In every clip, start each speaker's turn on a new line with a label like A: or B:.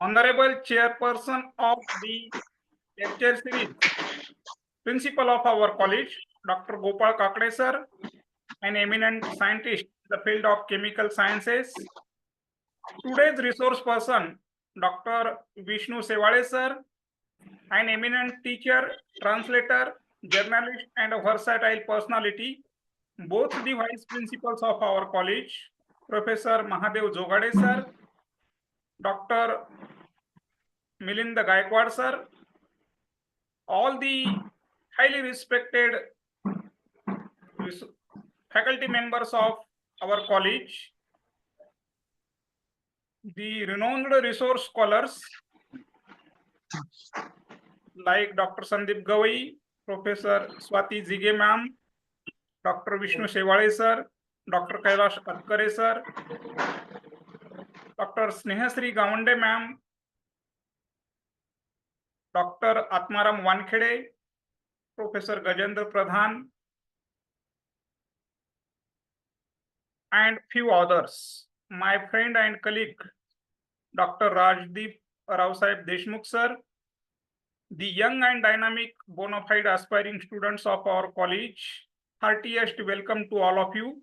A: Honorable Chairperson of the lecture series, Principal of our college, Dr. Gopal Kakade sir, an eminent scientist in the field of chemical sciences. Today's resource person, Dr. Vishnu Shevale sir, an eminent teacher, translator, journalist, and a versatile personality. Both the vice principals of our college, Professor Mahadev Jogade sir, Dr. Milind Gaikwad sir, all the highly respected faculty members of our college, the renowned resource scholars like Dr. Sandeep Gawai, Professor Swati Zige ma'am, Dr. Vishnu Shevale sir, Dr. Kailash Atkare sir, Dr. Snehasri Gawande ma'am, Dr. Atmaram Wankhede, Professor Gajendra Pradhan, and few others. My friend and colleague, Dr. Rajdeep Rao Sahib Deshmukh sir, the young and dynamic bona fide aspiring students of our college, heartiest welcome to all of you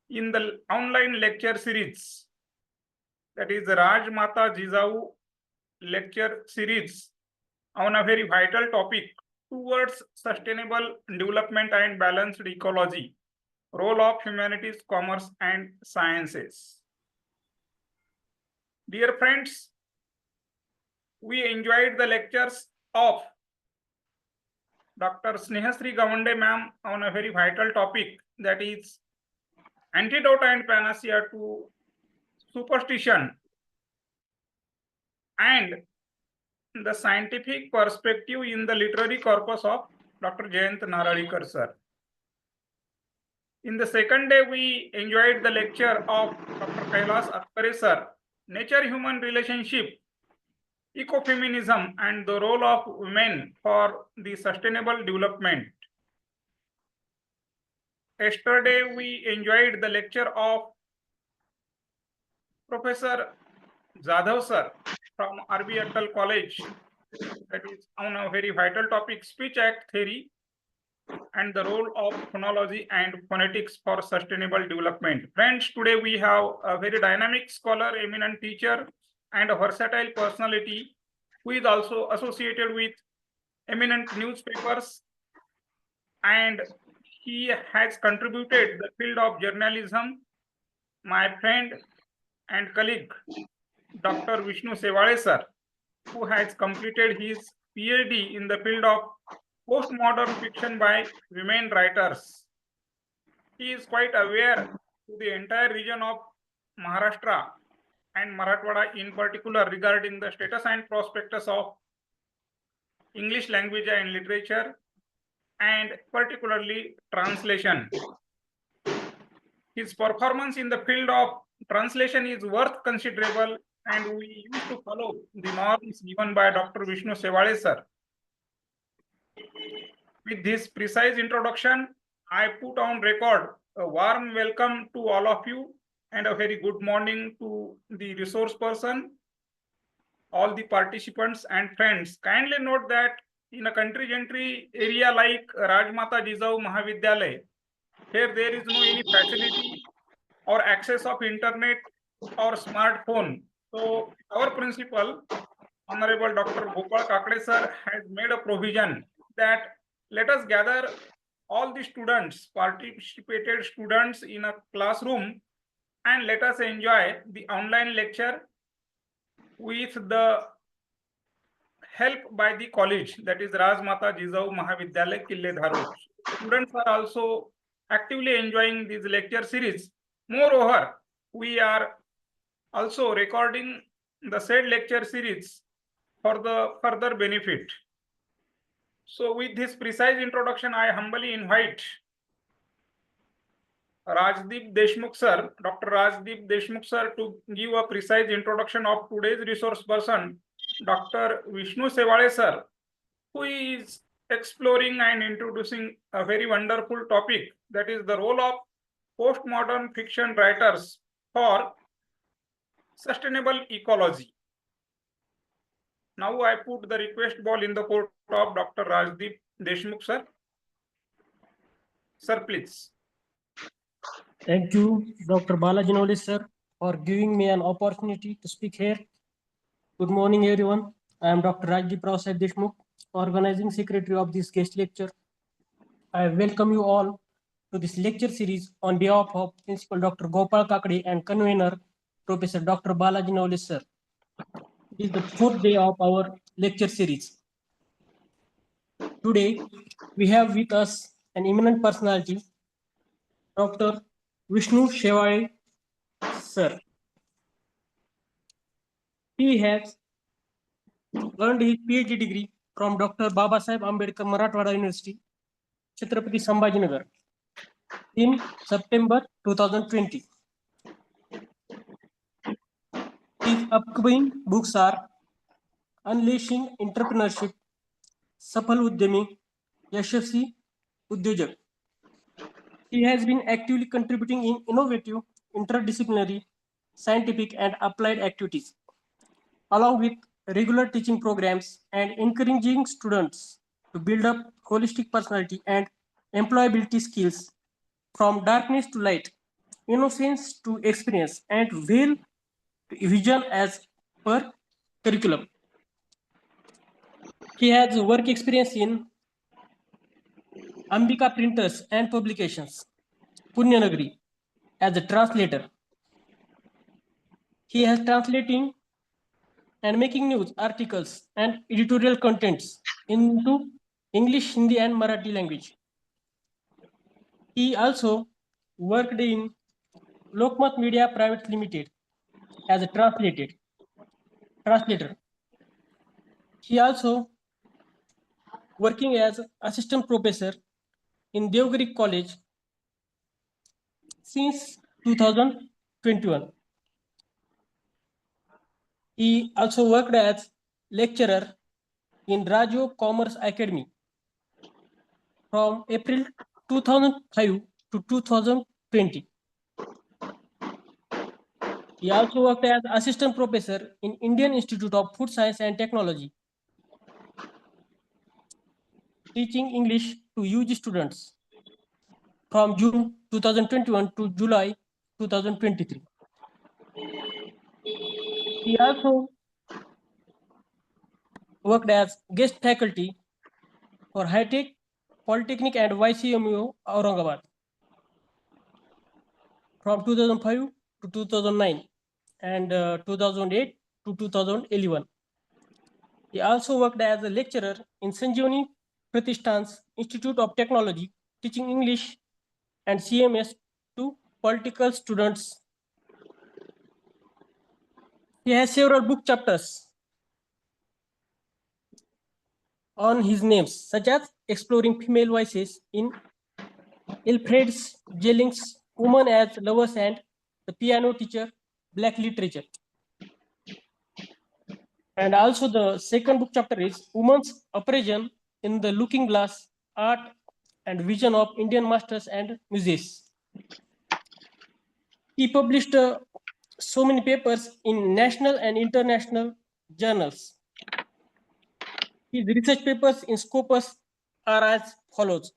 A: in the online lecture series, that is the Rajmata Jijau lecture series on a very vital topic towards sustainable development and balanced ecology, role of humanities, commerce, and sciences. Dear friends, we enjoyed the lectures of Dr. Snehasri Gawande ma'am on a very vital topic, that is antidote and panacea to superstition, and the scientific perspective in the literary corpus of Dr. Jayant Naralekar sir. In the second day, we enjoyed the lecture of Dr. Kailash Atkare sir, nature-human relationship, ecofeminism, and the role of women for the sustainable development. Yesterday, we enjoyed the lecture of Professor Jijau sir from RB Atal College, that is on a very vital topic, speech act theory and the role of phonology and phonetics for sustainable development. Friends, today we have a very dynamic scholar, eminent teacher, and a versatile personality who is also associated with eminent newspapers, and he has contributed the field of journalism. My friend and colleague, Dr. Vishnu Shevale sir, who has completed his PhD in the field of postmodern fiction by women writers. He is quite aware to the entire region of Maharashtra and Marathwada in particular regarding the status and prospectus of English language and literature, and particularly translation. His performance in the field of translation is worth considerable, and we used to follow the norms given by Dr. Vishnu Shevale sir. With this precise introduction, I put on record a warm welcome to all of you and a very good morning to the resource person, all the participants and friends. Kindly note that in a country gentry area like Rajmata Jijau Mahavidyalaya, here there is no any facility or access of internet or smartphone. So our principal, Honorable Dr. Gopal Kakade sir, has made a provision that let us gather all the students, participated students in a classroom, and let us enjoy the online lecture with the help by the college, that is Rajmata Jijau Mahavidyalaya Kille Dharuch. Students are also actively enjoying this lecture series. Moreover, we are also recording the said lecture series for the further benefit. So with this precise introduction, I humbly invite Rajdeep Deshmukh sir, Dr. Rajdeep Deshmukh sir, to give a precise introduction of today's resource person, Dr. Vishnu Shevale sir, who is exploring and introducing a very wonderful topic, that is the role of postmodern fiction writers for sustainable ecology. Now I put the request ball in the court of Dr. Rajdeep Deshmukh, sir. Sir, please.
B: Thank you, Dr. Balaji Noli, sir, for giving me an opportunity to speak here. Good morning, everyone. I am Dr. Rajdeep Deshmukh, organizing secretary of this guest lecture. I welcome you all to this lecture series on behalf of Principal Dr. Gopal Kakade and convener Professor Dr. Balaji Noli, sir. It is the fourth day of our lecture series. Today, we have with us an eminent personality, Dr. Vishnu Shevale, sir. He has earned his PhD degree from Dr. Babasaheb Ambedkar Marathwada University, Chhatrapati Sambhajinagar, in September 2020. His upcoming books are Unleashing Entrepreneurship, Safal Udyami, Yashasvi Udyojak. He has been actively contributing in innovative, interdisciplinary, scientific and applied activities, along with regular teaching programs and encouraging students to build up holistic personality and employability skills from darkness to light, innocence to experience, and will to vision as per curriculum. He has work experience in Ambika Printers and Publications, Punyanagari, as a translator. He has translating and making news articles and editorial contents into English, Hindi, and Marathi language. He also worked in Lokmat Media Private Limited as a translator. He also working as assistant professor in Devgiri College since 2021. He also worked as lecturer in Rajyo Commerce Academy from April 2005 to 2020. He also worked as assistant professor in Indian Institute of Food Science and Technology, teaching English to UG students from June 2021 to July 2023. He also worked as guest faculty for High-Tech, Polytechnic and YCMU Aurangabad from 2005 to 2009 and 2008 to 2011. He also worked as a lecturer in Sanjeevani Pratishthan's Institute of Technology, teaching English and CMS to political students. He has several book chapters on his names, such as Exploring Female Voices in Ilfred's Jelling's Women as Lovers and The Piano Teacher, Black Literature. And also the second book chapter is Women's Oppression in the Looking Glass, Art and Vision of Indian Masters and Muses. He published so many papers in national and international journals. His research papers in Scopus are as follows.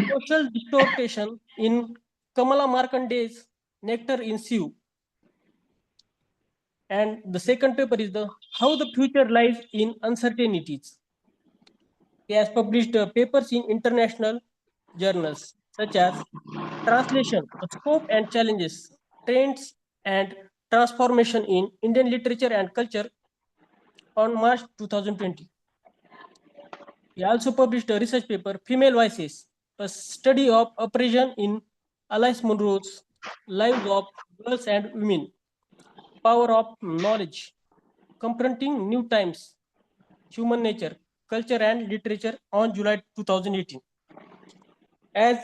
B: Social distortion in Kamala Markande's Nectar in Siu. And the second paper is the How the Future Lies in Uncertainties. He has published papers in international journals such as Translation, the Scope and Challenges, Trends and Transformation in Indian Literature and Culture on March 2020. He also published a research paper, Female Voices, a study of oppression in Alice Munro's Lives of Girls and Women, Power of Knowledge, Confronting New Times, Human Nature, Culture and Literature on July 2018. As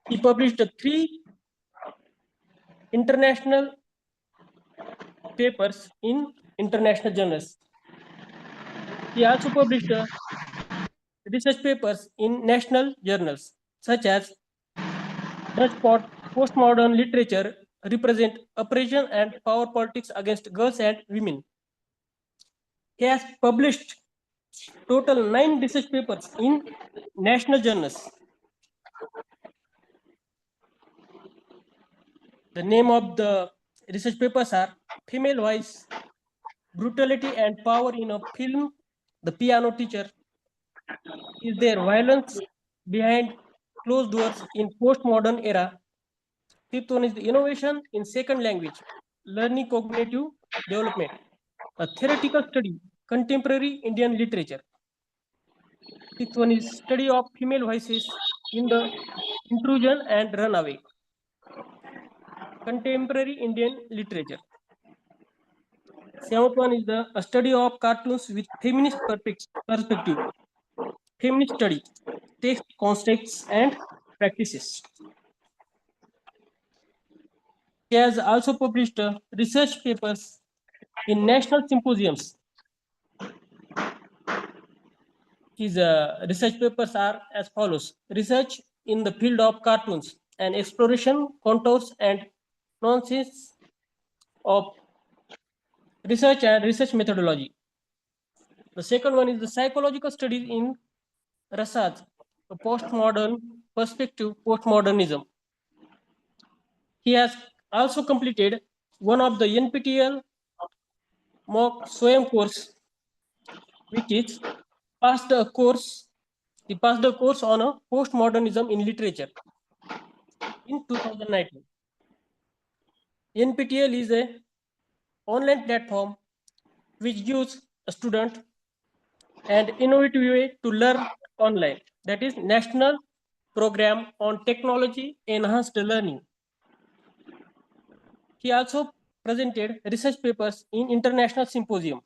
B: he published 3 international papers in international journals. He also published research papers in national journals such as Dutch Postmodern Literature, represent oppression and power politics against girls and women. He has published total 9 research papers in national journals. The name of the research papers are Female Voice, Brutality and Power in a Film, The Piano Teacher, Is There Violence Behind Closed Doors in Postmodern Era? Fifth one is the Innovation in Second Language, Learning Cognitive Development, a theoretical study, contemporary Indian literature. Sixth one is Study of Female Voices in the Intrusion and Runaway, contemporary Indian literature. Seventh one is a study of cartoons with feminist perspective, feminist study, text, concepts, and practices. He has also published research papers in national symposiums. His research papers are as follows: research in the field of cartoons and exploration, contours, and nuances of research and research methodology. The second one is the psychological studies in Rasaj, a postmodern perspective, postmodernism. He has also completed one of the NPTEL mock SWAYAM course, which is passed a course. He passed a course on a postmodernism in literature in 2019. NPTEL is a online platform which gives a student an innovative way to learn online. That is National Program on Technology Enhanced Learning. He also presented research papers in international symposium.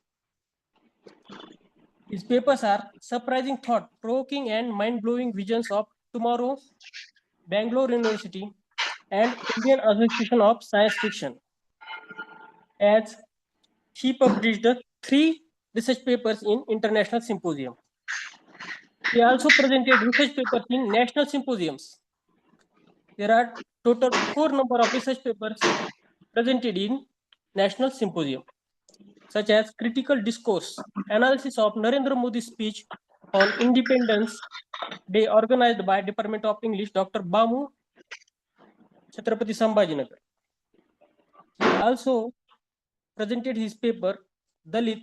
B: His papers are surprising thought, provoking and mind-blowing visions of tomorrow, Bangalore University, and Indian Association of Science Fiction. As he published 3 research papers in international symposium. He also presented research papers in national symposiums. There are total 4 number of research papers presented in national symposium, such as critical discourse, analysis of Narendra Modi's speech on Independence Day organized by Department of English, Dr. Bamu, Chhatrapati Sambhajinagar. He also presented his paper, Dalit,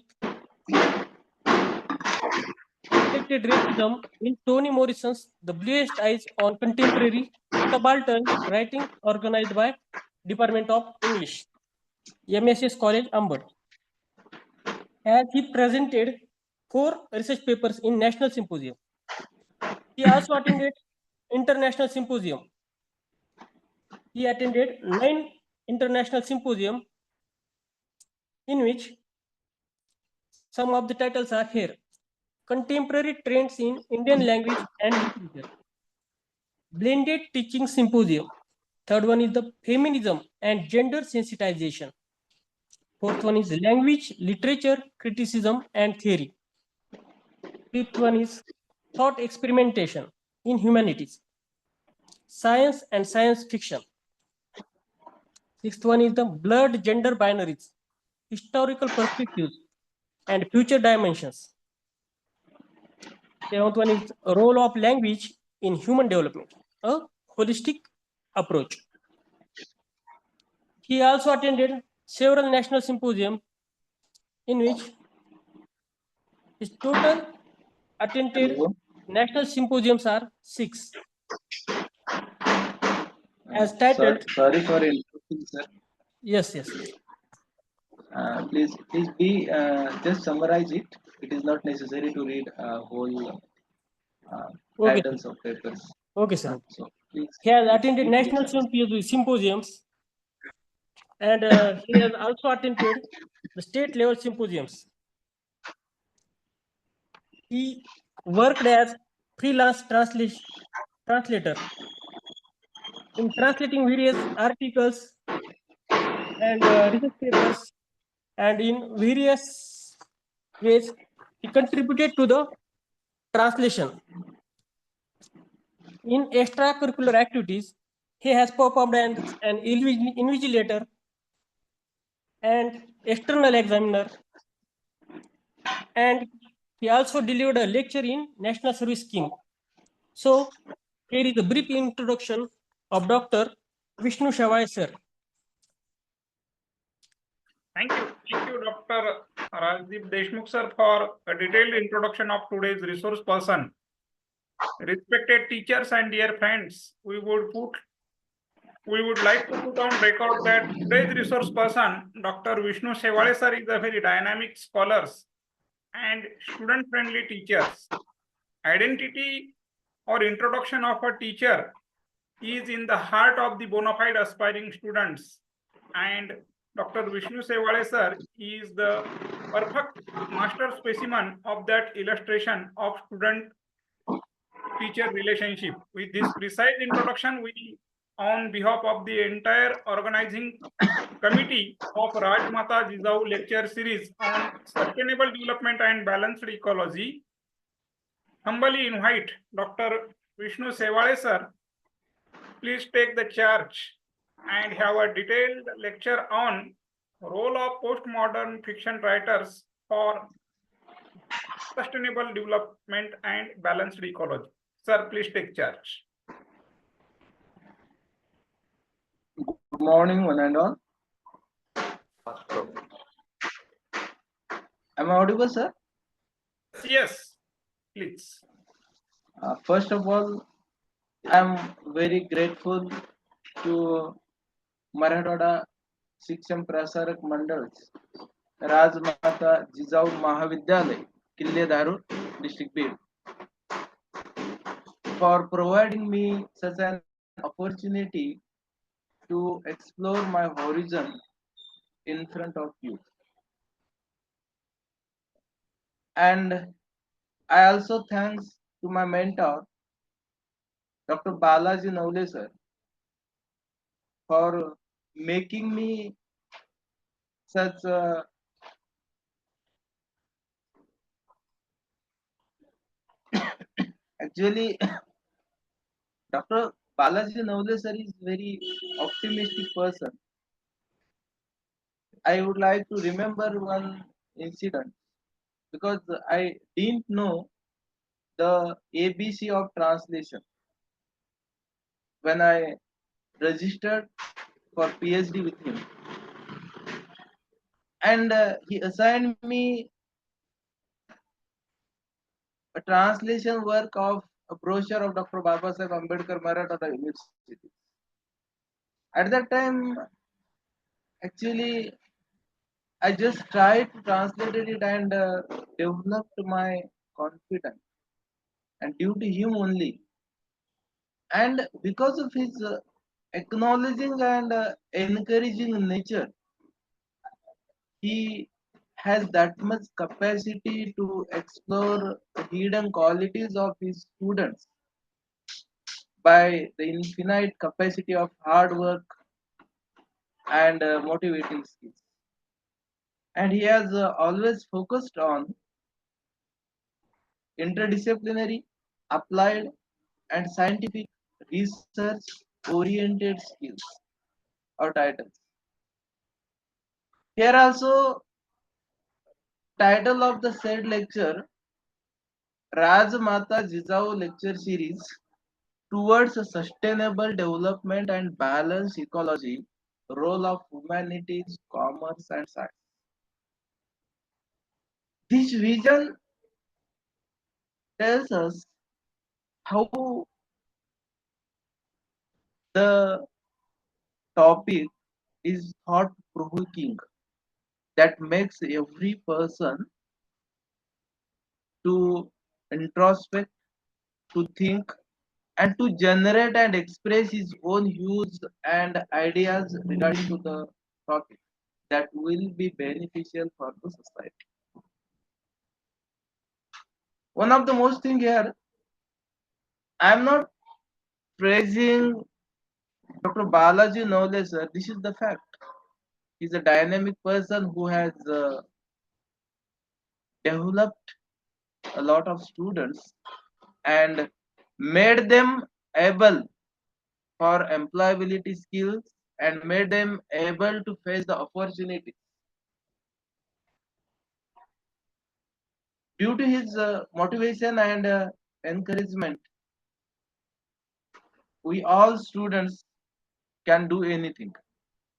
B: Reflected Racism in Toni Morrison's The Bluest Eyes on Contemporary Subaltern Writing organized by Department of English, MSS College, Ambad. As he presented 4 research papers in national symposium. He also attended international symposium. He attended 9 international symposium in which some of the titles are here. Contemporary Trends in Indian Language and Literature, Blended Teaching Symposium. Third one is the Feminism and Gender Sensitization. Fourth one is Language, Literature, Criticism and Theory. Fifth one is Thought Experimentation in Humanities, Science and Science Fiction. Sixth one is the Blurred Gender Binaries, Historical Perspectives and Future Dimensions. Seventh one is Role of Language in Human Development, a holistic approach. He also attended several national symposium in which his total attended national symposiums are 6. As titled.
C: Sorry for interrupting, sir.
B: Yes.
C: Please be just summarize it. It is not necessary to read whole
B: Okay.
C: titles of papers.
B: Okay, sir.
C: So please.
B: He has attended national symposiums, and he has also attended the state level symposiums. He worked as freelance translator in translating various articles and research papers, and in various ways he contributed to the translation. In extracurricular activities, He has performed as an invigilator and external examiner, and he also delivered a lecture in National Service Scheme. So here is a brief introduction of Dr. Vishnu Shevale sir.
A: Thank you, Dr. Rajdeep Deshmukh sir, for a detailed introduction of today's resource person. Respected teachers and dear friends, we would like to put on record that today's resource person, Dr. Vishnu Shevale sir, is a very dynamic scholar and student-friendly teachers. Identity or introduction of a teacher is in the heart of the bona fide aspiring students, and Dr. Vishnu Shevale sir is the perfect master specimen of that illustration of student-teacher relationship. With this precise introduction, we, on behalf of the entire organizing committee of Rajmata Jijau lecture series on sustainable development and balanced ecology, humbly invite Dr. Vishnu Shevale sir, please take the charge and have a detailed lecture on role of postmodern fiction writers for sustainable development and balanced ecology. Sir, please take charge.
C: Good morning, one and all. Am I audible, sir?
A: Yes, please.
C: First of all, I'm very grateful to Marathwada Shikshan Prasarak Mandals, Rajmata Jijau Mahavidyalay, Kille Darur, District Bid, for providing me such an opportunity to explore my horizon in front of you. And I also thanks to my mentor, Dr. Balaji Naule sir, for making me such a actually Dr. Balaji Naule sir is very optimistic person. I would like to remember one incident because I didn't know the ABC of translation when I registered for PhD with him, and he assigned me a translation work of a brochure of Dr. Babasaheb Ambedkar Marathwada University. At that time, actually, I just tried to translate it and developed my confidence, and due to him only, and because of his acknowledging and encouraging nature, he has that much capacity to explore the hidden qualities of his students by the infinite capacity of hard work and motivating skills. And he has always focused on interdisciplinary, applied, and scientific research oriented skills or titles. Here also, title of the said lecture, Rajmata Jijau lecture series towards a sustainable development and balanced ecology, role of humanities, commerce, and science. This vision tells us how the topic is thought provoking, that makes every person to introspect, to think, and to generate and express his own views and ideas regarding to the topic that will be beneficial for the society. One of the most thing here, I am not praising Dr. Balaji Naule sir. This is the fact. He's a dynamic person who has developed a lot of students and made them able for employability skills and made them able to face the opportunities. Due to his motivation and encouragement, we all students can do anything.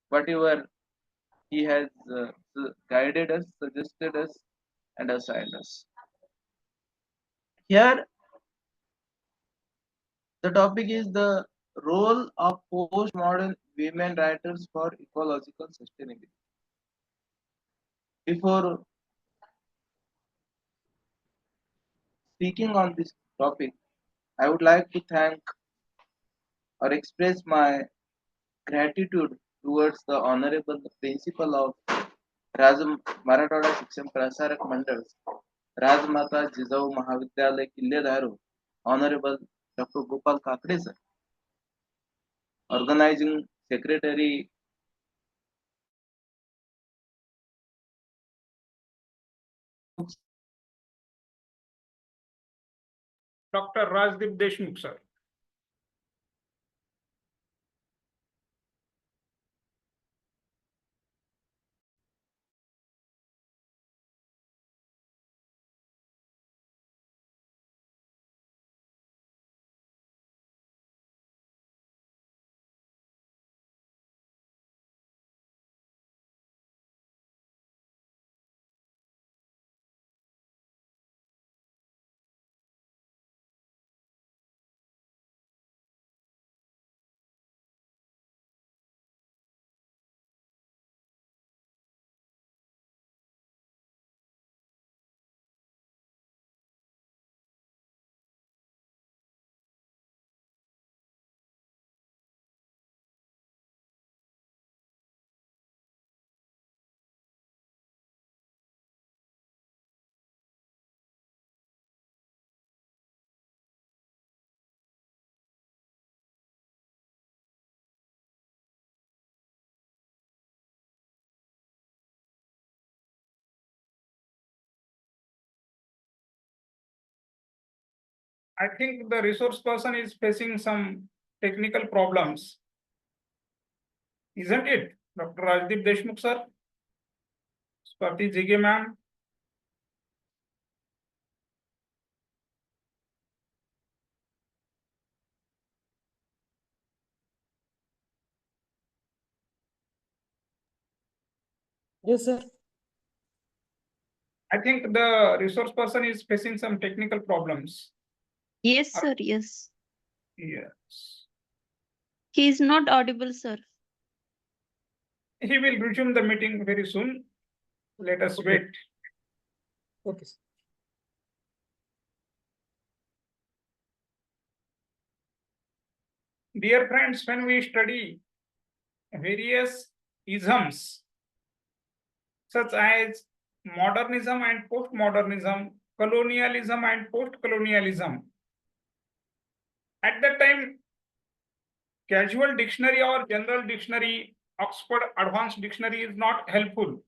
C: Whatever he has guided us, suggested us, and assigned us. Here, the topic is the role of postmodern women writers for ecological sustainability. Before speaking on this topic, I would like to thank or express my gratitude towards the Honorable Principal of Marathwada Shikshan Prasarak Mandal, Rajmata Jijau Mahavidyalaya Kille Dharu, Honorable Dr. Gopal Kakade sir, Organizing Secretary
A: Dr. Rajdeep Deshmukh, sir. I think the resource person is facing some technical problems. Isn't it, Dr. Rajdeep Deshmukh, sir? Swati Jige, ma'am.
B: Yes, sir.
A: I think the resource person is facing some technical problems.
D: Yes, sir. Yes.
A: Yes.
D: He is not audible, sir.
A: He will resume the meeting very soon. Let us
B: Okay.
A: wait.
B: Okay, sir.
A: Dear friends, when we study various isms such as modernism and postmodernism, colonialism and post-colonialism, at that time, casual dictionary or general dictionary, Oxford Advanced Dictionary is not helpful.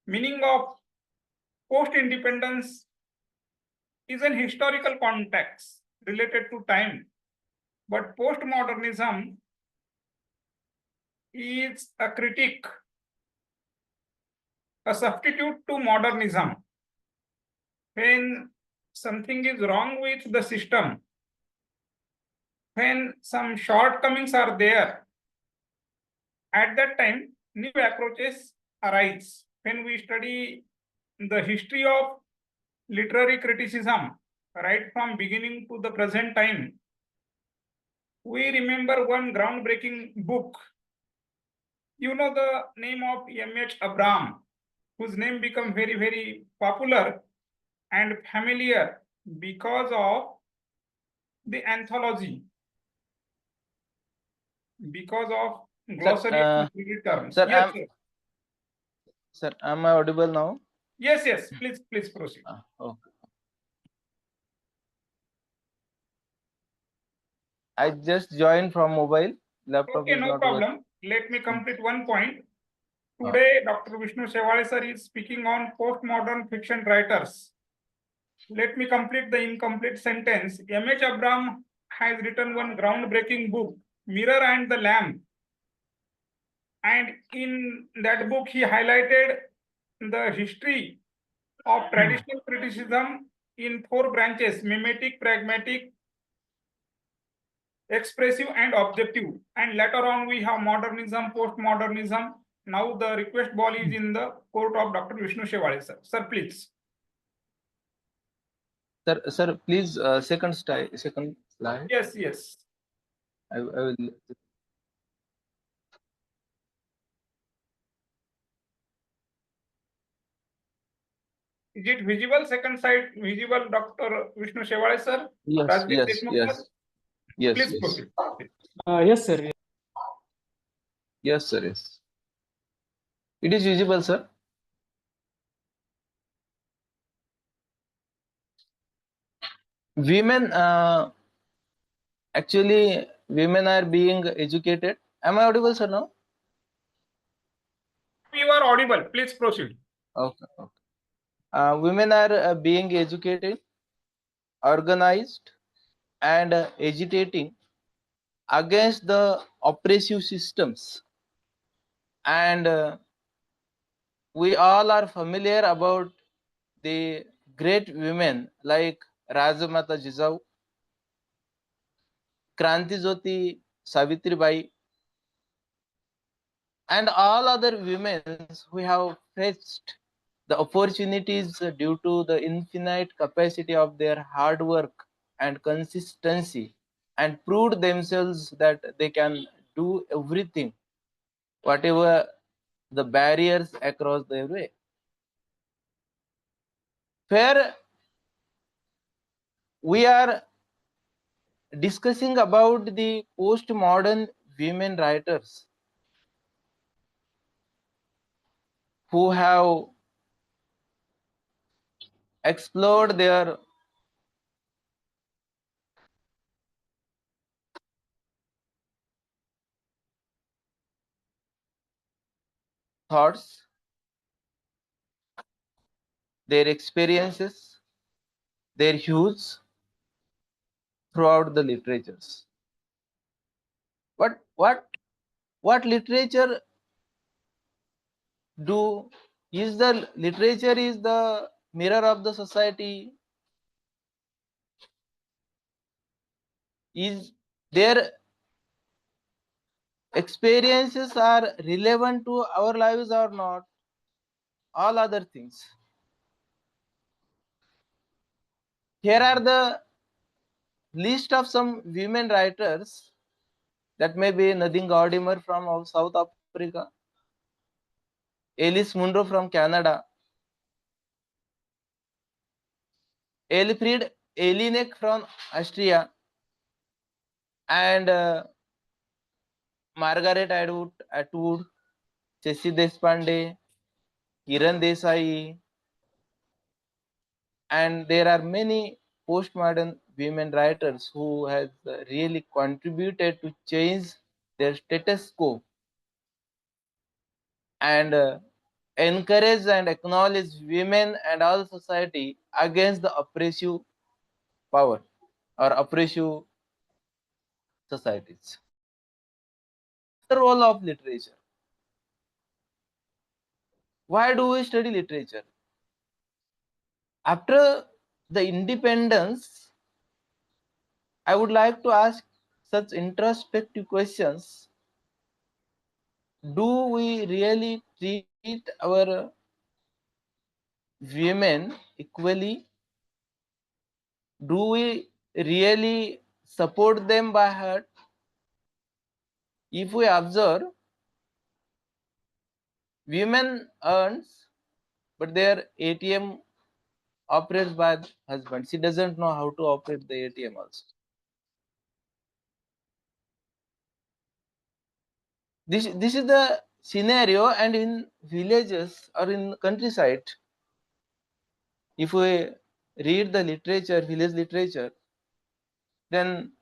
A: Meaning of post-independence is an historical context related to time, but postmodernism is a critique, a substitute to modernism. When something is wrong with the system, when some shortcomings are there, at that time, new approaches arise. When we study the history of literary criticism, right from beginning to the present time, we remember one groundbreaking book. You know the name of M.H. Abraham, whose name became very, very popular and familiar because of the anthology, because of glossary of terms.
C: sir,
A: Yes, sir.
C: Sir, am I audible now?
A: Yes, yes. Please proceed.
C: Okay. I just joined from mobile. Laptop
A: Okay,
C: is
A: no
C: not
A: problem. Let me complete one point. Today, Dr. Vishnu Shevale sir is speaking on postmodern fiction writers. Let me complete the incomplete sentence. M.H. Abraham has written one groundbreaking book, Mirror and the Lamb. And in that book, he highlighted the history of traditional criticism in four branches: mimetic, pragmatic, expressive, and objective. And later on, we have modernism, postmodernism. Now the request ball is in the court of Dr. Vishnu Shevale, sir. Sir, please.
C: Sir, please, second slide.
A: Yes, yes.
C: I will.
A: Is it visible? Second side visible, Dr. Vishnu Shevale, sir?
C: Yes,
A: Rajbir
C: yes,
A: Deshmukh,
C: yes,
A: sir?
C: yes,
A: Please
C: yes,
A: proceed.
B: Yes, sir.
C: yes, sir, yes. It is visible, sir. Women, actually, women are being educated. Am I audible, sir? Now?
A: You are audible. Please proceed.
C: Okay. Women are being educated, organized, and agitating against the oppressive systems. And we all are familiar about the great women like Rajmata Jijau, Kranti Jyoti Savitribai, and all other women who have faced the opportunities due to the infinite capacity of their hard work and consistency, and proved themselves that they can do everything, whatever the barriers across their way. Where we are discussing about the postmodern women writers who have explored their thoughts, their experiences, their hues throughout the literatures. What literature do? Is the literature is the mirror of the society? Is their experiences are relevant to our lives or not? All other things. Here are the list of some women writers. That may be Nadine Gordimer from South Africa, Alice Munro from Canada, Elfriede Jelinek from Austria, and Margaret Atwood, Ceci Deshpande, Kiran Desai, and there are many postmodern women writers who have really contributed to change their status quo and encourage and acknowledge women and all society against the oppressive power or oppressive societies. The role of literature. Why do we study literature? After the independence, I would like to ask such introspective questions. Do we really treat our women equally? Do we really support them by heart? If we observe, women earns, but their ATM operates by the husband. She doesn't know how to operate the ATM also. This is the scenario, and in villages or in countryside, if we read the literature, village literature, then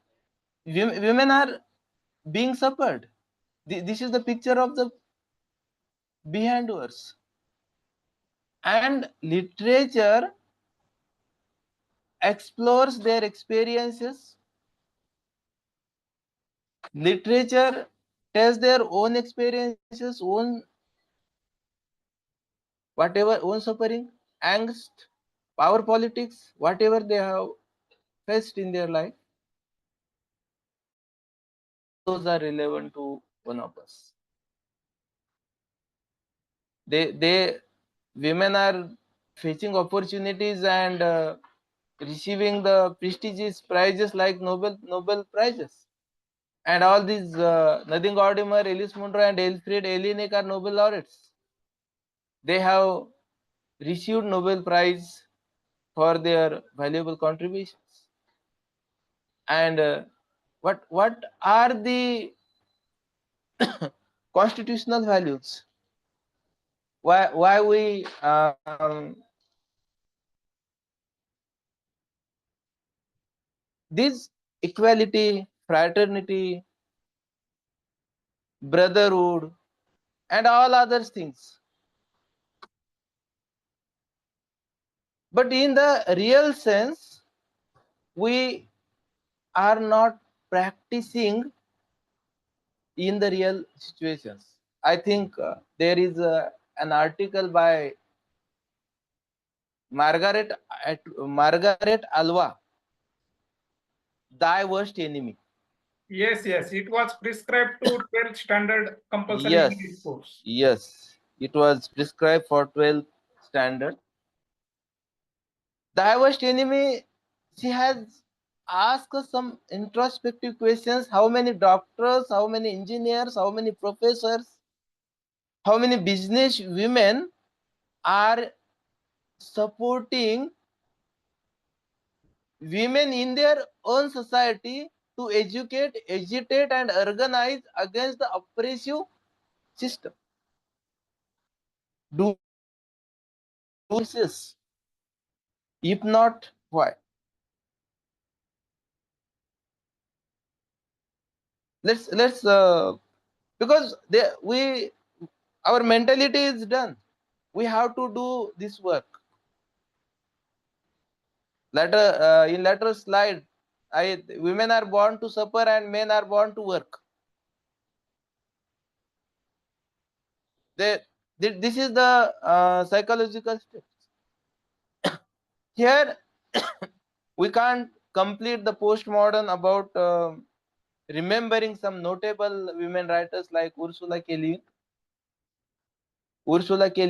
C: women are being suffered. This is the picture of the behind verse. And literature explores their experiences literature tells their own experiences, own whatever, own suffering, angst, power politics, whatever they have faced in their life. Those are relevant to one of us. They women are facing opportunities and receiving the prestigious prizes like Nobel prizes, and all these Nadine Gordimer, Alice Munro, and Alfred Jelinek are Nobel laureates. They have received Nobel Prize for their valuable contributions. And what are the constitutional values? Why we this equality, fraternity, brotherhood, and all other things. But in the real sense, we are not practicing in the real situations. I think there is an article by Margaret Alva, Thy Worst Enemy.
A: Yes, it was prescribed to 12th standard compulsory
C: Yes,
A: English course.
C: yes, it was prescribed for 12th standard. Thy Worst Enemy, she has asked us some introspective questions. How many doctors, how many engineers, how many professors, how many business women are supporting women in their own society to educate, agitate, and organize against the oppressive system? Do this? If not, why? Let's because our mentality is done. We have to do this work. In later slide, women are born to suffer and men are born to work. This is the psychological state. Here, we can't complete the postmodern about remembering some notable women writers like Ursula K. Le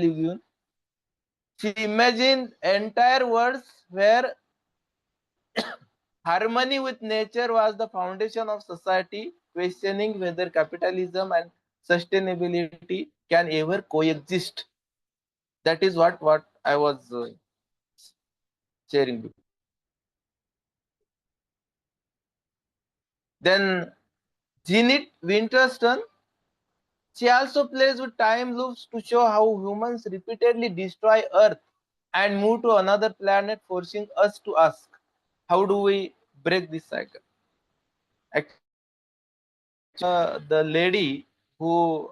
C: Guin. She imagined entire worlds where harmony with nature was the foundation of society, questioning whether capitalism and sustainability can ever coexist. That is what I was sharing. Then Jeanette Winterston, she also plays with time loops to show how humans repeatedly destroy Earth and move to another planet, forcing us to ask, how do we break this cycle? The lady who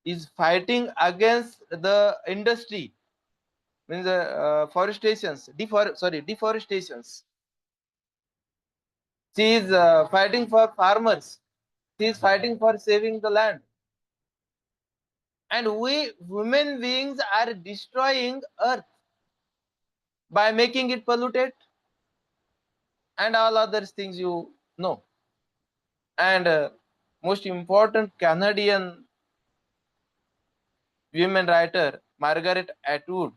C: is fighting against the industry, means deforestations. She is fighting for farmers. She is fighting for saving the land. And we human beings are destroying Earth by making it polluted and all other things you know. And most important Canadian women writer, Margaret Atwood,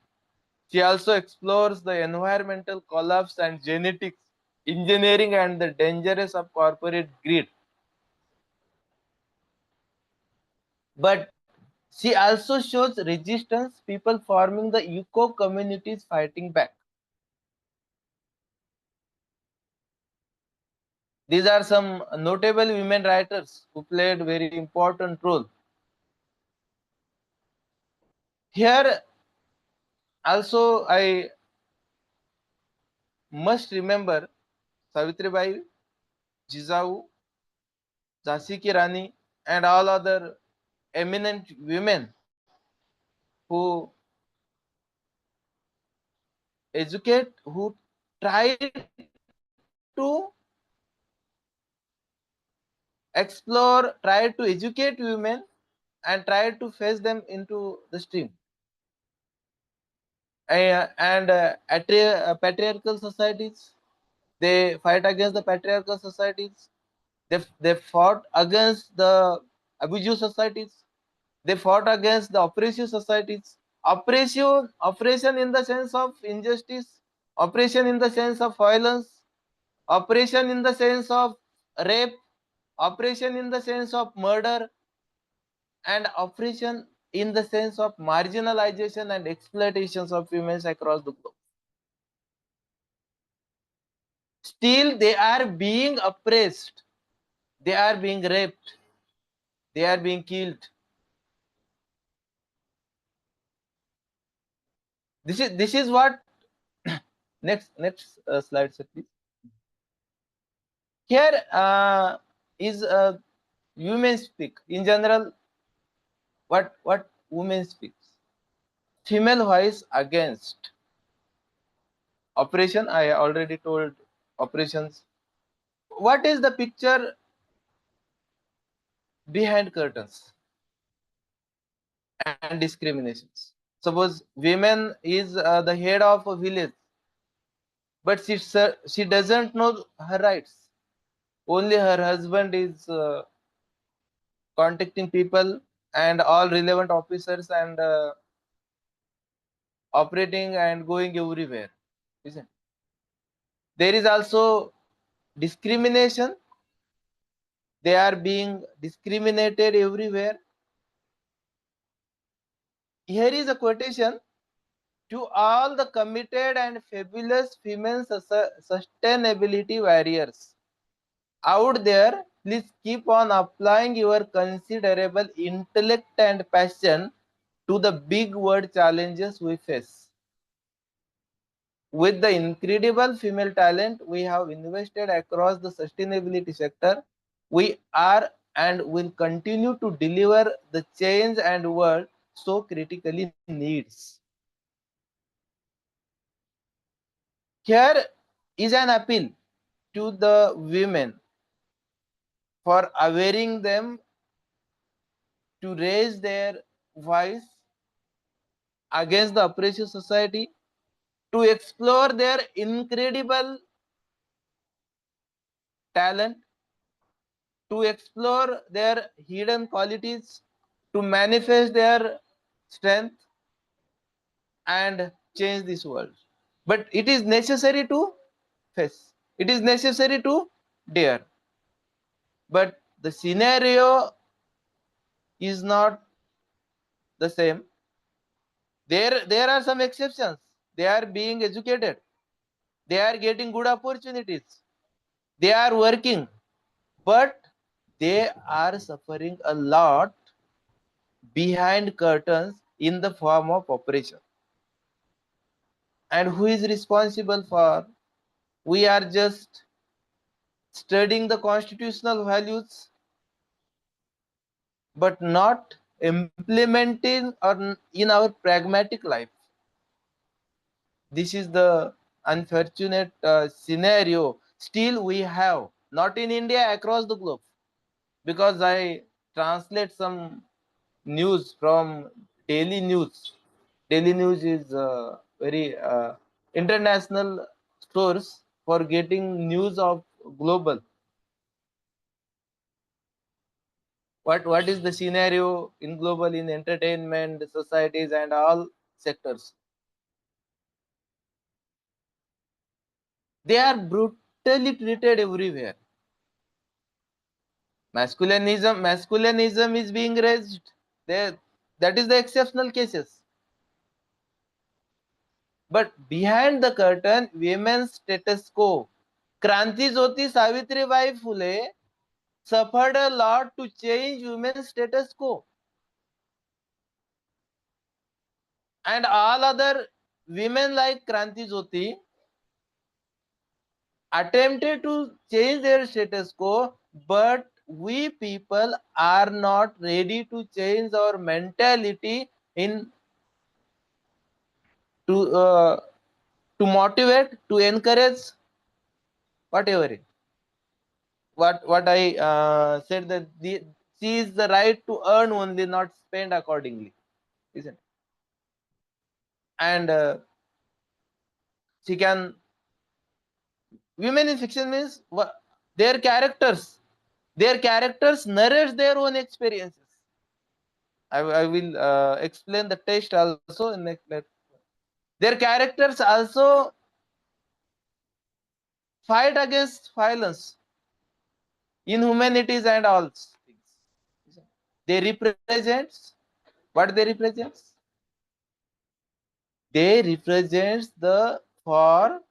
C: she also explores the environmental collapse and genetics, engineering, and the dangers of corporate greed. But she also shows resistance, people forming the eco communities fighting back. These are some notable women writers who played very important role. Here also I must remember Savitribai, Jijau, Jhansi Ki Rani, and all other eminent women who educate, who try to explore, try to educate women and try to face them into the stream. Patriarchal societies, they fight against the patriarchal societies. They fought against the abusive societies. They fought against the oppressive societies. Oppression in the sense of injustice, oppression in the sense of violence, oppression in the sense of rape, oppression in the sense of murder, and oppression in the sense of marginalization and exploitations of women across the globe. Still, they are being oppressed, they are being raped, they are being killed. This is what next slide, sir, please. Here is women speak in general. What women speaks? Female voice against oppression. I already told oppressions. What is the picture behind curtains and discriminations? Suppose women is the head of a village, but she doesn't know her rights. Only her husband is contacting people and all relevant officers and operating and going everywhere, isn't it? There is also discrimination. They are being discriminated everywhere. Here is a quotation: to all the committed and fabulous female sustainability warriors out there, please keep on applying your considerable intellect and passion to the big world challenges we face. With the incredible female talent we have invested across the sustainability sector, we are and will continue to deliver the change and world so critically needs. Here is an appeal to the women for awareing them to raise their voice against the oppressive society, to explore their incredible talent, to explore their hidden qualities, to manifest their strength and change this world. But it is necessary to face, it is necessary to dare. But the scenario is not the same. There are some exceptions. They are being educated, they are getting good opportunities, they are working, but they are suffering a lot behind curtains in the form of oppression. And who is responsible for? We are just studying the constitutional values but not implementing or in our pragmatic life. This is the unfortunate scenario still we have, not in India, across the globe. Because I translate some news from Daily News. Daily News is a very international source for getting news of global. What is the scenario in global, in entertainment, societies, and all sectors? They are brutally treated everywhere. Masculinism is being raised. That is the exceptional cases. But behind the curtain, women's status quo. Kranti Jyoti Savitribai Phule suffered a lot to change women's status quo. And all other women like Kranti Jyoti attempted to change their status quo, but we people are not ready to change our mentality in to motivate, to encourage, whatever it. what I said, that she is the right to earn only, not spend accordingly, isn't it? And she can, women in fiction means their characters narrate their own experiences. I will explain the text also in next. Their characters also fight against violence, inhumanities, and all things. They represent what they represent. They represent the for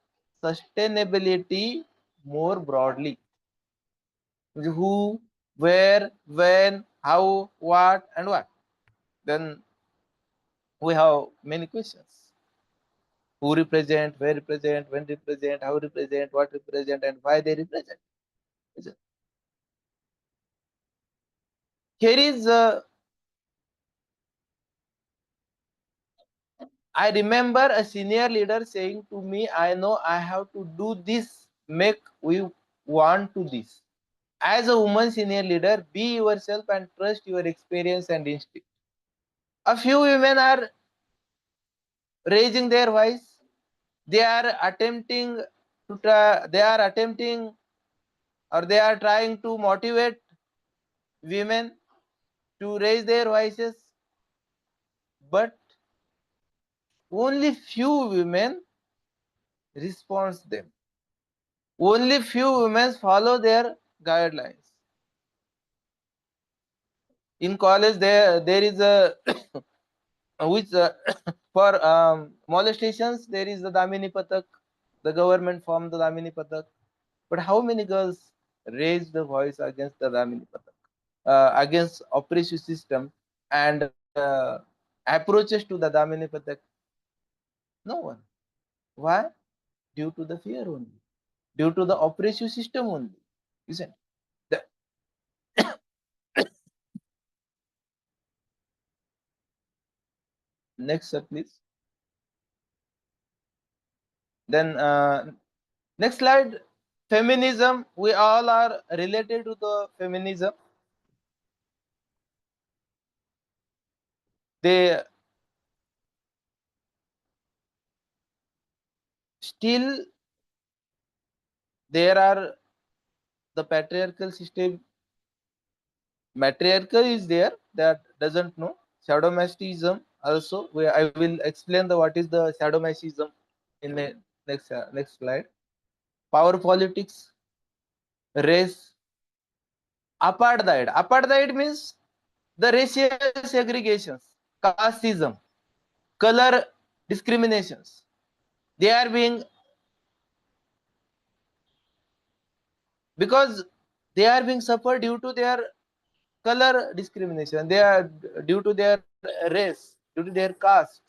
C: sustainability more broadly. Who, where, when, how, what, and what. Then we have many questions. Who represent, where represent, when represent, how represent, what represent, and why they represent. Here is I remember a senior leader saying to me, I know I have to do this, make we want to this. As a woman senior leader, be yourself and trust your experience and instinct. A few women are raising their voice. They are attempting they are attempting, or they are trying to motivate women to raise their voices, but only few women respond them. Only few women follow their guidelines. In college, there is a which for molestations there is the Damini Patak. The government formed the Damini Patak. But how many girls raised the voice against the Damini Patak, against oppressive system and approaches to the Damini Patak? No one. Why? Due to the fear only. Due to the oppressive system only. Isn't it? Next, sir, please. Then next slide. Feminism. We all are related to the feminism. They still, there are the patriarchal system. Matriarchal is there, that doesn't know. Sadomasochism also. I will explain the what is the sadomasochism in the next slide. Power politics, race, apartheid. Apartheid means the racial segregations, casteism, color discriminations. They are being, because they are being suffered due to their color discrimination. They are due to their race, due to their caste,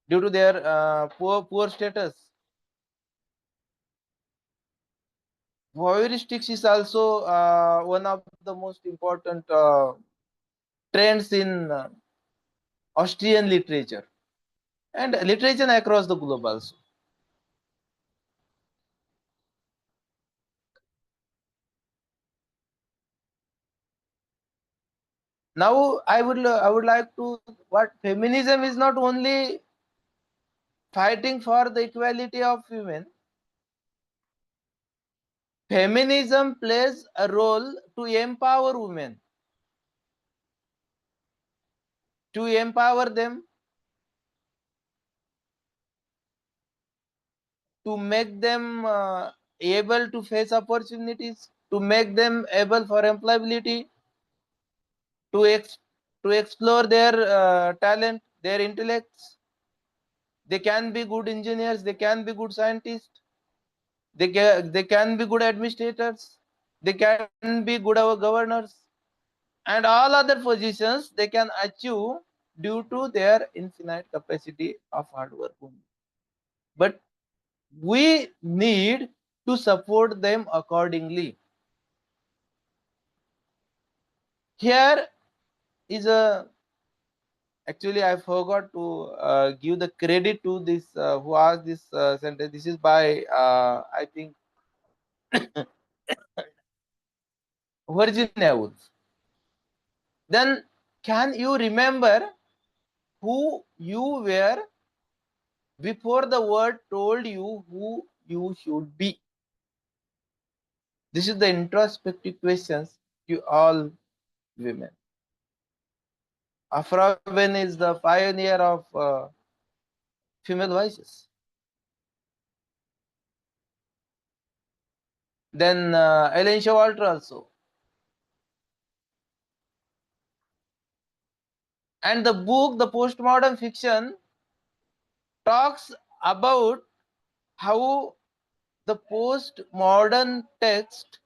C: due to their poor status. Voyeuristics is also one of the most important trends in Austrian literature and literature across the globe also. Now I would like to, what feminism is not only fighting for the equality of women. Feminism plays a role to empower women, to empower them, to make them able to face opportunities, to make them able for employability, to explore their talent, their intellects. They can be good engineers, they can be good scientists, they can be good administrators, they can be good governors, and all other positions they can achieve due to their infinite capacity of hard work. But we need to support them accordingly. Here is a Actually, I forgot to give the credit to this who asked this sentence. This is by I think Virginia Woolf. Then can you remember who you were before the word told you who you should be? This is the introspective questions to all women. Afra Ben is the pioneer of female voices. Then Ellen Shevale also. And the book, the postmodern fiction, talks about how the postmodern text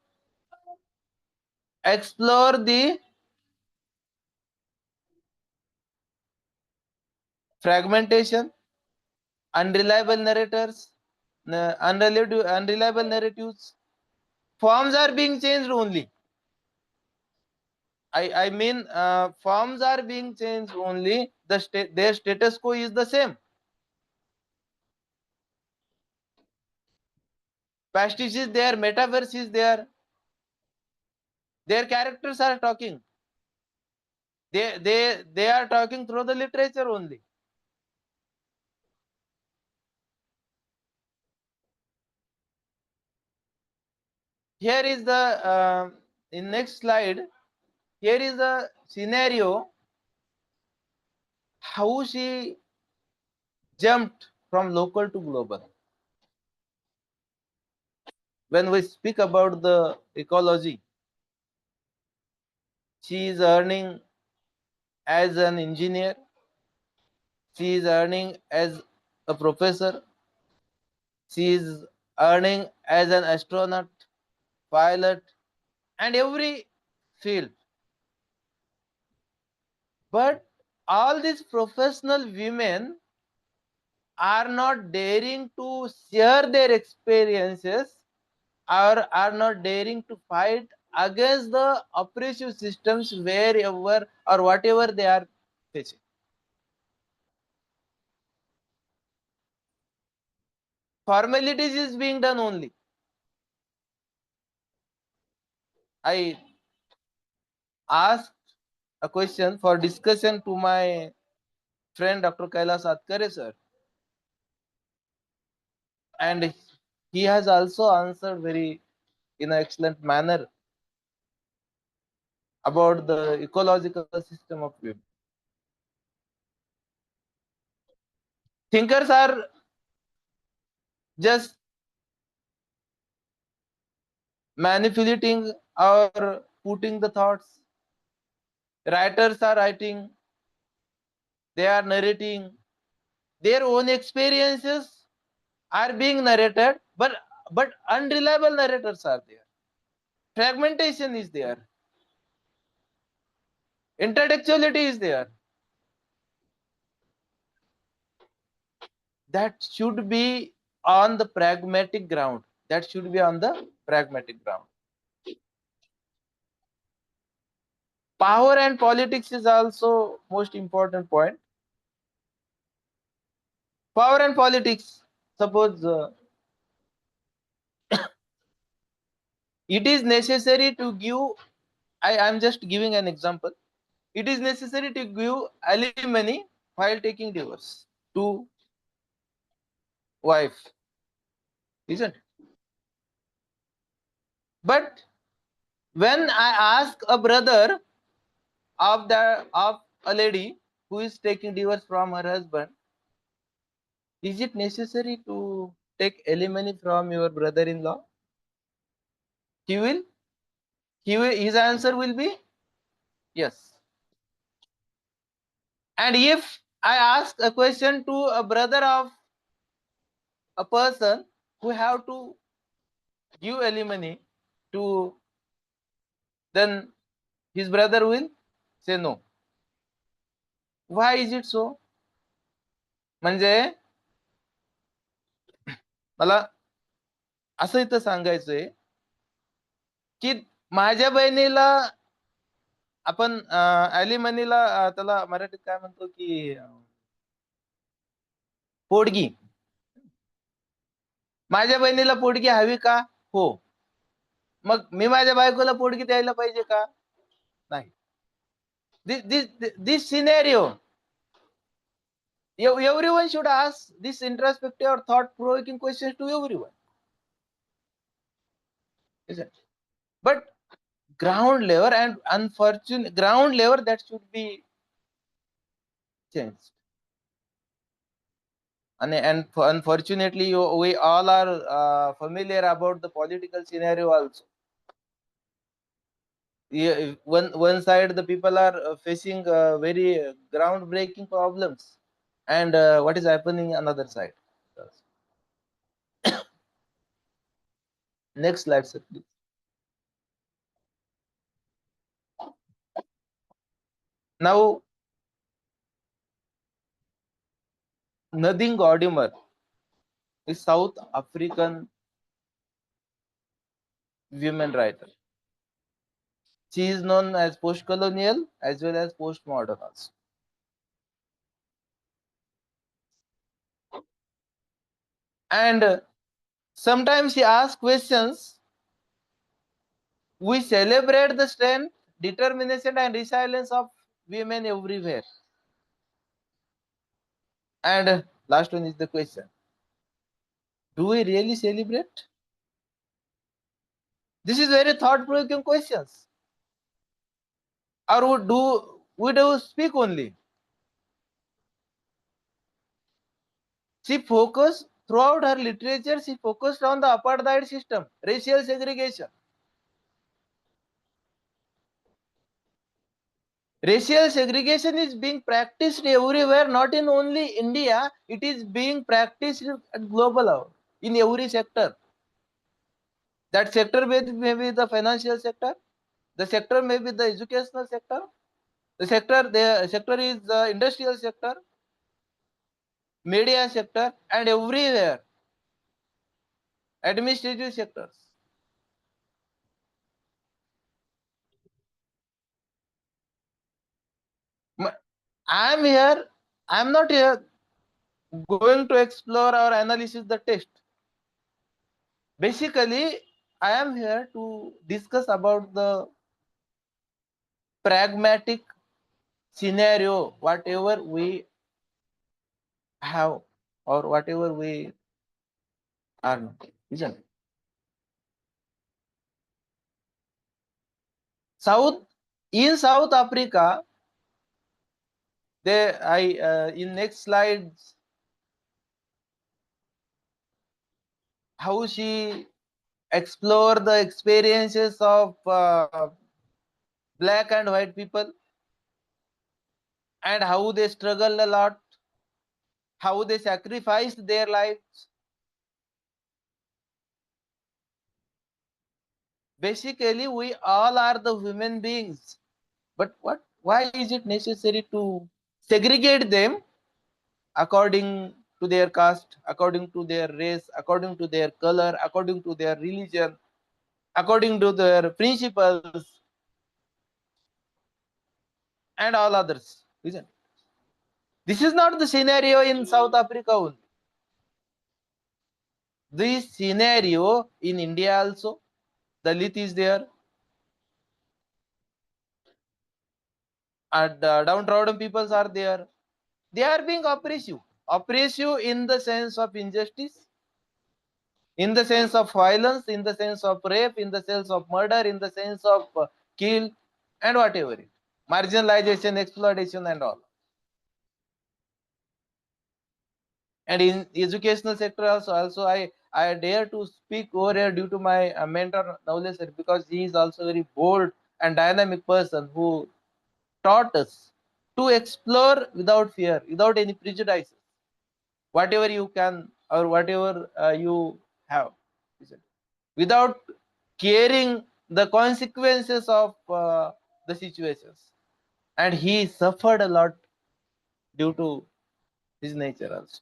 C: explore the fragmentation, unreliable narrators, unreliable narratives. Forms are being changed only. I mean, forms are being changed only. Their status quo is the same. Pastiche is there, metaverse is there. Their characters are talking. They are talking through the literature only. Here is the in next slide. Here is a scenario how she jumped from local to global. When we speak about the ecology, she is earning as an engineer, she is earning as a professor, she is earning as an astronaut, pilot, and every field. But all these professional women are not daring to share their experiences or are not daring to fight against the oppressive systems wherever or whatever they are facing. Formalities is being done only. I asked a question for discussion to my friend Dr. Kailas Atkare sir, and he has also answered very in an excellent manner about the ecological system of women. Thinkers are just manipulating or putting the thoughts. Writers are writing, they are narrating, their own experiences are being narrated, but unreliable narrators are there. Fragmentation is there. Intertextuality is there. That should be on the pragmatic ground. That should be on the pragmatic ground. Power and politics is also most important point. Power and politics. Suppose it is necessary to give. I am just giving an example. It is necessary to give alimony while taking divorce to wife, isn't it? But when I ask a brother of a lady who is taking divorce from her husband, is it necessary to take alimony from your brother-in-law? He will. His answer will be yes. And if I ask a question to a brother of a person who have to give alimony to, then his brother will say no. Why is it so? म्हणजे मला असं इथं सांगायचंय की माझ्या बहिणीला आपण अॅलिमनीला त्याला मराठीत काय म्हणतो की पोडगी. माझ्या बहिणीला पोडगी हवी का? हो. मग मी माझ्या बायकोला पोडगी द्यायला पाहिजे का? नाही. This scenario, everyone should ask this introspective or thought-provoking questions to everyone. Isn't it? But ground level and unfortunate ground level that should be changed. And unfortunately, we all are familiar about the political scenario also. Yeah, one side the people are facing very groundbreaking problems, and what is happening another side. Next slide, sir, please. Now, Nadine Gordimer is South African women writer. She is known as post-colonial as well as postmodern also. And sometimes she asks questions. We celebrate the strength, determination, and resilience of women everywhere. And last one is the question: do we really celebrate? This is very thought-provoking questions. Or we do speak only? She focused throughout her literature. She focused on the apartheid system, racial segregation. Racial segregation is being practiced everywhere, not in only India. It is being practiced at global level, in every sector. That sector may be the financial sector, the sector may be the educational sector, the sector is the industrial sector, media sector, and everywhere, administrative sectors. I'm here, I'm not here going to explore or analyze the text. Basically, I am here to discuss about the pragmatic scenario, whatever we have or whatever we are not, isn't it? In South Africa, in next slides, how she explore the experiences of black and white people and how they struggle a lot, how they sacrificed their lives. Basically, we all are the human beings, but why is it necessary to segregate them according to their caste, according to their race, according to their color, according to their religion, according to their principles, and all others, isn't it? This is not the scenario in South Africa only. This scenario in India also, Dalit is there, and downtrodden peoples are there. They are being oppressive in the sense of injustice, in the sense of violence, in the sense of rape, in the sense of murder, in the sense of kill, and whatever it, marginalization, exploitation, and all. And in educational sector also I dare to speak over here due to my mentor Navle sir, because he is also very bold and dynamic person who taught us to explore without fear, without any prejudices, whatever you can or whatever you have, without caring the consequences of the situations. And he suffered a lot due to his nature also,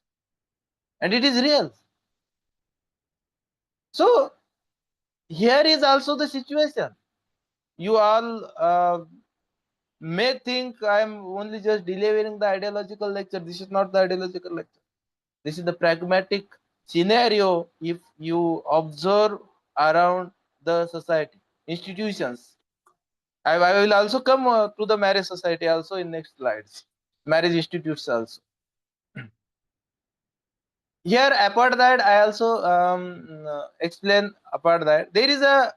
C: and it is real. So here is also the situation. You all may think I am only just delivering the ideological lecture. This is not the ideological lecture. This is the pragmatic scenario if you observe around the society, institutions. I will also come to the marriage society also in next slides. Marriage institutes also. Here, apart that, I also explain apart that there is a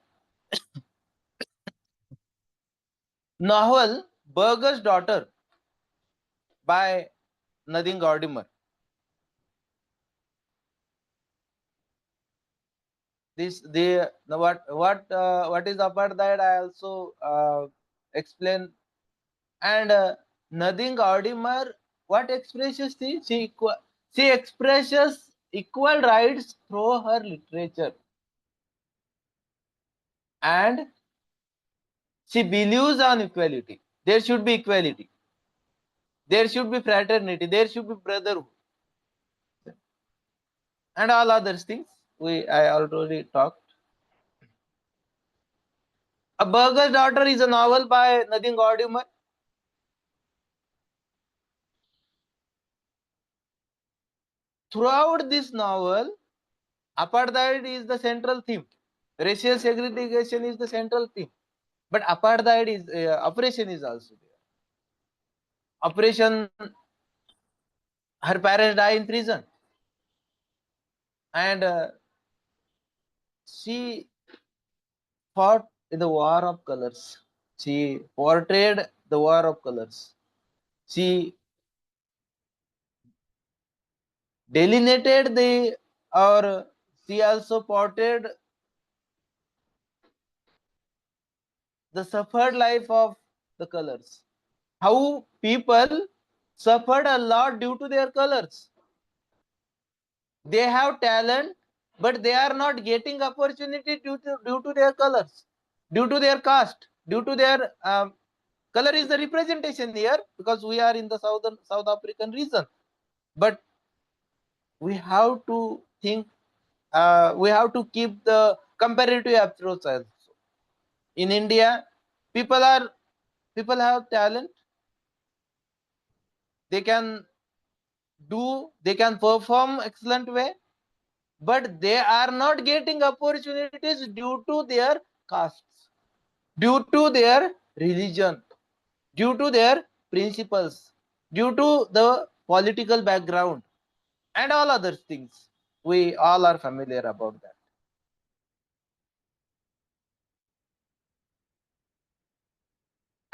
C: novel, Burger's Daughter, by Nadine Gordimer. What is apart that I also explain. And Nadine Gordimer, what expresses she expresses equal rights through her literature, and she believes on equality. There should be equality. There should be fraternity. There should be brotherhood, and all other things. I already talked. A Burger's Daughter is a novel by Nadine Gordimer. Throughout this novel, apartheid is the central theme. Racial segregation is the central theme. But apartheid is oppression is also there. Oppression. Her parents die in prison, and she fought in the war of colors. She portrayed the war of colors. She delineated or she also portrayed the suffered life of the colors. How people suffered a lot due to their colors. They have talent, but they are not getting opportunity due to their colors, due to their caste, due to their color is the representation here because we are in the South African region. But we have to think, we have to keep the comparative approach also. In India, people have talent. They can they can perform excellent way, but they are not getting opportunities due to their castes, due to their religion, due to their principles, due to the political background, and all other things. We all are familiar about that.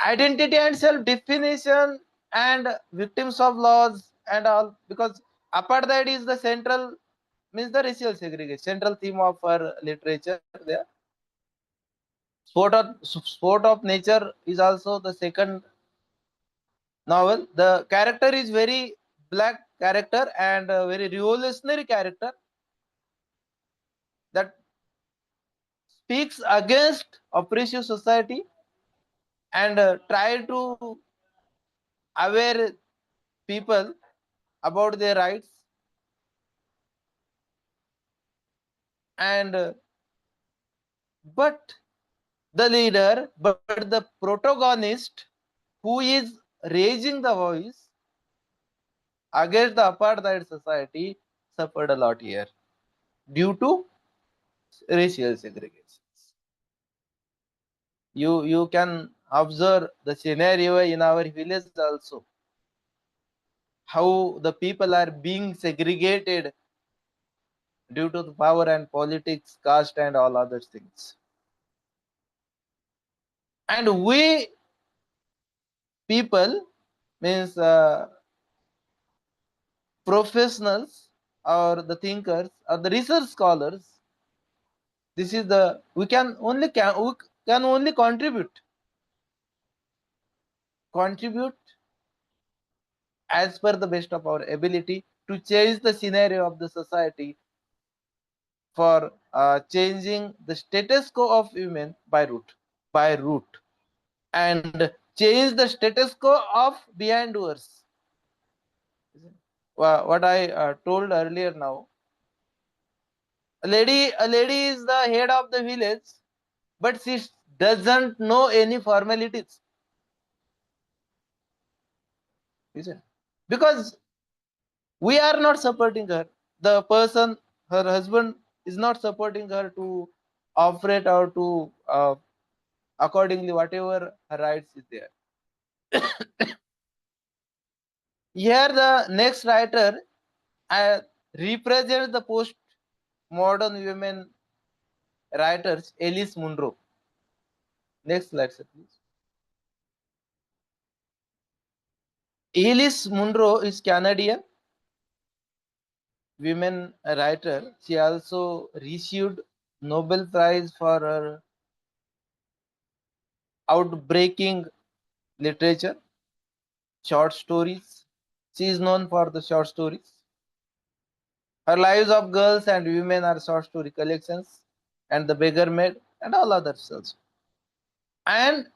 C: Identity and self-definition and victims of laws and all, because apartheid is the central, means the racial segregation, central theme of our literature there. Sport of Nature is also the second novel. The character is very black character and a very revolutionary character that speaks against oppressive society and try to aware people about their rights. And but the protagonist who is raising the voice against the apartheid society suffered a lot here due to racial segregation. You can observe the scenario in our village also, how the people are being segregated due to the power and politics, caste, and all other things. And we people, means professionals or the thinkers or the research scholars, this is the we can only contribute as per the best of our ability to change the scenario of the society for changing the status quo of women by root, and change the status quo of behind doers. What I told earlier now, a lady is the head of the village, but she doesn't know any formalities. Isn't? Because we are not supporting her. The person, her husband, is not supporting her to operate or to accordingly whatever her rights is there. Here the next writer represents the post-modern women writers, Alice Munro. Next slide, sir, please. Alice Munro is Canadian women writer. She also received Nobel Prize for her outbreaking literature, short stories. She is known for the short stories. Her Lives of Girls and Women are short story collections, and The Beggar Maid, and all others also. And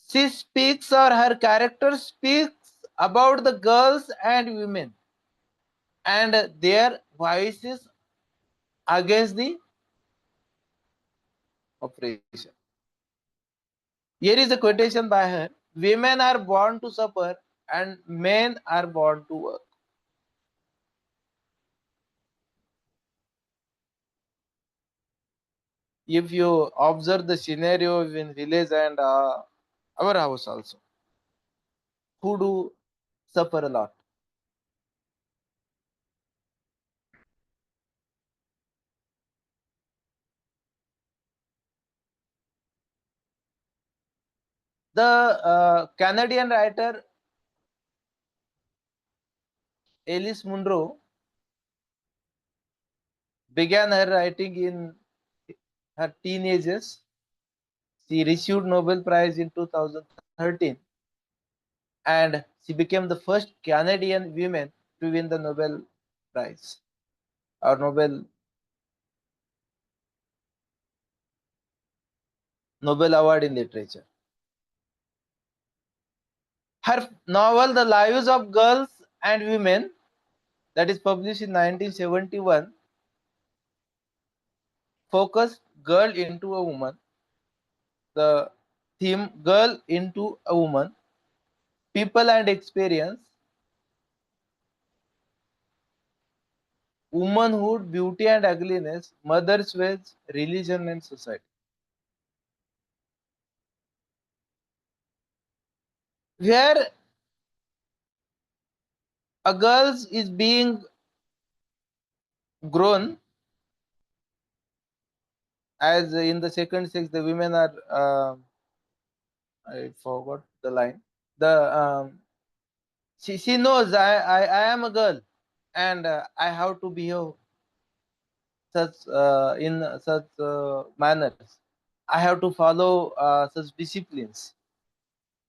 C: she speaks, or her character speaks, about the girls and women and their voices against the oppression. Here is a quotation by her: women are born to suffer and men are born to work. If you observe the scenario in village and our house also, who do suffer a lot? The Canadian writer Alice Munro began her writing in her teenagers. She received Nobel Prize in 2013, and she became the first Canadian woman to win the Nobel Prize or Nobel Award in Literature. Her novel The Lives of Girls and Women, that is published in 1971, focused girl into a woman. The theme girl into a woman, people and experience, womanhood, beauty and ugliness, mother's ways, religion and society. Where a girl is being grown, as in the second sex, the women are, I forgot the line. The she knows I am a girl, and I have to behave such in such manners. I have to follow such disciplines,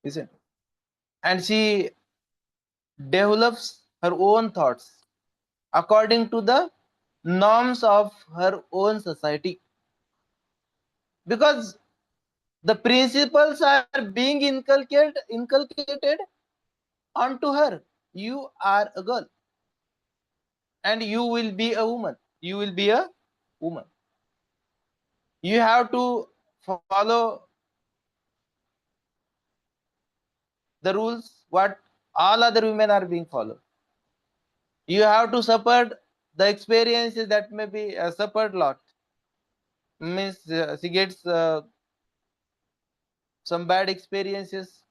C: isn't it? And she develops her own thoughts according to the norms of her own society, because the principles are being inculcated onto her. You are a girl and you will be a woman. You will be a woman. You have to follow the rules what all other women are being followed. You have to suffer the experiences that may be suffered lot. Means she gets some bad experiences,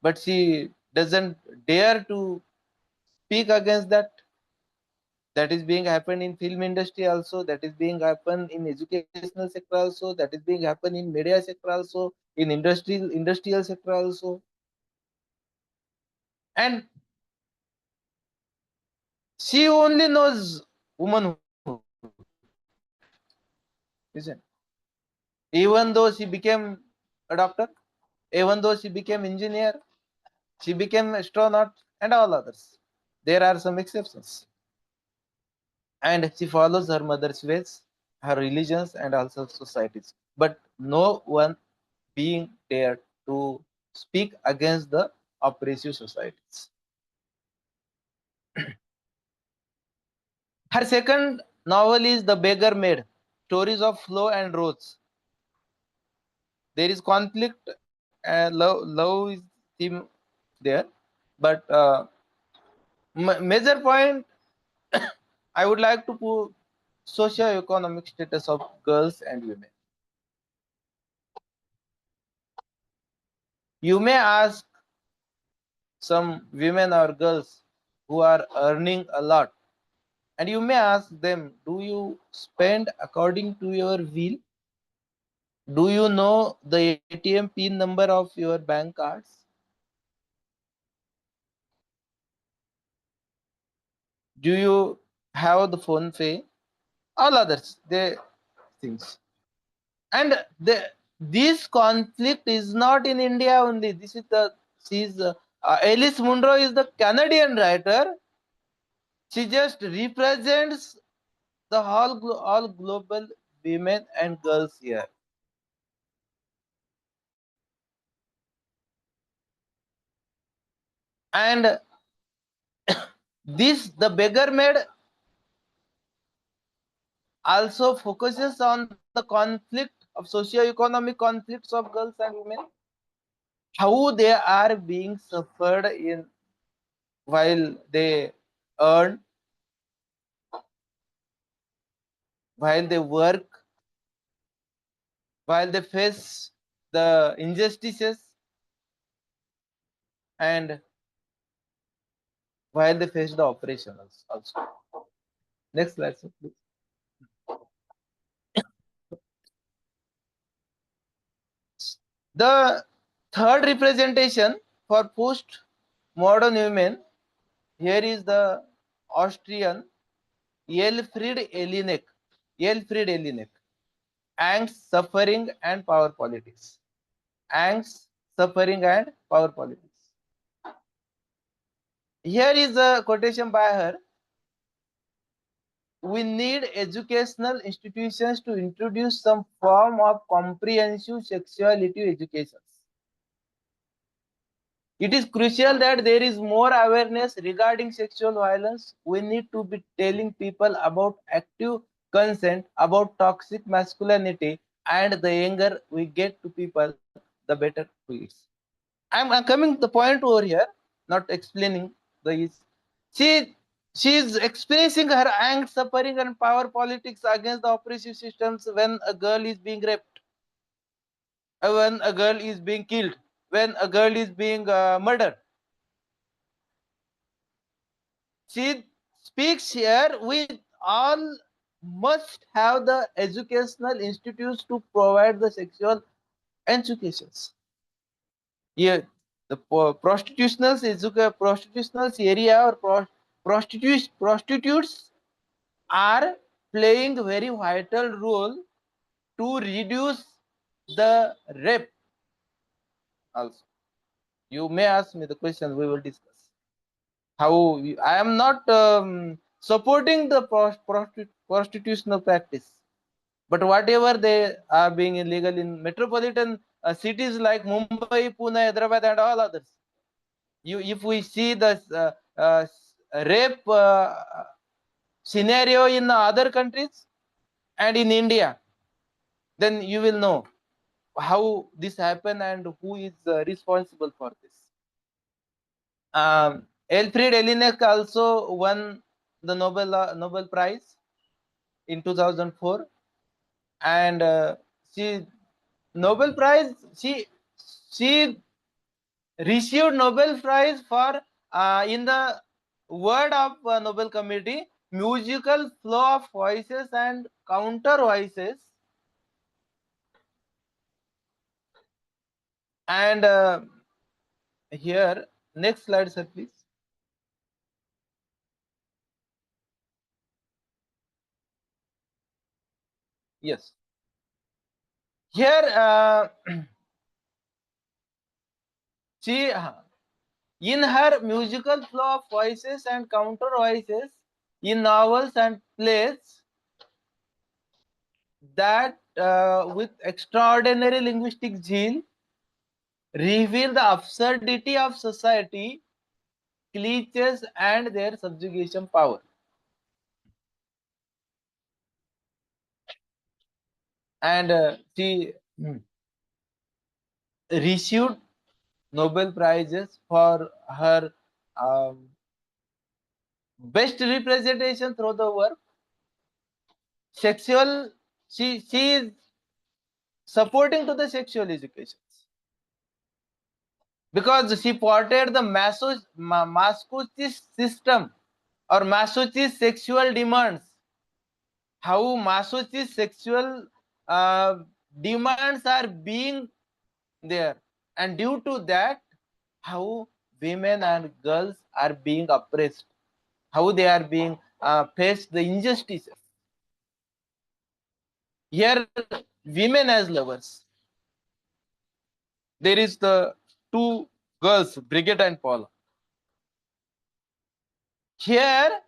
C: but she doesn't dare to speak against that. That is being happen in film industry also, that is being happen in educational sector also, that is being happen in media sector also, in industrial sector also. And she only knows womanhood, isn't? Even though she became a doctor, even though she became engineer, she became astronaut and all others. There are some exceptions. And she follows her mother's ways, her religions and also societies. But no one being dared to speak against the oppressive societies. Her second novel is The Beggar Maid, Stories of Flo and Rose. There is conflict and love is theme there, but major point I would like to put socio-economic status of girls and women. You may ask some women or girls who are earning a lot, and you may ask them, do you spend according to your will? Do you know the ATM pin number of your bank cards? Do you have the phone pay? All others, they things. And this conflict is not in India only. This is the she's Alice Munro is the Canadian writer. She just represents the all global women and girls here. And this the beggar maid also focuses on the conflict of socio-economic conflicts of girls and women, how they are being suffered in while they earn, while they work, while they face the injustices, and while they face the operations also. Next slide, sir, please. The third representation for post-modern women here is the Austrian Elfried Elinek. Elfried Elinek. Angst, suffering, and power politics. Angst, suffering, and power politics. Here is a quotation by her. We need educational institutions to introduce some form of comprehensive sexuality education. It is crucial that there is more awareness regarding sexual violence. We need to be telling people about active consent, about toxic masculinity, and the younger we get to people, the better it is. I'm coming to the point over here, not explaining the she she is expressing her angst, suffering, and power politics against the oppressive systems when a girl is being raped, when a girl is being killed, when a girl is being murdered. She speaks here with all must have the educational institutes to provide the sexual educations. Here, the prostitutional area or prostitutes are playing a very vital role to reduce the rape. Also, you may ask me the question. We will discuss how I am not supporting the prostitutional practice, but whatever they are being illegal in metropolitan cities like Mumbai, Pune, Hyderabad, and all others. If we see the rape scenario in other countries and in India, then you will know how this happened and who is responsible for this. Elfried Elinek also won the Nobel Prize in 2004, and she Nobel Prize she received Nobel Prize for in the word of Nobel Committee, musical flow of voices and counter voices, and here next slide, sir, please. Yes, here she in her musical flow of voices and counter voices in novels and plays that with extraordinary linguistic zeal reveal the absurdity of society, cliches, and their subjugation power. And received Nobel Prizes for her best representation through the work. Sexual, she is supporting to the sexual education because she portrayed the masochist system or masochist sexual demands. How masochist sexual demands are being there, and due to that, how women and girls are being oppressed, how they are being faced the injustices. Here, women as lovers. There is the two girls, Brigitte and Paula. Here,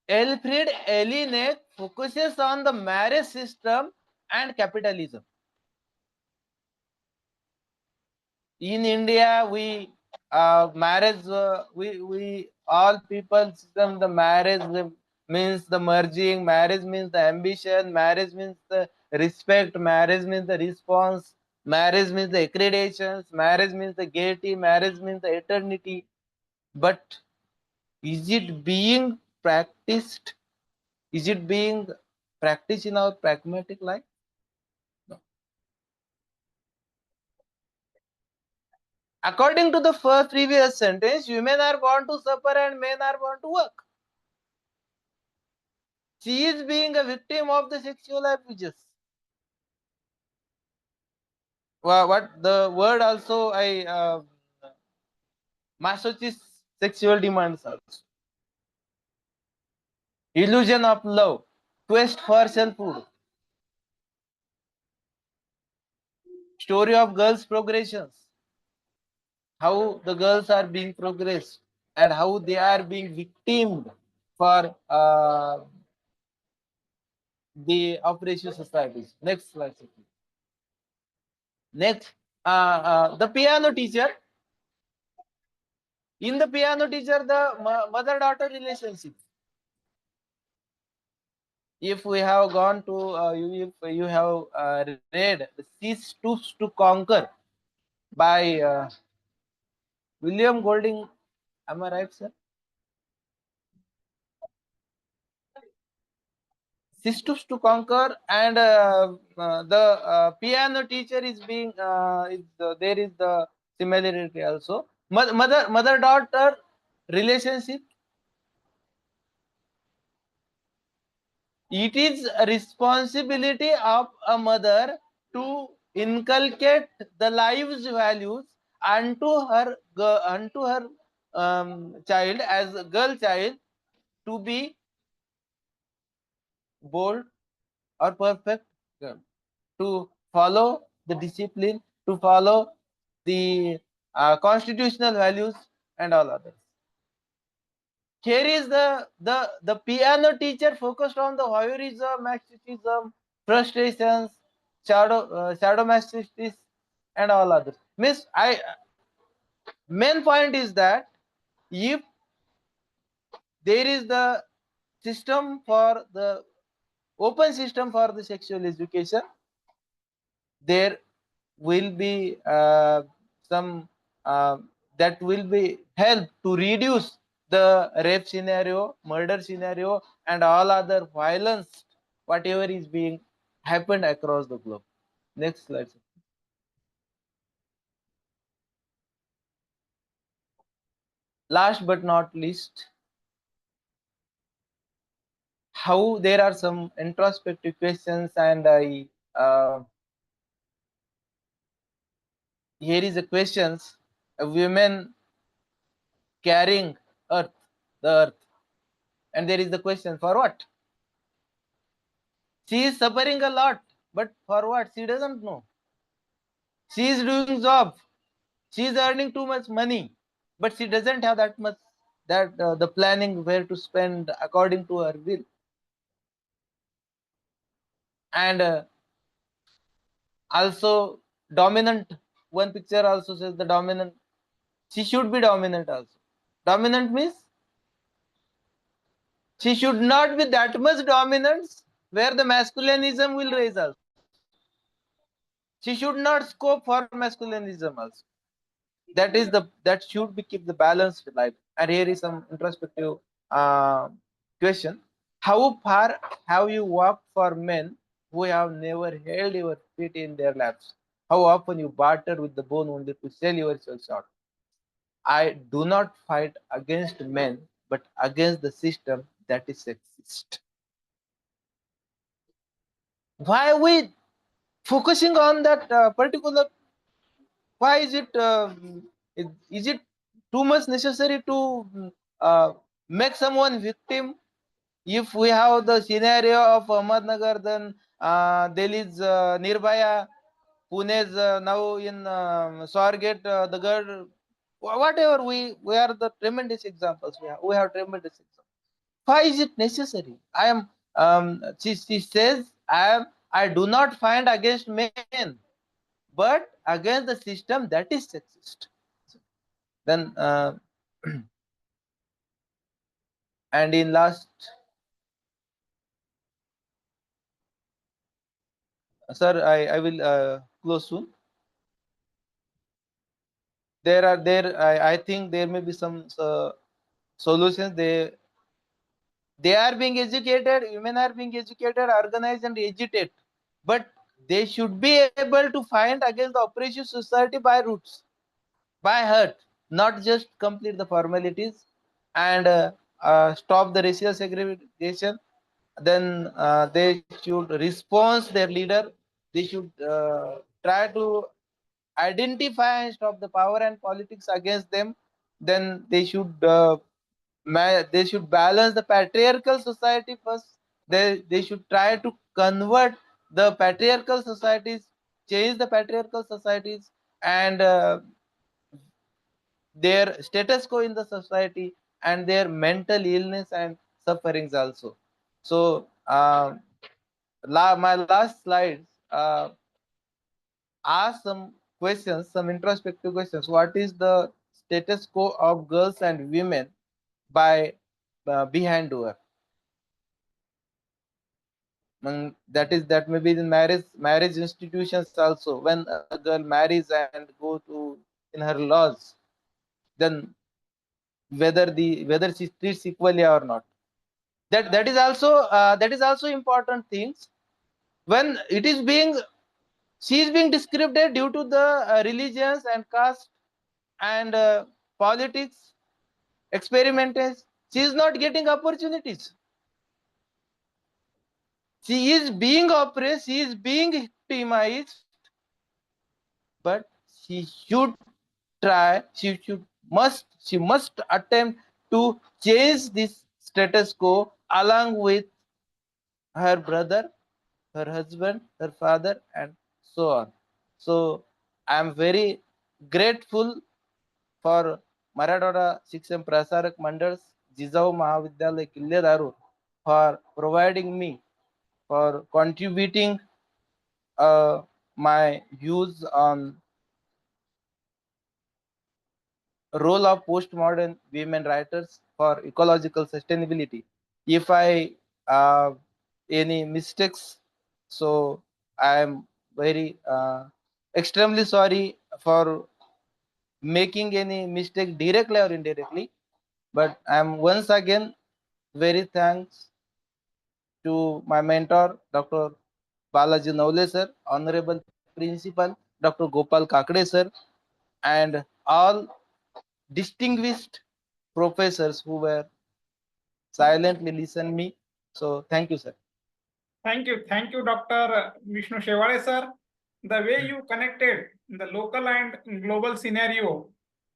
C: Alfred Elinek focuses on the marriage system and capitalism. In India, we marriage, we all people system the marriage means the merging, marriage means the ambition, marriage means the respect, marriage means the response, marriage means the accreditations, marriage means the gaiety, marriage means the eternity. But is it being practiced? Is it being practiced in our pragmatic life? No. According to the first previous sentence, women are born to suffer and men are born to work. She is being a victim of the sexual abuses. Well, what the word also I masochist sexual demands also. Illusion of love, quest for selfhood, story of girls' progressions, how the girls are being progressed and how they are being victimed for the oppressive societies. Next slide, please. Next, the piano teacher. In the piano teacher, the mother-daughter relationship. If we have gone to, if you have read She Stoops to Conquer by William Golding, am I right, sir? She Stoops to Conquer, and the piano teacher is being, there is the similarity also. Mother-daughter relationship. It is a responsibility of a mother to inculcate the life's values unto her child, as a girl child, to be bold or perfect girl, to follow the discipline, to follow the constitutional values and all others. Here is the piano teacher focused on the voyeurism, masochism, frustrations, sadomasochism, and all others. Miss, main point is that if there is the system for the open system for the sexual education, there will be some that will be help to reduce the rape scenario, murder scenario, and all other violence, whatever is being happened across the globe. Next slide. Last but not least, how there are some introspective questions, and here is a questions: a women carrying earth, the earth, and there is the question, for what? She is suffering a lot, but for what? She doesn't know. She is doing job. She is earning too much money, but she doesn't have that much, that the planning where to spend according to her will. And also dominant. One picture also says the dominant. She should be dominant also. Dominant means she should not be that much dominant where the masculinism will rise also. She should not scope for masculinism also. That should be keep the balanced life. And here is some introspective question: how far have you walked for men who have never held your feet in their laps? How often you barter with the bone only to sell yourself short? I do not fight against men, but against the system that is sexist. Why are we focusing on that particular? Why is it? Is it too much necessary to make someone victim? If we have the scenario of Ahmednagar, then Delhi's Nirbhaya, Pune's now in Swargate, the girl, whatever we are the tremendous examples. We have tremendous examples. Why is it necessary? I am. She says I do not find against men, but against the system that is sexist. Then and in last, sir, I will close soon. I think there may be some solutions. They are being educated, women are being educated, organized and educated, but they should be able to find against the oppressive society by roots, by heart, not just complete the formalities and stop the racial segregation. Then they should respond their leader. They should try to identify and stop the power and politics against them. Then they should balance the patriarchal society first. They should try to convert the patriarchal societies, change the patriarchal societies, and their status quo in the society, and their mental illness and sufferings also. So my last slides ask some questions, some introspective questions. What is the status quo of girls and women by behind door? That may be in marriage institutions also. When a girl marries and go to in her laws, then whether she treats equally or not. That is also important things. When it is being she is being discriminated due to the religions and caste and politics experimentation. She is not getting opportunities. She is being oppressed. She is being victimized. But she should try. She must attempt to change this status quo along with her brother, her husband, her father, and so on. So I am very grateful for Marathwada Shikshan Prasarak Mandal's Jijau Mahavidyalaya Kille Daru for providing me, for contributing my views on role of postmodern women writers for ecological sustainability. If I any mistakes, so I am very extremely sorry for making any mistake directly or indirectly. But I am once again very thanks to my mentor, Dr. Balaji Navle sir, Honorable Principal, Dr. Gopal Kakade sir, and all distinguished professors who were silently listening me. So thank you, sir.
A: Thank you, Dr. Vishnu Shevale, sir. The way you connected the local and global scenario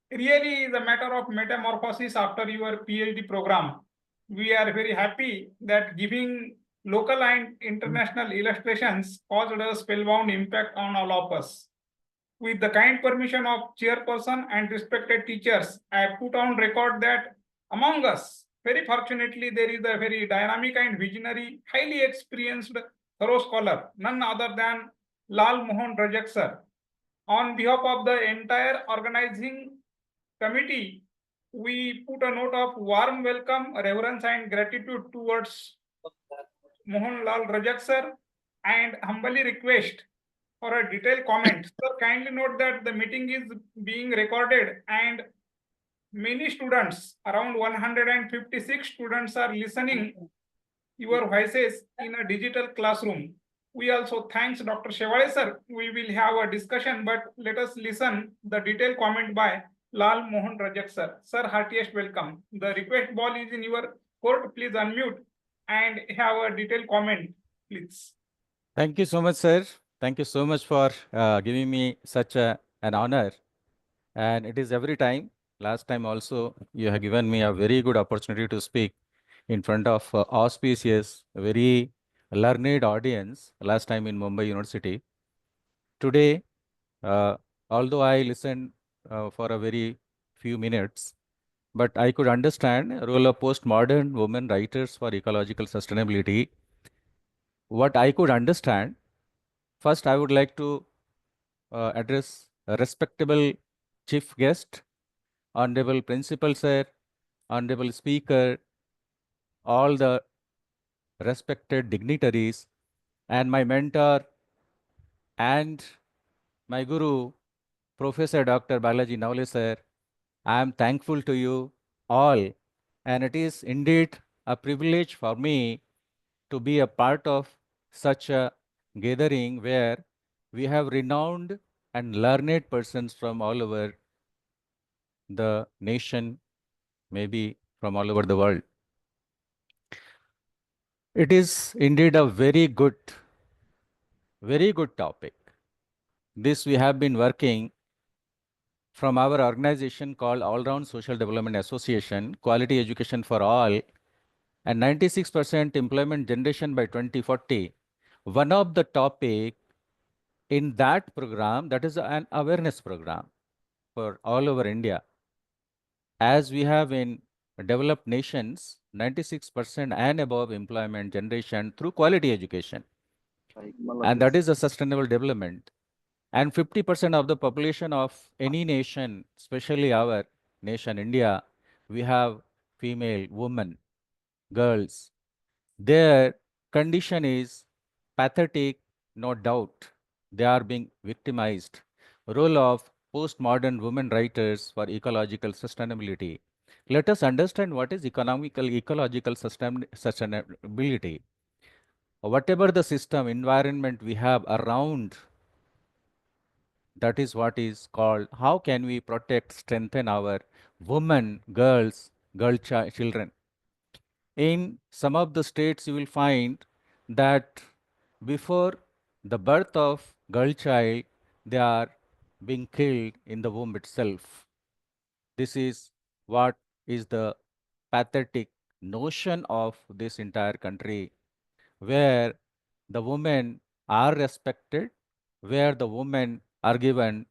A: really is a matter of metamorphosis after your PhD program. We are very happy that giving local and international illustrations caused a spellbound impact on all of us. With the kind permission of chairperson and respected teachers, I put on record that among us, very fortunately, there is a very dynamic and visionary, highly experienced thorough scholar, none other than Lal Mohan Rajak sir. On behalf of the entire organizing committee, we put a note of warm welcome, reverence, and gratitude towards Mohan Lal Rajak sir, and humbly request for a detailed comment. Sir, kindly note that the meeting is being recorded and many students, around 156 students are listening your voices in a digital classroom. We also thanks Dr. Shevale sir. We will have a discussion, but let us listen the detailed comment by Lal Mohan Rajak sir. Sir, heartiest welcome. The request ball is in your court. Please unmute and have a detailed comment, please.
E: Thank you so much, sir. Thank you so much for giving me such an honor. And it is every time. Last time also, you have given me a very good opportunity to speak in front of auspicious, very learned audience last time in Mumbai University. Today, although I listened for a very few minutes, but I could understand role of postmodern women writers for ecological sustainability. What I could understand, first I would like to address a respectable chief guest, honorable principal sir, honorable speaker, all the respected dignitaries, and my mentor and my guru, Professor Dr. Balaji Naule sir. I am thankful to you all, and it is indeed a privilege for me to be a part of such a gathering where we have renowned and learned persons from all over the nation, maybe from all over the world. It is indeed a very good topic. This we have been working from our organization called All Round Social Development Association, Quality Education for All, and 96% employment generation by 2040. One of the topic in that program, that is an awareness program for all over India. As we have in developed nations, 96% and above employment generation through quality education. And that is a sustainable development. And 50% of the population of any nation, especially our nation, India, we have female, women, girls. Their condition is pathetic, no doubt. They are being victimized. Role of postmodern women writers for ecological sustainability. Let us understand what is ecological sustainability. Whatever the system, environment we have around, that is what is called how can we protect, strengthen our women, children. In some of the states, you will find that before the birth of girl child, they are being killed in the womb itself. This is what is the pathetic notion of this entire country, where the women are respected, where the women are given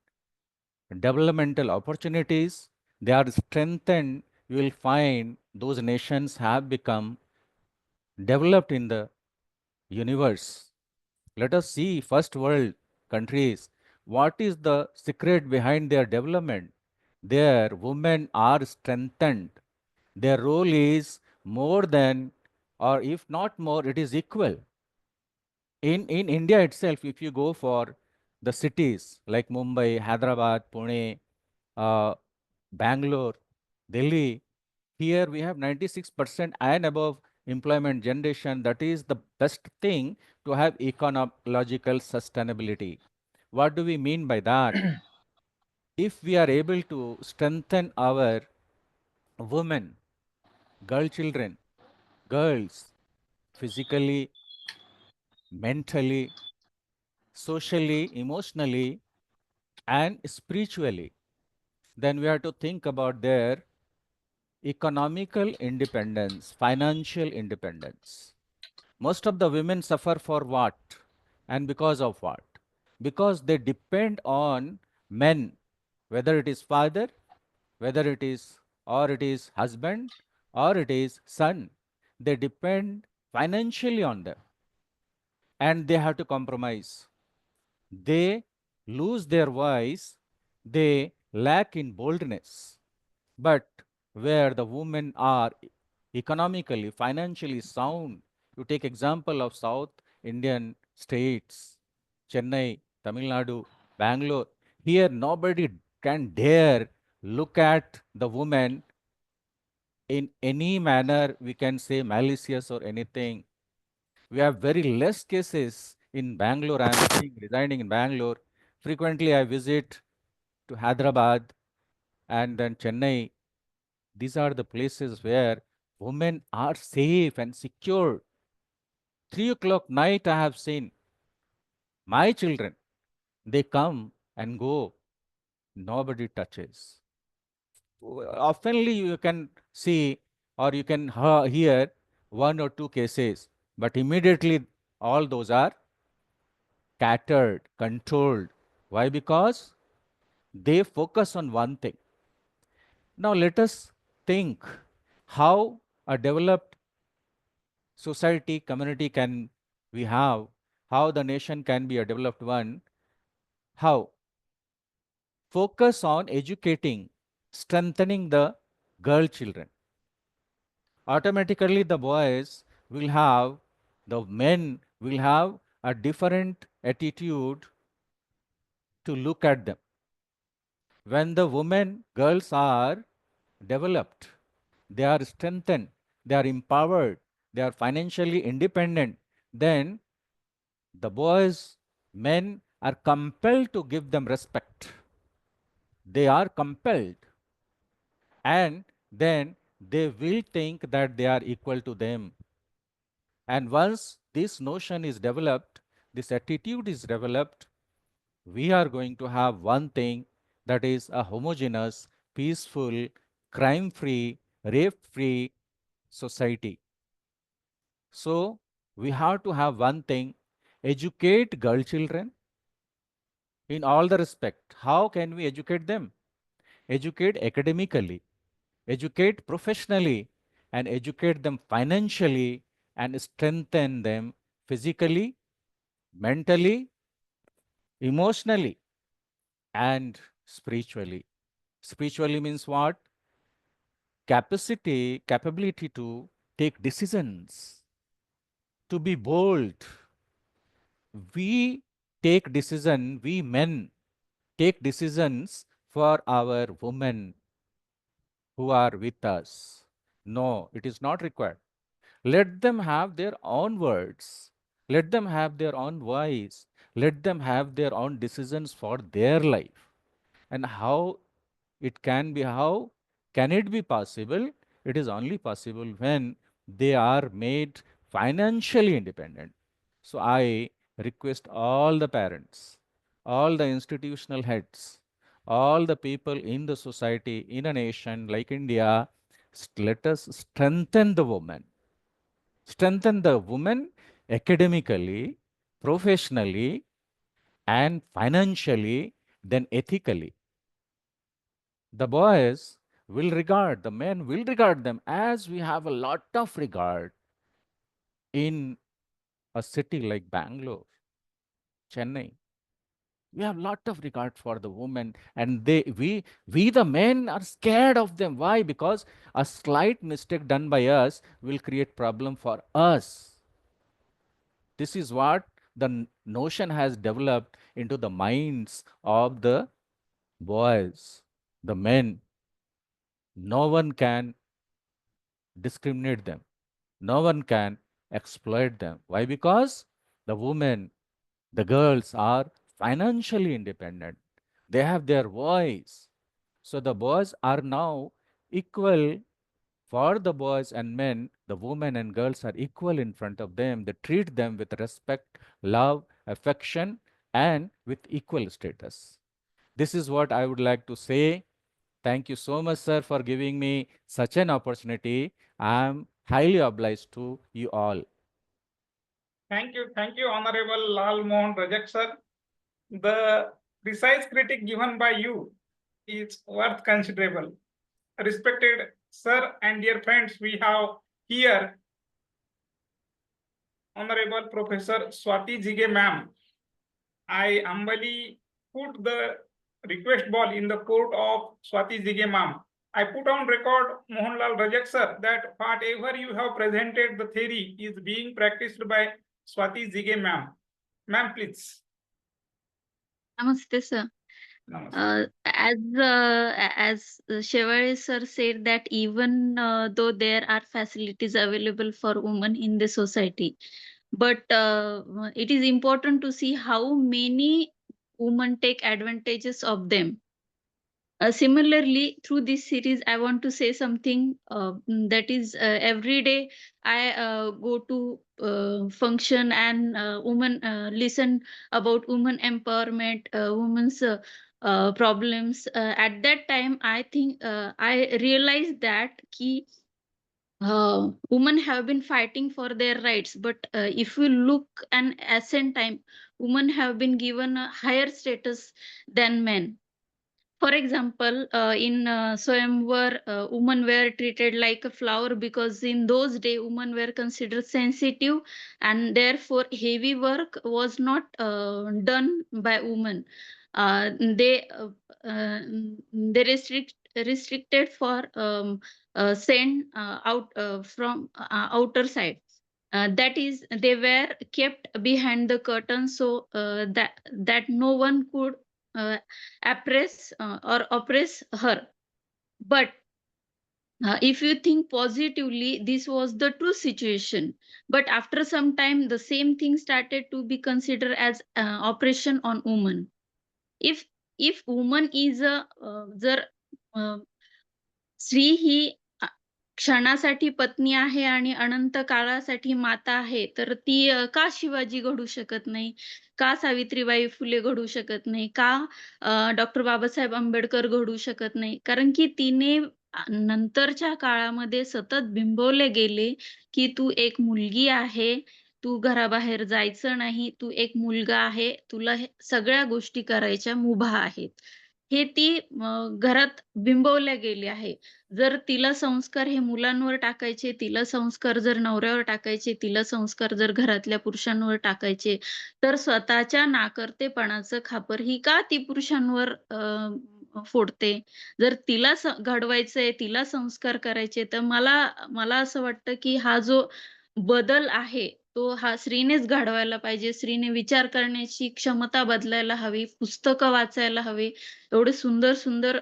E: developmental opportunities, they are strengthened. You will find those nations have become developed in the universe. Let us see first world countries. What is the secret behind their development? Their women are strengthened. Their role is more than, or if not more, it is equal. In India itself, if you go for the cities like Mumbai, Hyderabad, Pune, uh, Bangalore, Delhi, here we have 96% and above employment generation. That is the best thing to have ecological sustainability. What do we mean by that? If we are able to strengthen our women, children, girls, physically, mentally, socially, emotionally, and spiritually, then we have to think about their economical independence, financial independence. Most of the women suffer for what? And because of what? Because they depend on men, whether it is father, whether it is or it is husband or it is son. They depend financially on them and they have to compromise. They lose their voice, they lack in boldness. But where the women are economically, financially sound, you take example of South Indian states, Chennai, Tamil Nadu, Bangalore. Here, nobody can dare look at the woman in any manner, we can say malicious or anything. We have very less cases in Bangalore. I am sitting, residing in Bangalore. Frequently, I visit to Hyderabad and then Chennai. These are the places where women are safe and secure. 3 o'clock night, I have seen my children. They come and go. Nobody touches. Oftenly, you can see or you can hear 1 or 2 cases, but immediately all those are scattered, controlled. Why? Because they focus on one thing. Now let us think how a developed society, community can we have, how the nation can be a developed one, how focus on educating, strengthening the girl children. Automatically the boys will have, the men will have a different attitude to look at them. When the women, girls are developed, they are strengthened, they are empowered, they are financially independent, then the boys, men are compelled to give them respect. They are compelled. And then they will think that they are equal to them. And once this notion is developed, this attitude is developed, we are going to have one thing, that is a homogeneous, peaceful, crime-free, rape-free society. So we have to have one thing, educate girl children in all the respect. How can we educate them? Educate academically, educate professionally, and educate them financially, and strengthen them physically, mentally, emotionally, and spiritually. Spiritually means what? Capability to take decisions, to be bold. We we men take decisions for our women who are with us. No, it is not required. Let them have their own words. Let them have their own voice. Let them have their own decisions for their life. And how how can it be possible? It is only possible when they are made financially independent. So I request all the parents, all the institutional heads, all the people in the society, in a nation like India, let us strengthen the woman. Strengthen the woman academically, professionally, and financially, then ethically. The boys will regard, the men will regard them as we have a lot of regard in a city like Bangalore, Chennai. We have lot of regard for the women, and we the men are scared of them. Why? Because a slight mistake done by us will create problem for us. This is what the notion has developed into the minds of the boys, the men. No one can discriminate them. No one can exploit them. Why? Because the women, the girls are financially independent. They have their voice. So the boys are now equal. For the boys and men, the women and girls are equal in front of them. They treat them with respect, love, affection, and with equal status. This is what I would like to say. Thank you so much, sir, for giving me such an opportunity. I am highly obliged to you all.
A: Thank you, Honorable Lal Mohan Rajak sir. The precise critique given by you is worth considerable. Respected sir and dear friends, we have here Honorable Professor Swati Jige ma'am. I humbly put the request ball in the court of Swati Jige ma'am. I put on record, Mohanlal Rajak sir, that whatever you have presented, the theory is being practiced by Swati Jige ma'am. Ma'am, please.
D: Namaste, sir.
A: Namaste.
D: As Shevale sir said that even though there are facilities available for women in the society, but it is important to see how many women take advantages of them. Similarly, through this series, I want to say something that is every day I go to function and women listen about women empowerment, women's problems. At that time, I think I realized that women have been fighting for their rights, but if we look an ancient time, women have been given a higher status than men. For example, in Swayamvar, women were treated like a flower because in those days women were considered sensitive, and therefore heavy work was not done by women. Uh, they uh, uh, they restricted for sent out from outer side. That is, they were kept behind the curtain so that no one could oppress or oppress her. But if you think positively, this was the true situation. But after some time, the same thing started to be considered as oppression on women. If woman is a जर स्त्री ही क्षणासाठी पत्नी आहे आणि अनंत काळासाठी माता आहे, तर ती का शिवाजी घडू शकत नाही? का सावित्रीबाई फुले घडू शकत नाही? का डॉक्टर बाबासाहेब आंबेडकर घडू शकत नाही? कारण की तिने नंतरच्या काळामध्ये सतत बिंबवले गेले, की तू एक मुलगी आहे, तू घराबाहेर जायचं नाही, तू एक मुलगा आहे, तुला हे सगळ्या गोष्टी करायच्या मुभा आहेत. हे ती घरात बिंबवल्या गेले आहे. जर तिला संस्कार हे मुलांवर टाकायचे, तिला संस्कार जर नवऱ्यावर टाकायचे, तिला संस्कार जर घरातल्या पुरुषांवर टाकायचे, तर स्वतःच्या नाकर्तेपणाचं खापर ही का ती पुरुषांवर फोडते? जर तिला घडवायचंय, तिला संस्कार करायचे, तर मला मला असं वाटतं, की हा जो बदल आहे, तो हा स्त्रीनेच घडवायला पाहिजे. स्त्रीने विचार करण्याची क्षमता बदलायला हवी, पुस्तकं वाचायला हवी. एवढे सुंदर, सुंदर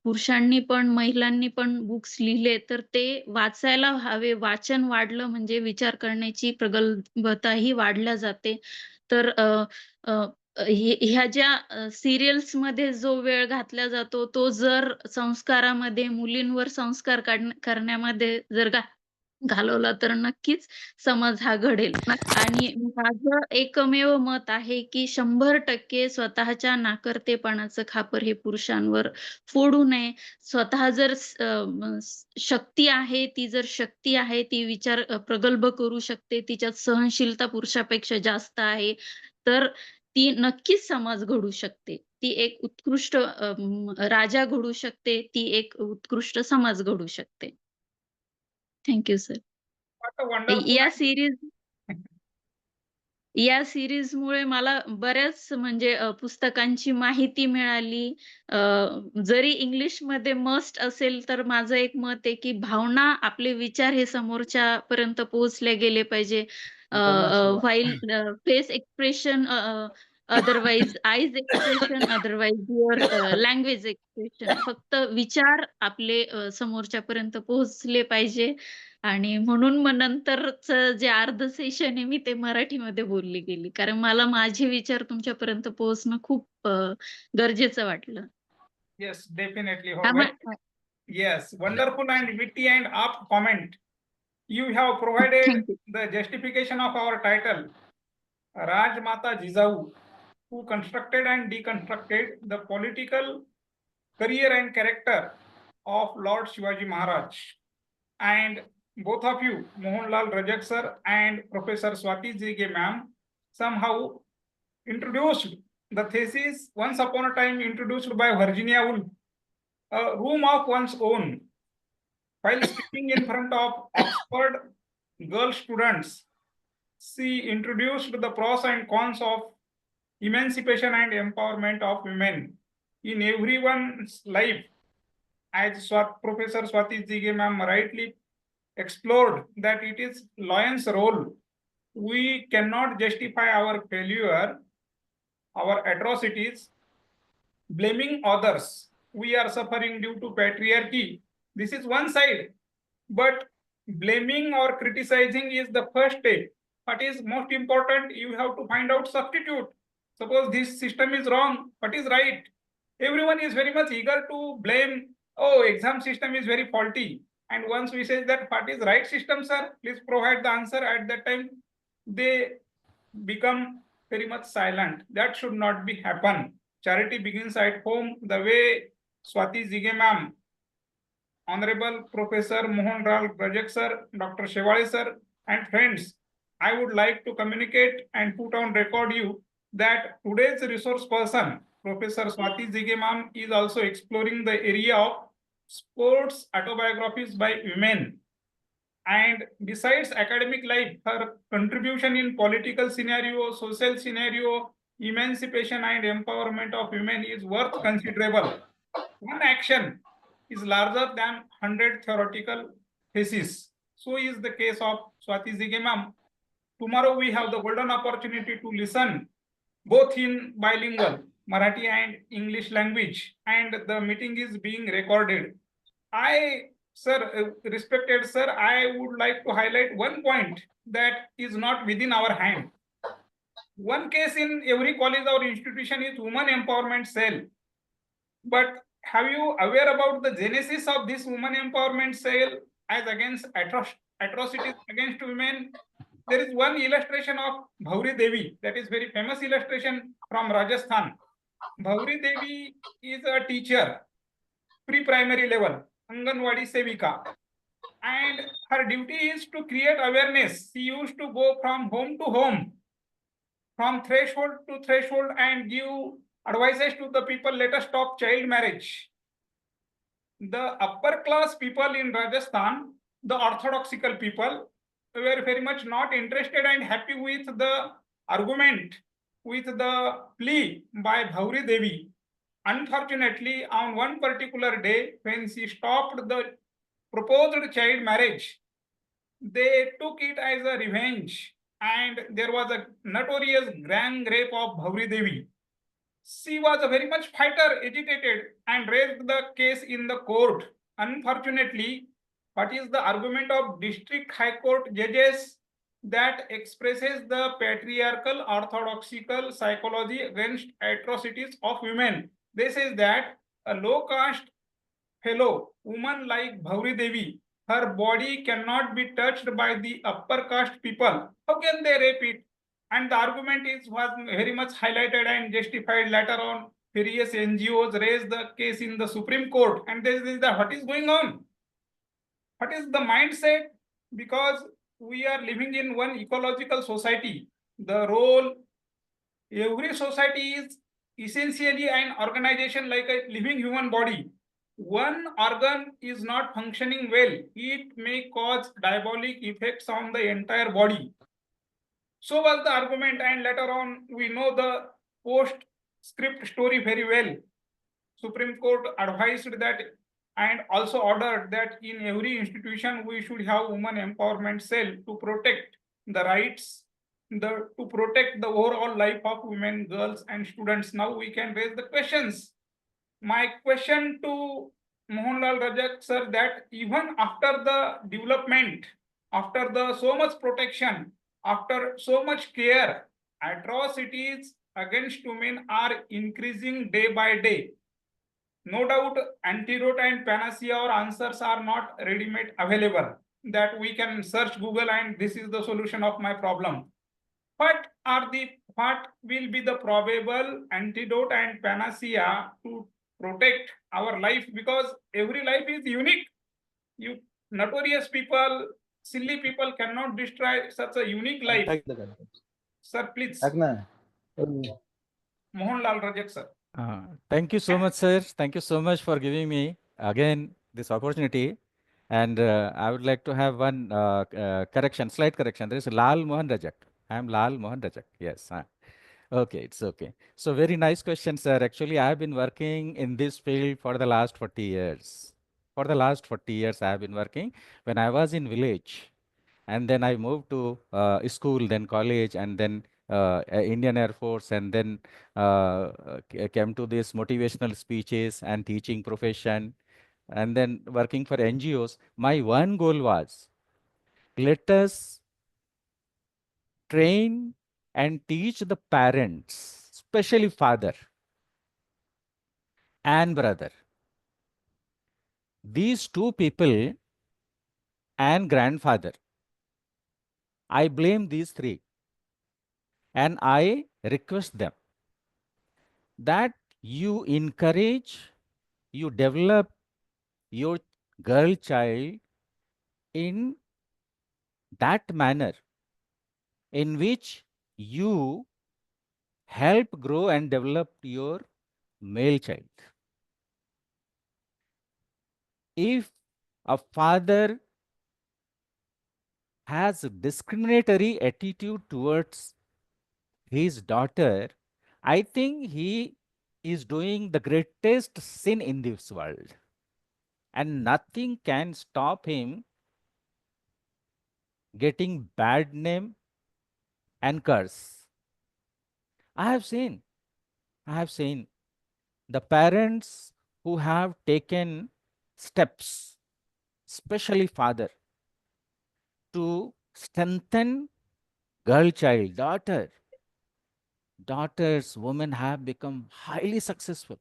D: पुरुषांनी पण, महिलांनी पण बुक्स लिहिले, तर ते वाचायला हवे. वाचन वाढलं म्हणजे विचार करण्याची प्रगल्भताही वाढल्या जाते. तर ह्या ज्या सीरियल्समध्ये जो वेळ घातला जातो, तो जर संस्कारामध्ये, मुलींवर संस्कार करण्यामध्ये जर घालवला तर नक्कीच समाज हा घडेल. आणि माझं एकमेव मत आहे, की 100% स्वतःच्या नाकर्तेपणाचं खापर हे पुरुषांवर फोडू नये. स्वतः जर शक्ती आहे, ती जर शक्ती आहे, ती विचार प्रगल्भ करू शकते, तिच्यात सहनशीलता पुरुषापेक्षा जास्त आहे, तर ती नक्कीच समाज घडवू शकते. ती एक उत्कृष्ट राजा घडवू शकते, ती एक उत्कृष्ट समाज घडवू शकते. Thank you sir.
A: What a wonderful
D: या
A: and
D: या सीरीजमुळे मला बऱ्याच म्हणजे पुस्तकांची माहिती मिळाली. जरी इंग्लिशमध्ये मस्ट असेल, तर माझं एक मत आहे, की भावना, आपले विचार हे समोरच्यापर्यंत पोहोचले गेले पाहिजे. While face expression otherwise eyes expression, otherwise your language expression. फक्त विचार आपले समोरच्यापर्यंत पोहोचले पाहिजे. आणि म्हणून मग नंतरचं जे अर्ध सेशन आहे, मी ते मराठीमध्ये बोलली गेली. कारण मला माझे विचार तुमच्यापर्यंत पोहोचणं खूप गरजेचं वाटलं.
A: yes, definitely.
D: Yes.
A: Wonderful and witty and apt comment. You have provided
D: Thank you.
A: the justification of our title, Rajmata Jijau, who constructed and deconstructed the political career and character of Lord Shivaji Maharaj. And both of you, Mohanlal Rajak sir and Professor Swati Jige ma'am, somehow introduced the thesis once upon a time introduced by Virginia Woolf, a room of one's own. While speaking in front of Oxford girl students, she introduced the pros and cons of emancipation and empowerment of women in everyone's life. As Professor Swati Jige ma'am rightly explored that it is lion's role. We cannot justify our failure our atrocities, blaming others. We are suffering due to patriarchy. This is one side. But blaming or criticizing is the first step. What is most important, you have to find out substitute. Suppose this system is wrong, what is right? Everyone is very much eager to blame, oh, exam system is very faulty. And once we say that what is right system, sir, please provide the answer. At that time, they become very much silent. That should not be happen. Charity begins at home. The way Swati Zige ma'am, Honorable Professor Mohan Rajak sir, Dr. Shevale sir, and friends, I would like to communicate and put on record you that today's resource person, Professor Swati Zige ma'am, is also exploring the area of sports autobiographies by women. And besides academic life, her contribution in political scenario, social scenario, emancipation and empowerment of women is worth considerable. One action is larger than 100 theoretical theses. So is the case of Swati Zige ma'am. Tomorrow we have the golden opportunity to listen both in bilingual, Marathi and English language, and the meeting is being recorded. Respected sir, I would like to highlight one point that is not within our hand. One case in every college or institution is women empowerment cell. But have you aware about the genesis of this women empowerment cell as against atrocities against women? There is one illustration of Bhauri Devi, that is very famous illustration from Rajasthan. Bhauri Devi is a teacher, pre-primary level, Anganwadi Sevika. And her duty is to create awareness. She used to go from home to home, from threshold to threshold, and give advices to the people, let us stop child marriage. The upper class people in Rajasthan, the orthodoxical people, were very much not interested and happy with the argument, with the plea by Bhauri Devi. Unfortunately, on one particular day, when she stopped the proposed child marriage, they took it as a revenge, and there was a notorious gang rape of Bhauri Devi. She was a very much fighter, agitated, and raised the case in the court. Unfortunately, what is the argument of district high court judges that expresses the patriarchal orthodoxical psychology against atrocities of women? They says that a low caste fellow woman like Bhauri Devi, her body cannot be touched by the upper caste people. How can they rape it? And the argument was very much highlighted and justified later on. Various NGOs raised the case in the Supreme Court, and this is what is going on. What is the mindset? Because we are living in one ecological society. The role, every society is essentially an organization like a living human body. One organ is not functioning well, it may cause diabolic effects on the entire body. So was the argument, and later on we know the postscript story very well. Supreme Court advised that and also ordered that in every institution we should have women empowerment cell to protect the rights, to protect the overall life of women, girls and students. Now we can raise the questions. My question to Mohanlal Rajak sir, that even after the development, after the so much protection, after so much care, atrocities against women are increasing day by day. No doubt antidote and panacea or answers are not ready-made available, that we can search Google and this is the solution of my problem. What will be the probable antidote and panacea to protect our life? Because every life is unique. You notorious people, silly people cannot destroy such a unique life. Sir, please. Mohanlal Rajak sir.
E: Thank you so much, sir. Thank you so much for giving me again this opportunity. And I would like to have one correction, slight correction. There is Lal Mohan Rajak. I am Lal Mohan Rajak. Yes. Okay, it's okay. So very nice question, sir. Actually, I have been working in this field for the last 40 years. For the last 40 years, I have been working. When I was in village, and then I moved to school, then college, and then Indian Air Force, and then came to this motivational speeches and teaching profession, and then working for NGOs. My one goal was, let us train and teach the parents, especially father and brother. These two people and grandfather, I blame these three, and I request them that you encourage, you develop your girl child in that manner in which you help grow and develop your male child. If a father has a discriminatory attitude towards his daughter, I think he is doing the greatest sin in this world, and nothing can stop him getting bad name and curse. I have seen, I have seen the parents who have taken steps, especially father, to strengthen girl child, daughters, women have become highly successful.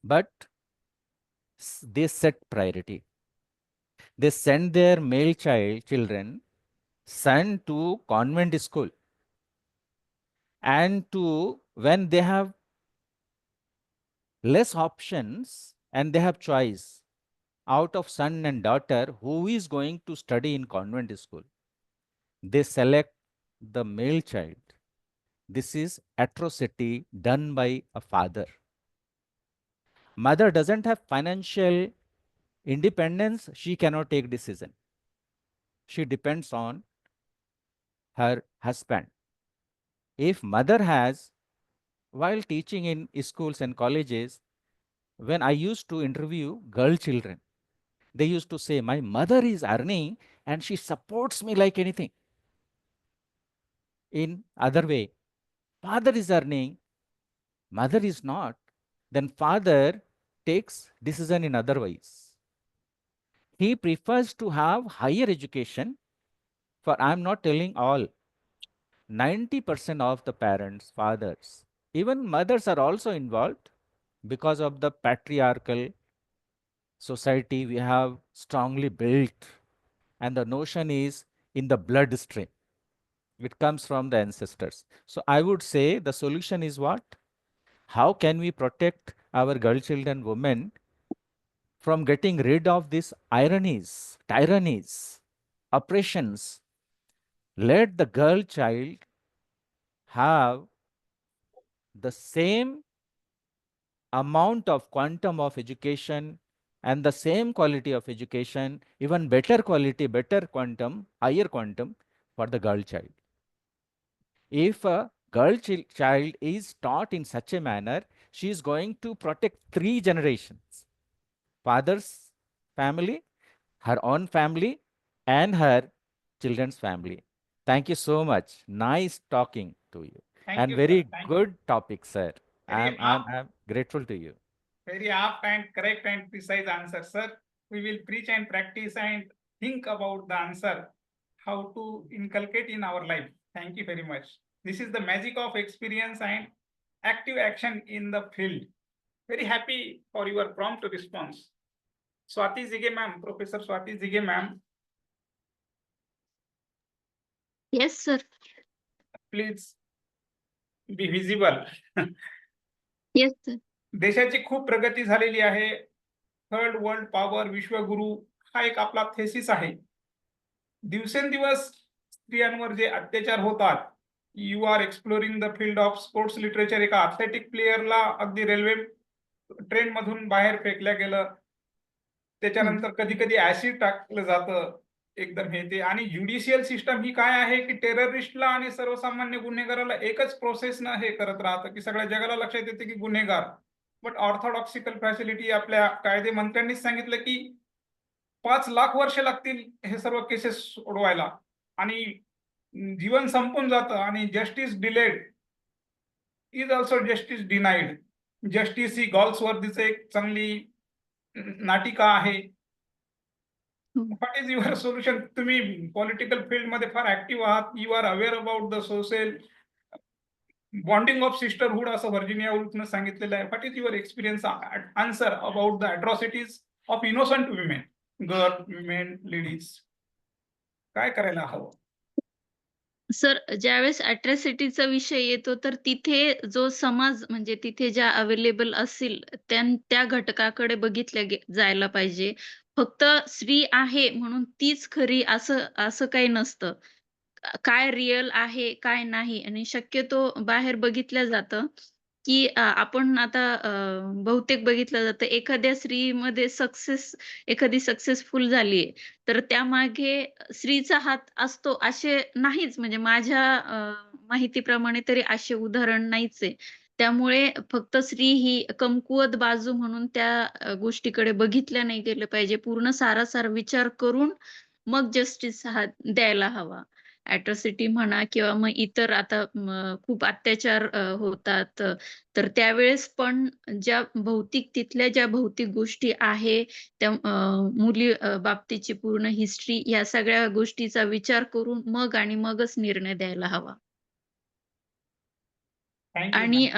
E: But they set priority. They send their male children, son to convent school, and to when they have less options and they have choice out of son and daughter who is going to study in convent school, they select the male child. This is atrocity done by a father. Mother doesn't have financial independence, she cannot take decision. She depends on her husband. If mother has, while teaching in schools and colleges, when I used to interview girl children, they used to say, my mother is earning and she supports me like anything. In other way, father is earning, mother is not, then father takes decision in other ways. He prefers to have higher education. For I'm not telling all, 90% of the parents, fathers, even mothers are also involved because of the patriarchal society we have strongly built. And the notion is in the bloodstream. It comes from the ancestors. So I would say the solution is what? How can we protect our girl children, women from getting rid of these ironies, tyrannies, oppressions? Let the girl child have the same amount of quantum of education and the same quality of education, even better quality, better quantum, higher quantum for the girl child. If a girl child is taught in such a manner, she is going to protect 3 generations: father's family, her own family, and her children's family. Thank you so much. Nice talking to you.
A: Thank
E: And
A: you,
E: very
A: sir. Thank you.
E: good topic, sir.
A: Very
E: I'm grateful to you.
A: Very apt and correct and precise answer, sir. We will preach and practice and think about the answer, how to inculcate in our life. Thank you very much. This is the magic of experience and active action in the field. Very happy for your prompt response. Swati Zige ma'am, Professor Swati Zige ma'am,
D: Yes, sir.
A: please be visible.
D: Yes, sir.
A: देशाची खूप प्रगती झालेली आहे. Third world power, विश्वगुरु हा एक आपला thesis आहे. दिवसेंदिवस स्त्रियांवर जे अत्याचार होतात, you are exploring the field of sports literature. एका अथलेटिक प्लेयरला अगदी रेल्वे ट्रेन मधून बाहेर फेकल्या गेलं, त्याच्यानंतर कधी कधी ऍसिड टाकलं जातं एकदम हे ते. आणि ज्युडिशियल सिस्टम ही काय आहे की टेररिस्टला आणि सर्वसामान्य गुन्हेगाराला एकच प्रोसेसनं हे करत राहतं, की सगळ्या जगाला लक्षात येते की गुन्हेगार. बट ऑर्थोडॉक्सिकल फॅसिलिटी आपल्या कायदे मंत्र्यांनीच सांगितलं की 5 लाख वर्ष लागतील हे सर्व केसेस सोडवायला. आणि जीवन संपून जातं आणि justice delayed is also justice denied. Justice ही गॉल्स वरतीच एक चांगली नाटिका आहे. What is your solution? तुम्ही पॉलिटिकल फील्ड मध्ये फार ऍक्टिव्ह आहात. You are aware about the social bonding of sisterhood असं व्हर्जिनिया वुल्फनं सांगितलेलं आहे. What is your experience answer about the atrocities of innocent women, girl, women, ladies? काय करायला हवं?
D: सर, ज्यावेळेस अॅट्रॉसिटीचा विषय येतो तर तिथे जो समाज म्हणजे तिथे ज्या अवेलेबल असतील त्या घटकाकडे जायला पाहिजे. फक्त स्त्री आहे म्हणून तीच खरी असं काही नसतं. काय रिअल आहे, काय नाही आणि शक्यतो बाहेर बघितलं जातं, की आपण आता बहुतेक बघितलं जातं एखाद्या स्त्रीमध्ये एखादी सक्सेसफुल झालीये, तर त्यामागे स्त्रीचा हात असतो असे नाहीच म्हणजे माझ्या माहितीप्रमाणे तरी असे उदाहरण नाहीच आहे. त्यामुळे फक्त स्त्री ही कमकुवत बाजू म्हणून त्या गोष्टीकडे बघितल्या नाही गेलं पाहिजे. पूर्ण सारासार विचार करून मग जस्टिस हात द्यायला हवा. अॅट्रॉसिटी म्हणा किंवा मग इतर आता खूप अत्याचार होतात. तर त्यावेळेस पण तिथल्या ज्या भौतिक गोष्टी आहे, त्या मुली बाबतीची पूर्ण हिस्ट्री या सगळ्या गोष्टीचा विचार करून मगच निर्णय द्यायला हवा.
A: थँक्यू.
D: आणि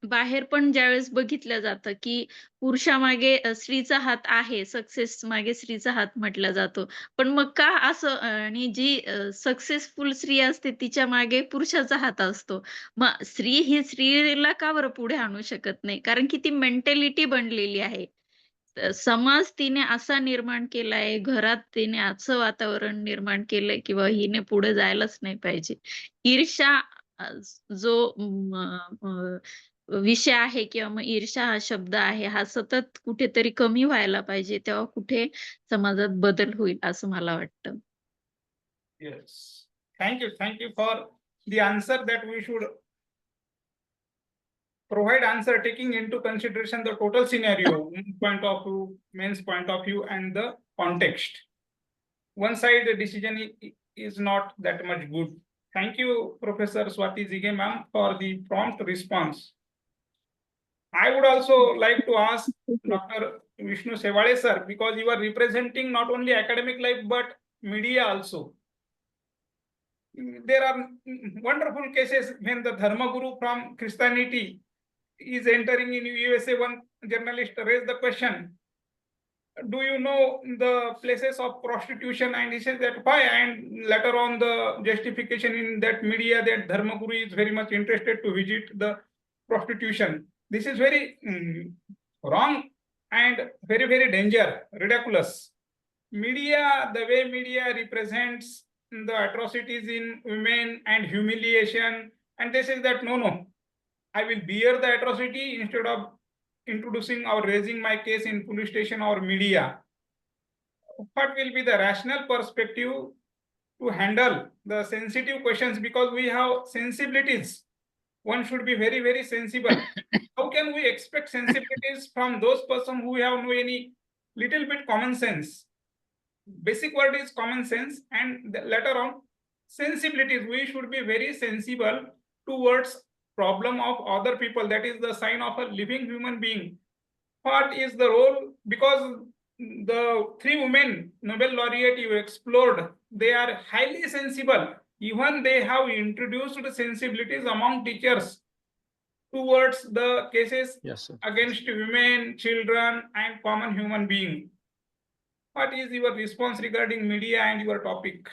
D: बाहेर पण ज्यावेळेस बघितलं जातं, की पुरुषामागे स्त्रीचा हात आहे, सक्सेस मागे स्त्रीचा हात म्हटला जातो. पण मग का असं आणि जी सक्सेसफुल स्त्री असते तिच्या मागे पुरुषाचा हात असतो. मग स्त्री ही स्त्रीला का बरं पुढे आणू शकत नाही? कारण की ती मेंटॅलिटी बनलेली आहे. समाज तिने असा निर्माण केलाय, घरात तिने असं वातावरण निर्माण केलंय, की हिने पुढे जायलाच नाही पाहिजे. ईर्ष्या अ, जो विषय आहे किंवा मग ईर्ष्या हा शब्द आहे, हा सतत कुठेतरी कमी व्हायला पाहिजे. तेव्हा कुठे समाजात बदल होईल असं मला वाटतं.
A: Yes. Thank you. Thank you for the answer that we should provide answer taking into consideration the total scenario, point of view, men's point of view, and the context. One side decision is not that much good. Thank you, Professor Swati Zige ma'am, for the prompt response. I would also like to ask Dr. Vishnu Shevale sir, because you are representing not only academic life but media also. There are wonderful cases when the Dharma Guru from Christianity is entering in USA. One journalist raised the question, do you know the places of prostitution? And he says that why? And later on the justification in that media that Dharma Guru is very much interested to visit the prostitution. This is very wrong and very, very ridiculous. Media, the way media represents the atrocities in women and humiliation, and they say that no, I will bear the atrocity instead of introducing or raising my case in police station or media. What will be the rational perspective to handle the sensitive questions? Because we have sensibilities. One should be very, very sensible. How can we expect sensibilities from those persons who have no any little bit common sense? Basic word is common sense, and later on sensibilities. We should be very sensible towards problem of other people. That is the sign of a living human being. What is the role? Because the three women Nobel laureate you explored, they are highly sensible. Even they have introduced sensibilities among teachers towards the cases against women, children, and common human being. What is your response regarding media and your topic?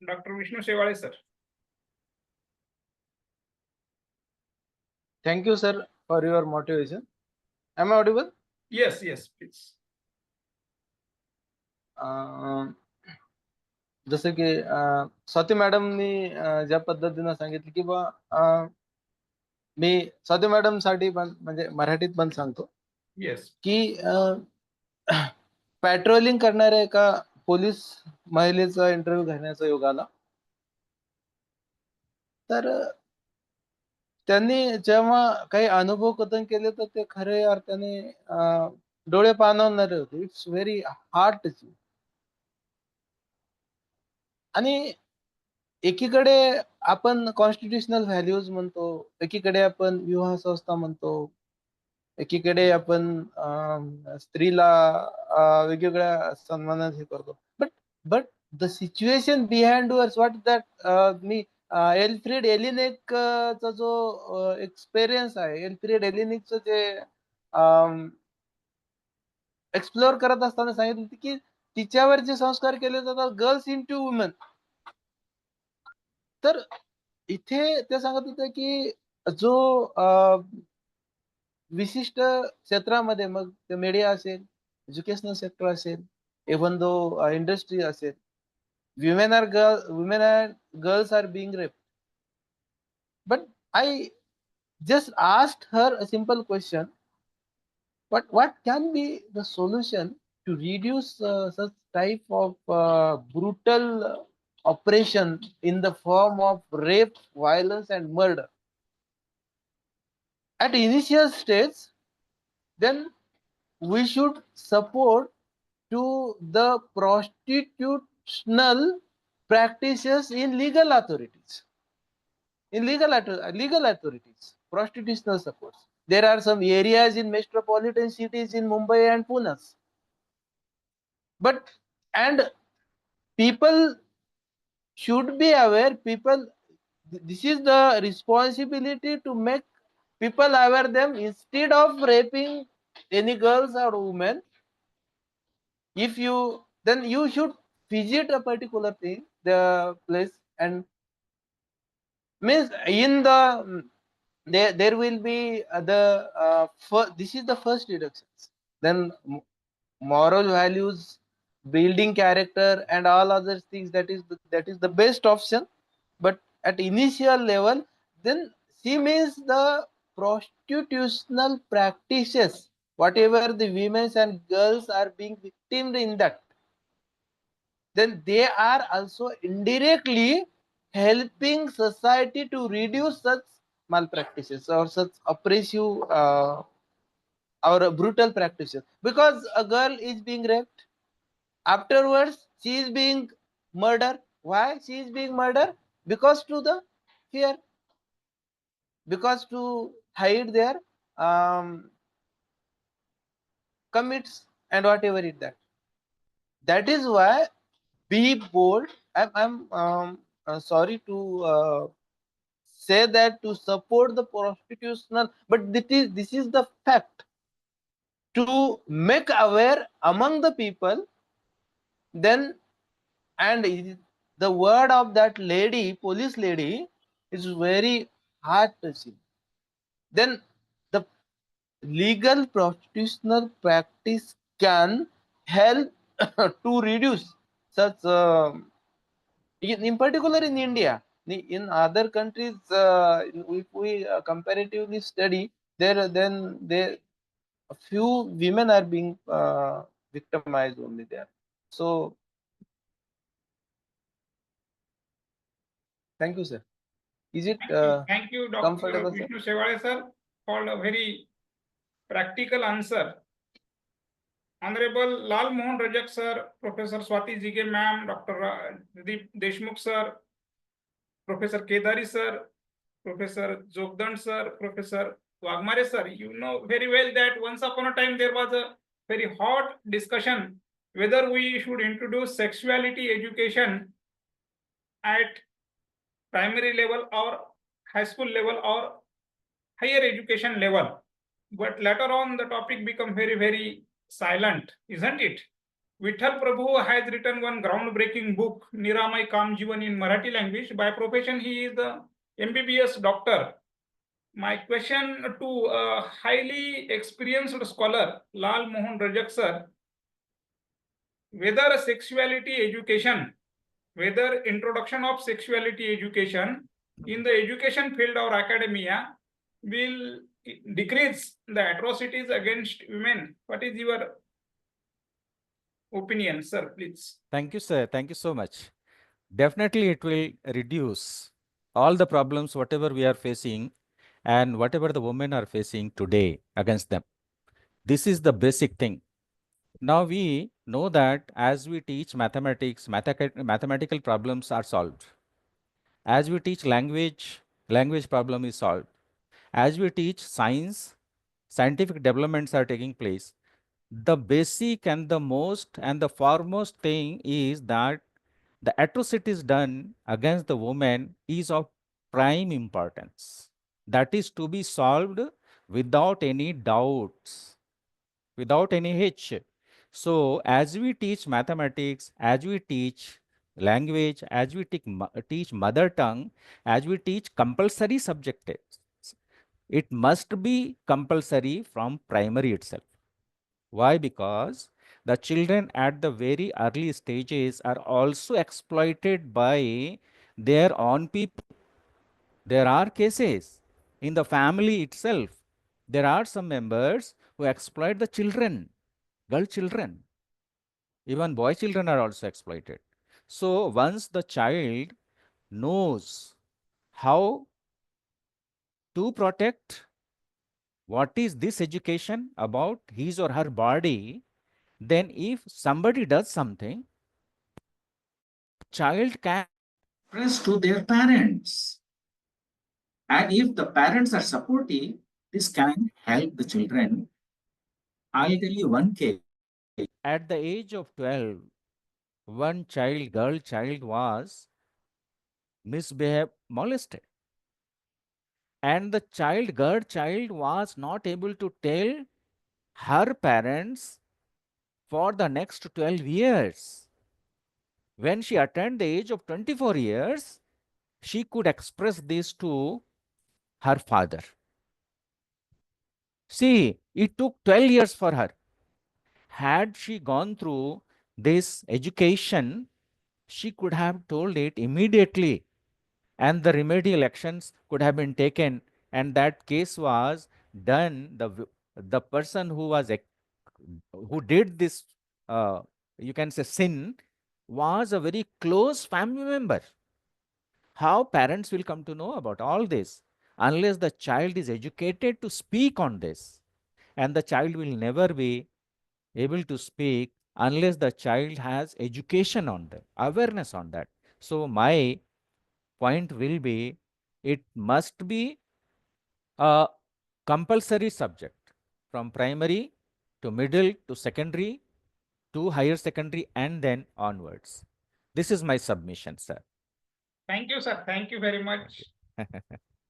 A: Dr. Vishnu Shevale, sir.
C: Thank you, sir, for your motivation. Am I audible?
A: Yes, please.
C: जसं की स्वाती मॅडमनी ज्या पद्धतीनं सांगितलं की बा मी Swati madam साठी पण म्हणजे मराठीत पण सांगतो
A: Yes.
C: की पॅट्रोलिंग करणाऱ्या एका पोलीस महिलेचा इंटरव्ह्यू घेण्याचा योग आला. तर त्यांनी जेव्हा काही अनुभव कथन केले तर ते खऱ्या अर्थाने डोळे पाणवणारे होते. इट्स व्हेरी हार्ड टू सी. आणि एकीकडे आपण कॉन्स्टिट्युशनल व्हॅल्यूज म्हणतो, एकीकडे आपण विवाह संस्था म्हणतो, एकीकडे आपण स्त्रीला वेगवेगळ्या सन्मानात हे करतो. But but the situation behind verse what that मी एल्फ्रेड एलिनेक चा जो एक्सपिरियन्स आहे, एल्फ्रेड एलिनेकचं जे एक्सप्लोअर करत असताना सांगितलं की तिच्यावर जे संस्कार केले जातात गर्ल्स इन टू वुमेन. तर इथे ते सांगत होते की जो विशिष्ट क्षेत्रामध्ये, मग ते मीडिया असेल, एज्युकेशनल सेक्टर असेल, इव्हन दो इंडस्ट्री असेल, women and girls are being raped. But I just asked her a simple question: what can be the solution to reduce such type of brutal oppression in the form of rape, violence, and murder at initial stage? Then we should support to the prostitutional practices in legal authorities. Legal authorities, prostitutional supports. There are some areas in metropolitan cities in Mumbai and Pune. But and people should be aware. This is the responsibility to make people aware them instead of raping any girls or women. If you then you should visit a particular thing, the place, and means in the there will be this is the first reductions. Then moral values, building character, and all other things, that is the best option. But at initial level, then she means the prostitutional practices, whatever the women and girls are being victimed in that, then they are also indirectly helping society to reduce such malpractices or such oppressive or brutal practices. Because a girl is being raped, afterwards she is being murdered. Why she is being murdered? Because to the fear, because to hide their commits and whatever it that. That is why be bold. I'm sorry to say that to support the prostitutional, but this is the fact. To make aware among the people, then, and the word of that lady, police lady, is very hard to see. Then the legal prostitutional practice can help to reduce such in particular in India. In other countries, if we comparatively study, a few women are being victimized only there. So, thank you, sir. Is it
A: Thank you, Dr.
C: comfortable, sir?
A: Vishnu Shevale, sir, for a very practical answer. Honorable Lal Mohan Rajak, sir, Professor Swati Jige, ma'am, Dr. Deep Deshmukh, sir, Professor Kedari, sir, Professor Jogdand, sir, Professor Wagmare, sir, you know very well that once upon a time there was a very hot discussion whether we should introduce sexuality education at primary level or high school level or higher education level. But later on the topic become very silent, isn't it? Vitthal Prabhu has written one groundbreaking book, Niramay Kam Jivan, in Marathi language. By profession, he is the MBBS doctor. My question to a highly experienced scholar, Lal Mohan Rajak sir, whether sexuality education, whether introduction of sexuality education in the education field or academia will decrease the atrocities against women. What is your opinion, sir, please?
E: Thank you, sir. Thank you so much. Definitely, it will reduce all the problems, whatever we are facing and whatever the women are facing today against them. This is the basic thing. Now we know that as we teach mathematics, mathematical problems are solved. As we teach language, language problem is solved. As we teach science, scientific developments are taking place. The basic and the most and the foremost thing is that the atrocities done against the woman is of prime importance. That is to be solved without any doubts, without any hitch. So, as we teach mathematics, as we teach language, as we teach mother tongue, as we teach compulsory subjects, it must be compulsory from primary itself. Why? Because the children at the very early stages are also exploited by their own people. There are cases in the family itself. There are some members who exploit the children, girl children. Even boy children are also exploited. So once the child knows how to protect what is this education about his or her body, then if somebody does something, child can express to their parents. And if the parents are supportive, this can help the children. I'll tell you one case. At the age of 12, one child, girl child, was misbehaved, molested. And the child, girl child, was not able to tell her parents for the next 12 years. When she attained the age of 24 years, she could express this to her father. See, it took 12 years for her. Had she gone through this education, she could have told it immediately, and the remedial actions could have been taken, and that case was done. The person who did this, you can say, sin, was a very close family member. How parents will come to know about all this unless the child is educated to speak on this? And the child will never be able to speak unless the child has education on that, awareness on that. So my point will be, it must be a compulsory subject from primary to middle to secondary to higher secondary and then onwards. This is my submission, sir.
A: Thank you, sir. Thank you very
E: Thank
A: much.
E: you.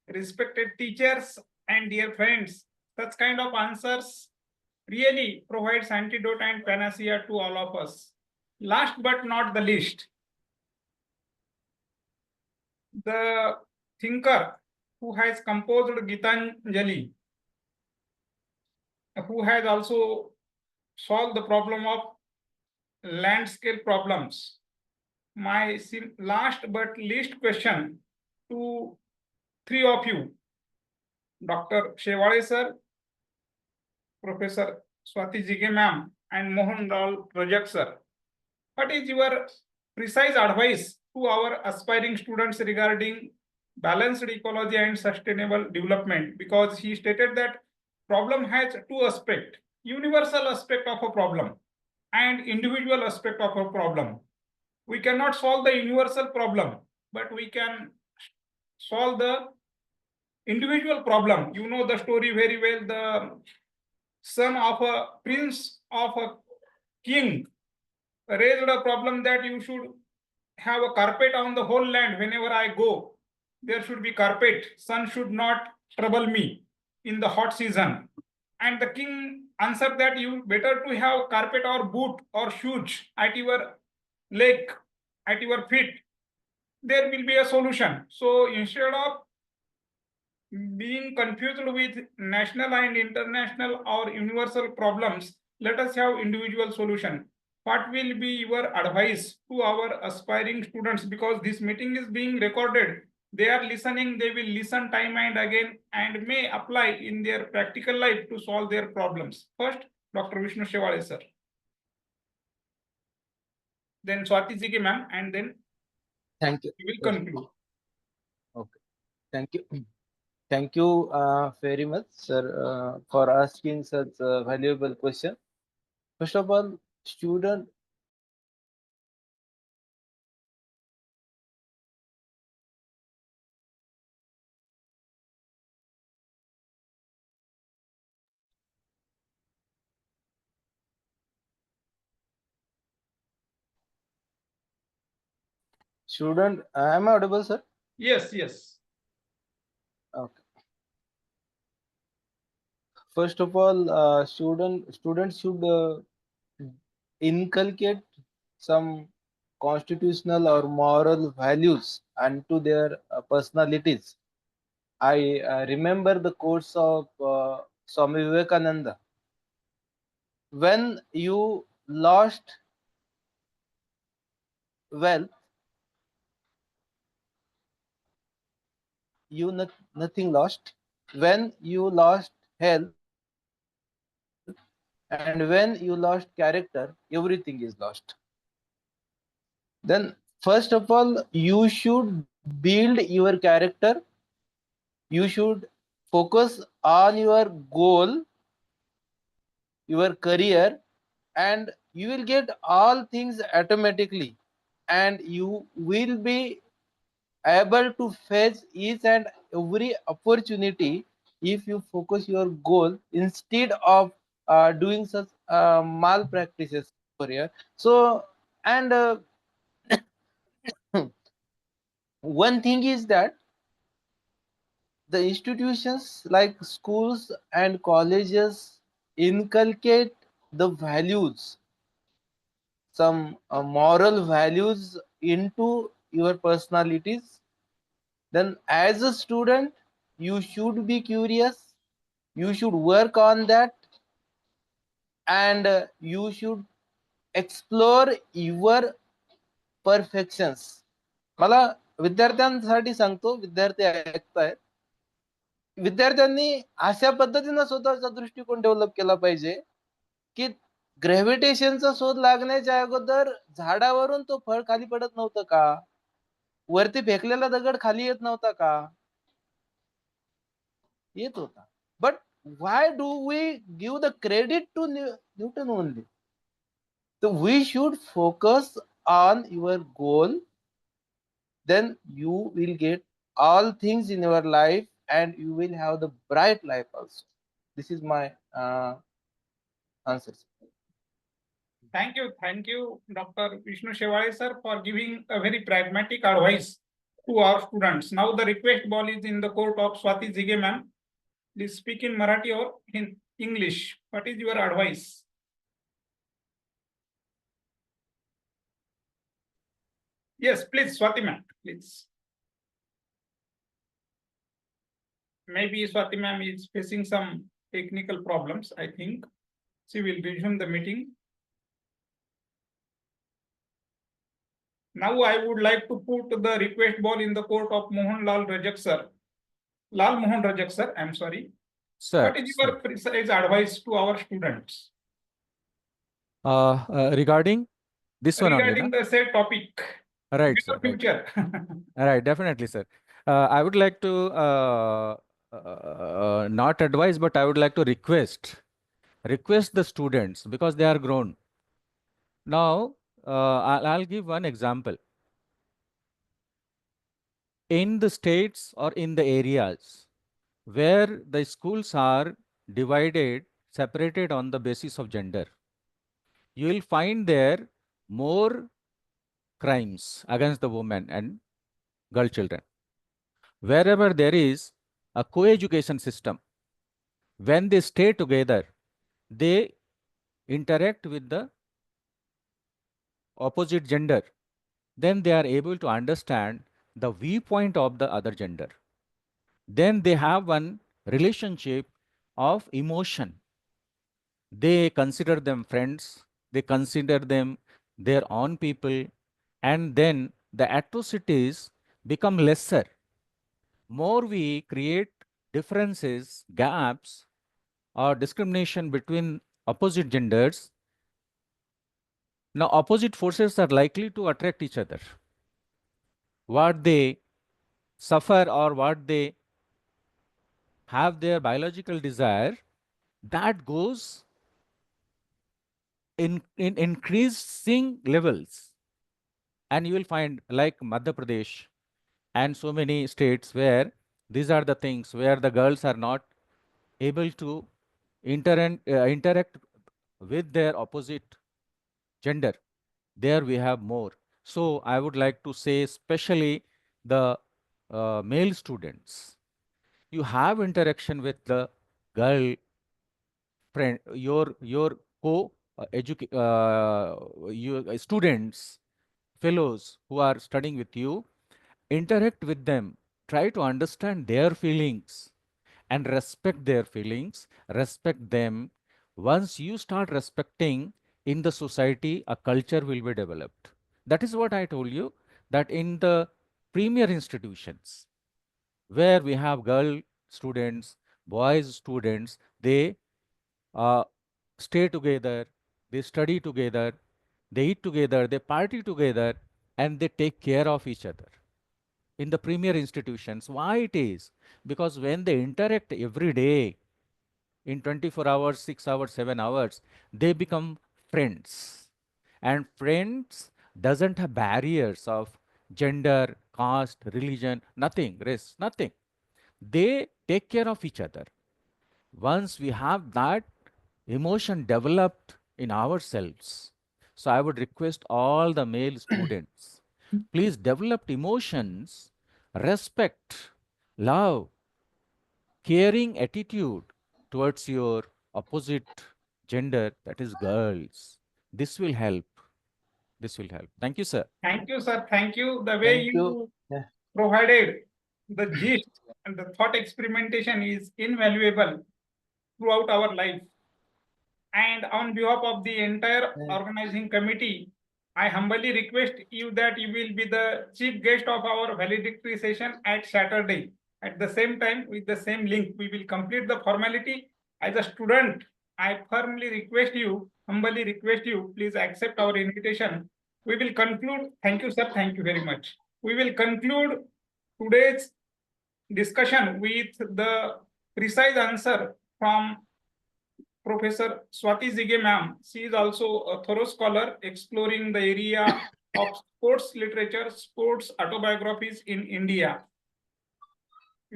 A: Respected teachers and dear friends, such kind of answers really provides antidote and panacea to all of us. Last but not the least, the thinker who has composed Gitanjali, who has also solved the problem of land scale problems. My last but least question to three of you, Dr. Shevale sir, Professor Swati Jige ma'am, and Mohan Lal Rajak sir. What is your precise advice to our aspiring students regarding balanced ecology and sustainable development? Because he stated that problem has two aspects: universal aspect of a problem and individual aspect of a problem. We cannot solve the universal problem, but we can solve the individual problem. You know the story very well. The son of a prince of a king raised a problem that you should have a carpet on the whole land. Whenever I go, there should be carpet. Sun should not trouble me in the hot season. And the king answered that you better to have carpet or boot or shoes at your leg, at your feet. There will be a solution. So instead of being confused with national and international or universal problems, let us have individual solution. What will be your advice to our aspiring students? Because this meeting is being recorded. They are listening, they will listen time and again and may apply in their practical life to solve their problems. First, Dr. Vishnu Shevale sir. Then Swati Jige ma'am, and then
C: Thank you.
A: we will conclude.
C: Okay. Thank you. Thank you very much, sir, for asking such a valuable question. First of all, student am I audible, sir?
A: Yes, yes.
C: Okay. First of all, students should inculcate some constitutional or moral values unto their personalities. I remember the quotes of Swami Vivekananda. When you lost wealth, nothing lost. When you lost health, and when you lost character, everything is lost. Then first of all, you should build your character. You should focus on your goal, your career, and you will get all things automatically, and you will be able to face each and every opportunity if you focus your goal instead of doing such malpractices over here. So, and one thing is that the institutions like schools and colleges inculcate the values, some moral values into your personalities. Then as a student, you should be curious, you should work on that, and you should explore your perfections. मला विद्यार्थ्यांसाठी सांगतो, विद्यार्थी ऐकतायत, विद्यार्थ्यांनी अशा पद्धतीने स्वतःचा दृष्टिकोन develop केला पाहिजे की ग्रॅव्हिटेशनचा शोध लागण्याच्या अगोदर झाडावरून तो फळ खाली पडत नव्हतं का, वरती फेकलेला दगड खाली येत नव्हता का, येत होता. But why do we give the credit to Newton only? So we should focus on your goal, then you will get all things in your life and you will have the bright life also. This is my answer.
A: Thank you, Dr. Vishnu Shevale sir, for giving a very pragmatic advice to our students. Now the request ball is in the court of Swati Zige ma'am. Please speak in Marathi or in English. What is your advice? Yes, please, Swati ma'am, please. Maybe Swati ma'am is facing some technical problems, I think. She will resume the meeting. Now I would like to put the request ball in the court of Mohan Lal Rajak sir. Lal Mohan Rajak sir, I'm sorry.
E: Sir,
A: What is your precise advice to our students?
E: regarding this one only,
A: Regarding the said topic.
E: right,
A: Better
E: sir, right.
A: future.
E: Right, definitely, sir. I would like to not advise, but I would like to request the students because they are grown. Now, I'll give one example. In the states or in the areas where the schools are divided, separated on the basis of gender, you will find there more crimes against the women and girl children. Wherever there is a co-education system, when they stay together, they interact with the opposite gender, then they are able to understand the viewpoint of the other gender. Then they have one relationship of emotion. They consider them friends, they consider them their own people, and then the atrocities become lesser. More we create differences, gaps, or discrimination between opposite genders, now opposite forces are likely to attract each other. What they suffer or what they have their biological desire, that goes in increasing levels. And you will find like Madhya Pradesh and so many states where these are the things where the girls are not able to interact with their opposite gender. There we have more. So I would like to say, especially the male students, you have interaction with the girl friend, your co your students, fellows who are studying with you. Interact with them, try to understand their feelings and respect their feelings, respect them. Once you start respecting, in the society, a culture will be developed. That is what I told you, that in the premier institutions where we have girl students, boys students, they uh, stay together, they study together, they eat together, they party together, and they take care of each other in the premier institutions. Why it is? Because when they interact every day in 24 hours, 6 hours, 7 hours, they become friends. And friends doesn't have barriers of gender, caste, religion, nothing, race, nothing. They take care of each other. Once we have that emotion developed in ourselves, so I would request all the male students, please develop emotions, respect, love, caring attitude towards your opposite gender, that is girls. This will help. This will help. Thank you, sir.
A: Thank you, sir. Thank you. The way
C: Thank you.
A: you
C: Yeah.
A: provided the gist and the thought experimentation is invaluable throughout our life. And on behalf of the entire organizing committee, I humbly request you that you will be the chief guest of our valedictory session at Saturday. At the same time, with the same link, we will complete the formality. As a student, I firmly request you, humbly request you, please accept our invitation. We will conclude. Thank you, sir. Thank you very much. We will conclude today's discussion with the precise answer from Professor Swati Zige ma'am. She is also a thorough scholar exploring the area of sports literature, sports autobiographies in India.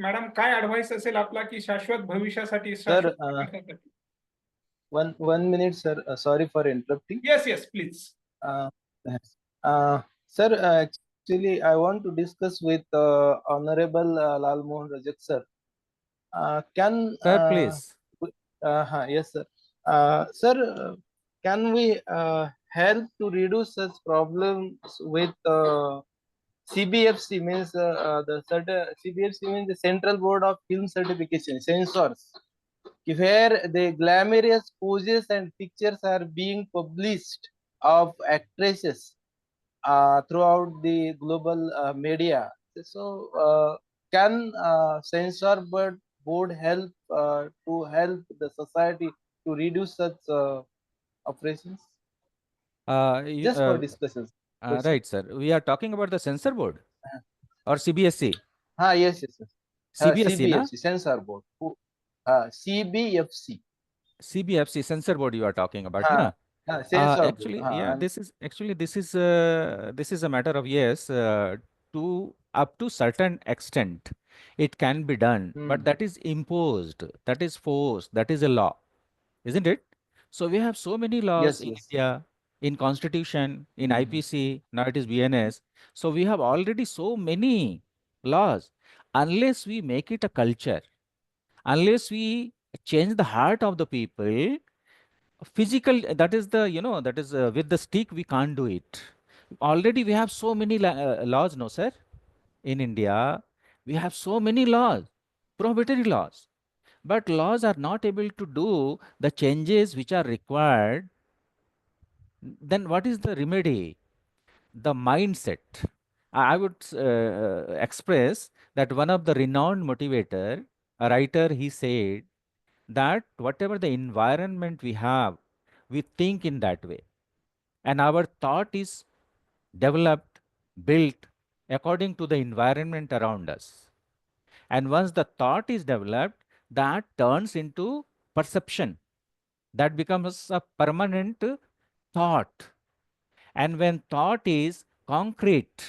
A: Madam काय advice असेल आपला की शाश्वत भविष्यासाठी
C: Sir,
A: शाश्वत
C: one minute, sir. Sorry for interrupting.
A: Yes yes please
C: Yes. Sir, actually, I want to discuss with Honorable Lal Mohan Rajak, sir. Can
E: Sir, please.
C: yes, sir. Sir, can we help to reduce such problems with CBFC? Means the CBFC means the Central Board of Film Certification, censors, where the glamorous poses and pictures are being published of actresses throughout the global media. So, can censor board help to help the society to reduce such operations? Just for discussions.
E: Right, sir. We are talking about the censor board or CBSE.
C: Yes, yes, yes.
E: CBSE, na?
C: CBFC, censor board. CBFC.
E: CBFC censor board you are talking about, na?
C: Censor
E: Actually,
C: board.
E: yeah, this is a matter of, yes, to up to certain extent it can be done, but that is imposed, that is forced, that is a law, isn't it? So we have so many laws
C: Yes,
E: in
C: yes.
E: India, in Constitution, in IPC, now it is BNS. So we have already so many laws. Unless we make it a culture, unless we change the heart of the people, physical, that is the, that is with the stick, we can't do it. Already we have so many laws, no, sir? In India, we have so many laws, prohibitory laws. But laws are not able to do the changes which are required. Then what is the remedy? The mindset. I would express that one of the renowned motivator, a writer, he said that whatever the environment we have, we think in that way. And our thought is developed, built according to the environment around us. And once the thought is developed, that turns into perception, that becomes a permanent thought. And when thought is concrete,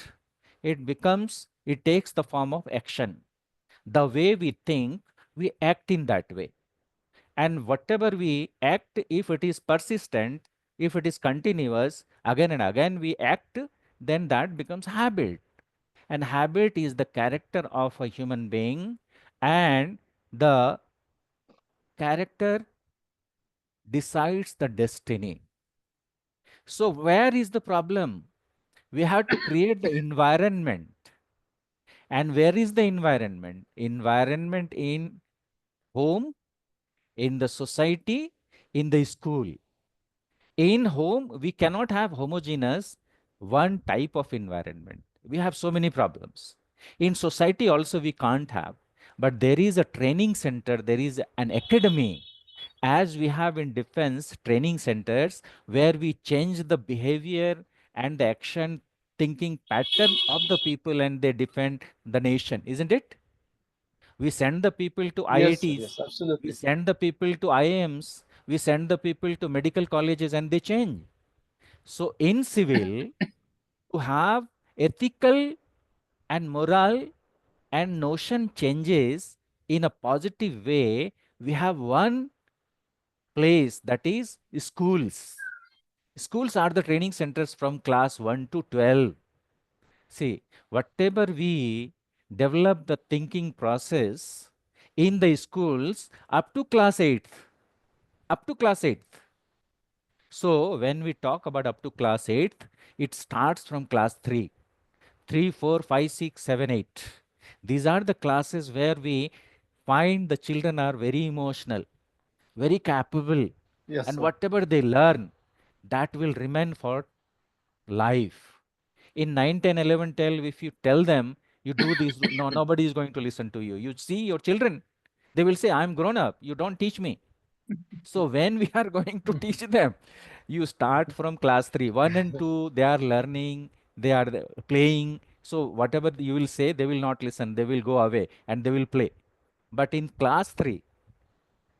E: it takes the form of action. The way we think, we act in that way. And whatever we act, if it is persistent, if it is continuous, again and again we act, then that becomes habit. And habit is the character of a human being, and the character decides the destiny. So where is the problem? We have to create the environment. And where is the environment? Environment in home, in the society, in the school. In home, we cannot have homogeneous one type of environment. We have so many problems. In society also we can't have. But there is a training center, there is an academy, as we have in defense training centers, where we change the behavior and the action thinking pattern of the people, and they defend the nation, isn't it? We send the people to
C: Yes, sir.
E: IITs,
C: Yes,
E: we
C: absolutely.
E: send the people to IIMs, we send the people to medical colleges, and they change. So in civil, to have ethical and moral and notion changes in a positive way, we have one place, that is schools. Schools are the training centers from class 1 to 12. See, whatever we develop the thinking process in the schools up to class 8th, up to class 8th. So when we talk about up to class 8th, it starts from class 3, 3, 4, 5, 6, 7, 8. These are the classes where we find the children are very emotional, very capable,
C: Yes,
E: and
C: sir.
E: whatever they learn, that will remain for life. In 9, 10, 11, 12, if you tell them, you do this, no, nobody is going to listen to you. You see your children, they will say, I'm grown up, you don't teach me. So when we are going to teach them, you start from class 3, 1 and 2, they are learning, they are playing. So whatever you will say, they will not listen, they will go away and they will play. But in class 3,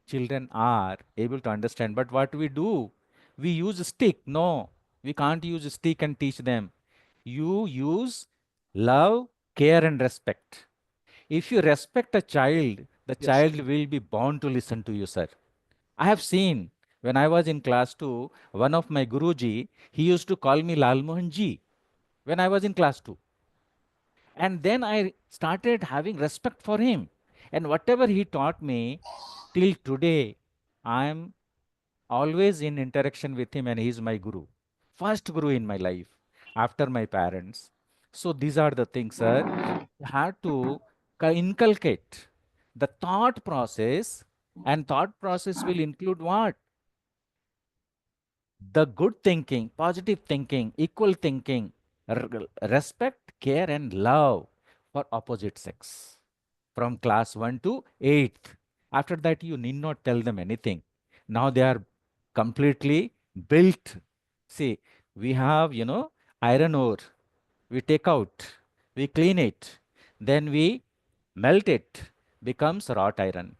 E: children are able to understand. But what we do, we use stick. No, we can't use stick and teach them. You use love, care, and respect. If you respect a child, the
C: Yes, sir.
E: child will be bound to listen to you, sir. I have seen when I was in class 2, one of my Guruji, he used to call me Lal Mohan Ji when I was in class 2. And then I started having respect for him. And whatever he taught me, till today, I am always in interaction with him, and he is my guru. First guru in my life, after my parents. So these are the things, sir. You have to inculcate the thought process, and thought process will include what? The good thinking, positive thinking, equal thinking, respect, care, and love for opposite sex from class 1 to 8th. After that, you need not tell them anything. Now they are completely built. See, we have, iron ore. We take out, we clean it, then we melt it, becomes wrought iron.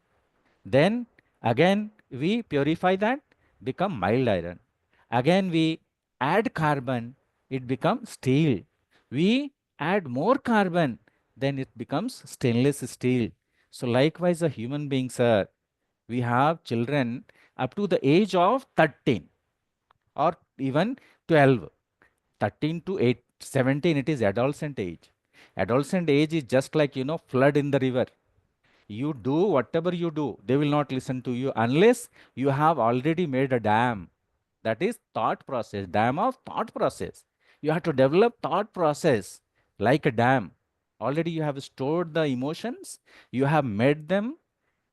E: Then again we purify that, become mild iron. Again we add carbon, it becomes steel. We add more carbon, then it becomes stainless steel. So likewise a human being, sir, we have children up to the age of 13 or even 12. 13 to 8, 17, it is adolescent age. Adolescent age is just like, flood in the river. You do whatever you do, they will not listen to you unless you have already made a dam. That is thought process, dam of thought process. You have to develop thought process like a dam. Already you have stored the emotions, you have made them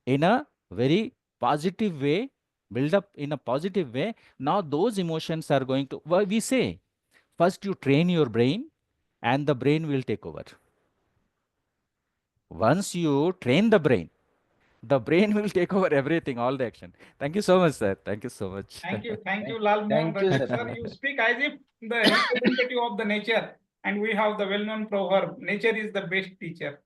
E: in a very positive way, build up in a positive way. Now those emotions are going to, well, we say, first you train your brain and the brain will take over. Once you train the brain will take over everything, all the action. Thank you so much, sir. Thank you so much.
A: Thank you, Lal Mohan
C: Thank you,
A: Ranjit,
C: sir.
A: sir. You speak as if the representative of the nature, and we have the well-known proverb, nature is the best teacher.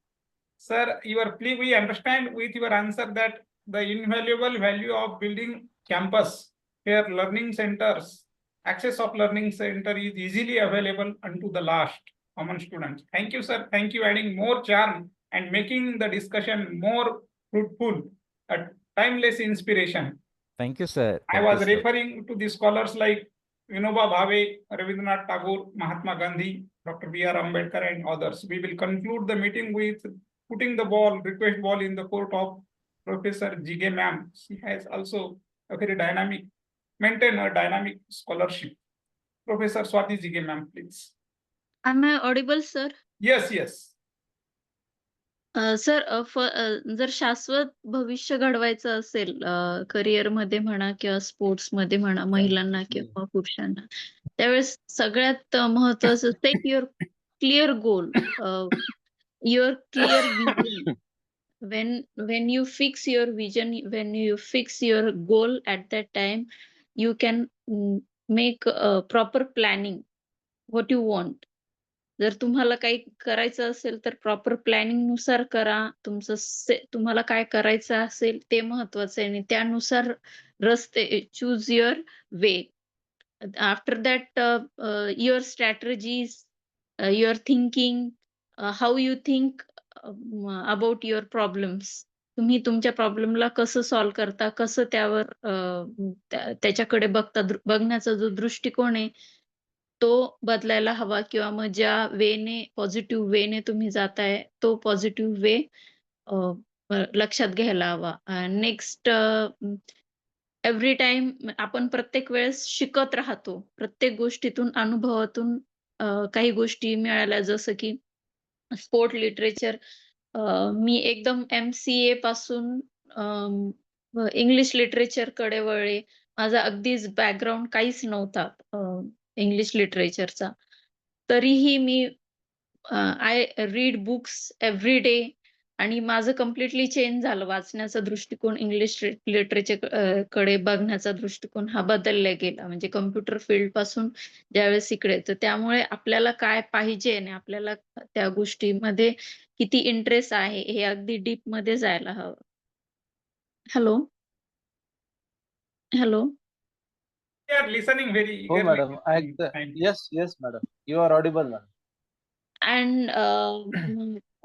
A: Sir, your plea, we understand with your answer that the invaluable value of building campus where learning centers, access of learning center is easily available unto the last common students. Thank you, sir. Thank you, adding more charm and making the discussion more fruitful, a timeless inspiration.
E: Thank you, sir.
A: I
E: Thank
A: was
E: you, sir.
A: referring to the scholars like Vinoba Bhave, Rabindranath Tagore, Mahatma Gandhi, Dr. B.R. Ambedkar, and others. We will conclude the meeting with putting the request ball in the court of Professor Jige ma'am. She has also a very maintain a dynamic scholarship. Professor Swati Jige ma'am, please.
D: Am I audible, sir?
A: Yes, yes.
D: Sir जर शाश्वत भविष्य घडवायचं असेल करिअरमध्ये म्हणा किंवा स्पोर्ट्समध्ये म्हणा, महिलांना किंवा पुरुषांना, त्यावेळेस सगळ्यात महत्वाचं set your clear goal, your clear vision. When you fix your vision, when you fix your goal at that time, you can make a proper planning what you want. जर तुम्हाला काही करायचं असेल तर प्रॉपर प्लॅनिंग नुसार करा. तुम्हाला काय करायचं असेल ते महत्वाचं आहे आणि त्यानुसार रस्ते choose your way. After that your strategies, your thinking, how you think about your problems. तुम्ही तुमच्या प्रॉब्लेमला कसं सॉल्व्ह करता, कसं त्यावर त्याच्याकडे बघण्याचा जो दृष्टिकोन आहे तो बदलायला हवा किंवा मग ज्या वेने पॉझिटिव्ह वेने तुम्ही जाताय तो पॉझिटिव्ह वे लक्षात घ्यायला हवा. नेक्स्ट, एव्हरी टाइम आपण प्रत्येक वेळेस शिकत राहतो. प्रत्येक गोष्टीतून अनुभवातून काही गोष्टी मिळाल्या, जसं की स्पोर्ट लिटरेचर. मी एकदम MCA पासून इंग्लिश लिटरेचर कडे वळले. माझा अगदीच बॅकग्राऊंड काहीच नव्हता इंग्लिश लिटरेचरचा. तरीही मी I read books every day आणि माझं कम्प्लिटली चेंज झालं. वाचण्याचा दृष्टिकोन, इंग्लिश लिटरेचर कडे बघण्याचा दृष्टिकोन हा बदलला गेला. म्हणजे कम्प्युटर फील्ड पासून ज्यावेळेस इकडे, तर त्यामुळे आपल्याला काय पाहिजे आणि आपल्याला त्या गोष्टीमध्ये किती इंटरेस्ट आहे हे अगदी डीप मध्ये जायला हवं. Hello hello.
A: We are listening very
C: Oh,
A: eagerly.
C: madam. Yes, madam. You are audible, madam.
D: And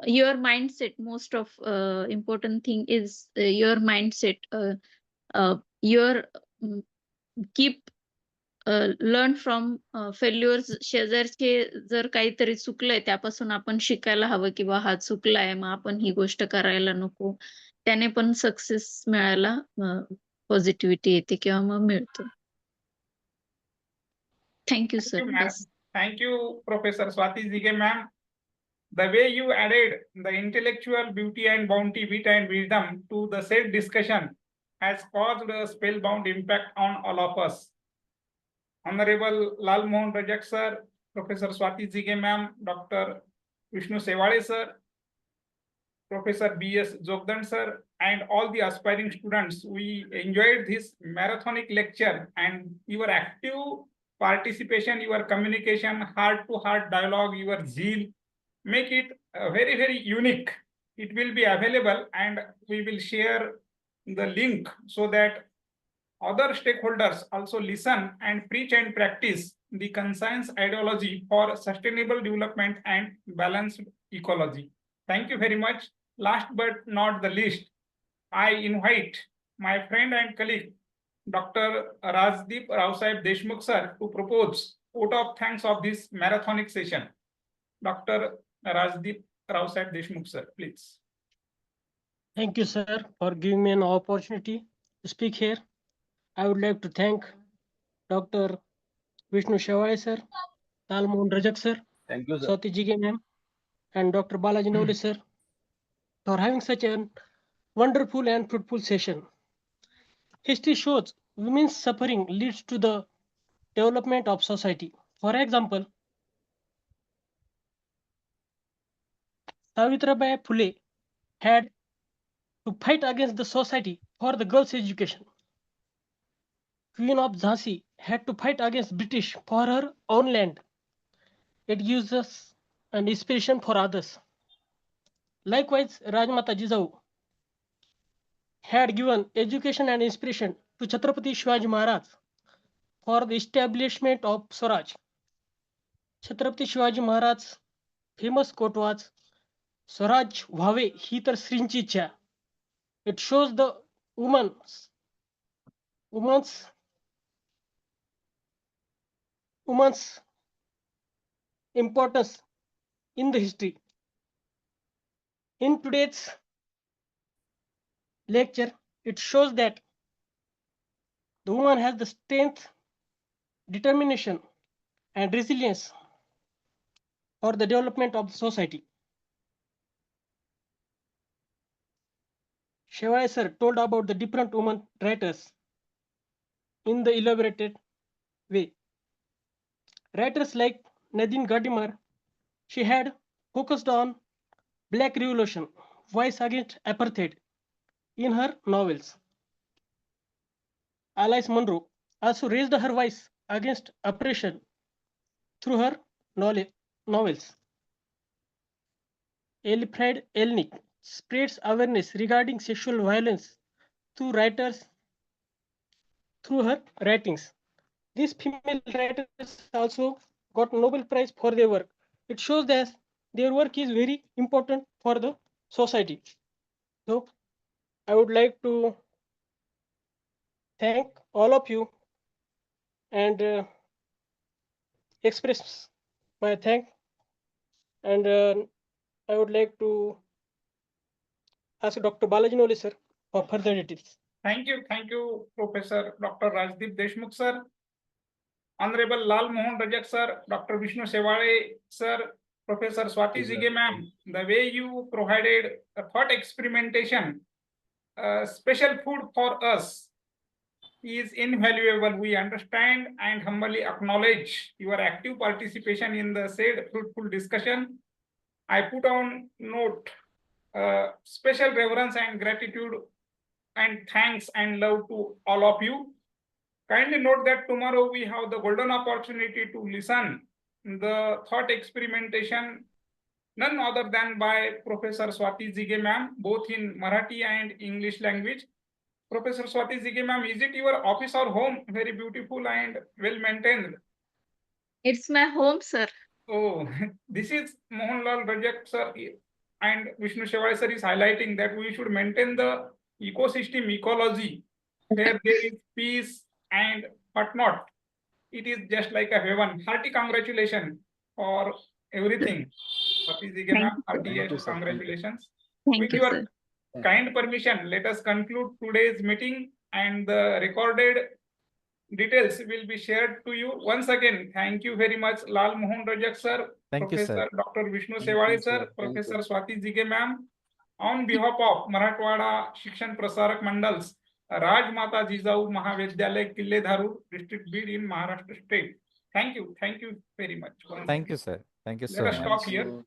D: your mindset, most of important thing is your mindset. Your keep learn from failures. शेजारचे जर काहीतरी चुकलंय त्यापासून आपण शिकायला हवं की बा हा चुकलाय, मग आपण ही गोष्ट करायला नको. त्याने पण सक्सेस मिळायला पॉझिटिव्हिटी येते किंवा मग मिळतो. Thank you sir. बस.
A: Thank you, Professor Swati Jige ma'am. The way you added the intellectual beauty and bounty, wit and wisdom to the said discussion has caused a spellbound impact on all of us. Honorable Lal Mohan Rajak sir, Professor Swati Jige ma'am, Dr. Vishnu Shevale sir, Professor B.S. Jogdan sir, and all the aspiring students, we enjoyed this marathonic lecture, and your active participation, your communication, heart-to-heart dialogue, your zeal, make it very, very unique. It will be available and we will share the link so that other stakeholders also listen and preach and practice the conscience ideology for sustainable development and balanced ecology. Thank you very much. Last but not the least, I invite my friend and colleague, Dr. Rajdeep Rausaheb Deshmukh sir, to propose vote of thanks of this marathonic session. Dr. Rajdeep Rausaheb Deshmukh sir, please.
B: Thank you, sir, for giving me an opportunity to speak here. I would like to thank Dr. Vishnu Shevale sir, Lal Mohan Rajak sir,
C: Thank you, sir.
B: Swati Jige ma'am, and Dr. Balaji Nole sir for having such a wonderful and fruitful session. History shows women's suffering leads to the development of society. For example, Savitribai Phule had to fight against the society for the girls' education. Queen of Jhansi had to fight against British for her own land. It gives us an inspiration for others. Likewise, Rajmata Jijau had given education and inspiration to Chhatrapati Shivaji Maharaj for the establishment of Swaraj. Chhatrapati Shivaji Maharaj famous quote was Swaraj व्हावे ही तर स्त्रींची इच्छा. It shows the woman's importance in the history. In today's lecture, it shows that the woman has the strength, determination, and resilience for the development of the society. Shevale sir told about the different women writers in the elaborated way. Writers like Nadine Gadimer, she had focused on Black Revolution, voice against apartheid in her novels. Alice Munro also raised her voice against oppression through her novels. Elfriede Elnick spreads awareness regarding sexual violence through her writings. These female writers also got Nobel Prize for their work. It shows that their work is very important for the society. So I would like to thank all of you and express my thanks. And I would like to ask Dr. Balaji Nole sir for further details.
A: Thank you, Professor Dr. Rajdeep Deshmukh sir, Honorable Lal Mohan Rajak sir, Dr. Vishnu Shevale sir, Professor Swati Jijau ma'am. The way you provided a thought experimentation, special food for us is invaluable. We understand and humbly acknowledge your active participation in the said fruitful discussion. I put on note special reverence and gratitude and thanks and love to all of you. Kindly note that tomorrow we have the golden opportunity to listen the thought experimentation, none other than by Professor Swati Jijau ma'am, both in Marathi and English language. Professor Swati Jijau ma'am, is it your office or home? Very beautiful and well maintained.
D: It's my home, sir.
A: Oh, this is Mohanlal Rajak sir and Vishnu Shevale sir is highlighting that we should maintain the ecosystem ecology where there is peace and whatnot. It is just like a heaven. Hearty congratulations for everything. Swati Jijau ma'am, heartiest congratulations.
D: Thank
A: With
D: you,
A: your
D: sir.
A: kind permission, let us conclude today's meeting and the recorded details will be shared to you. Once again, thank you very much, Lal Mohan Rajak sir,
E: Thank you, sir.
A: Professor Dr. Vishnu Shevale sir, Professor Swati Jijau ma'am. On behalf of Marathwada Shikshan Prasarak Mandals, Rajmata Jijau Mahavidyalay Kille Dharur, District Bid in Maharashtra State. Thank you very much.
E: Thank you, sir. Thank you so
A: Let us
E: much.
A: stop here.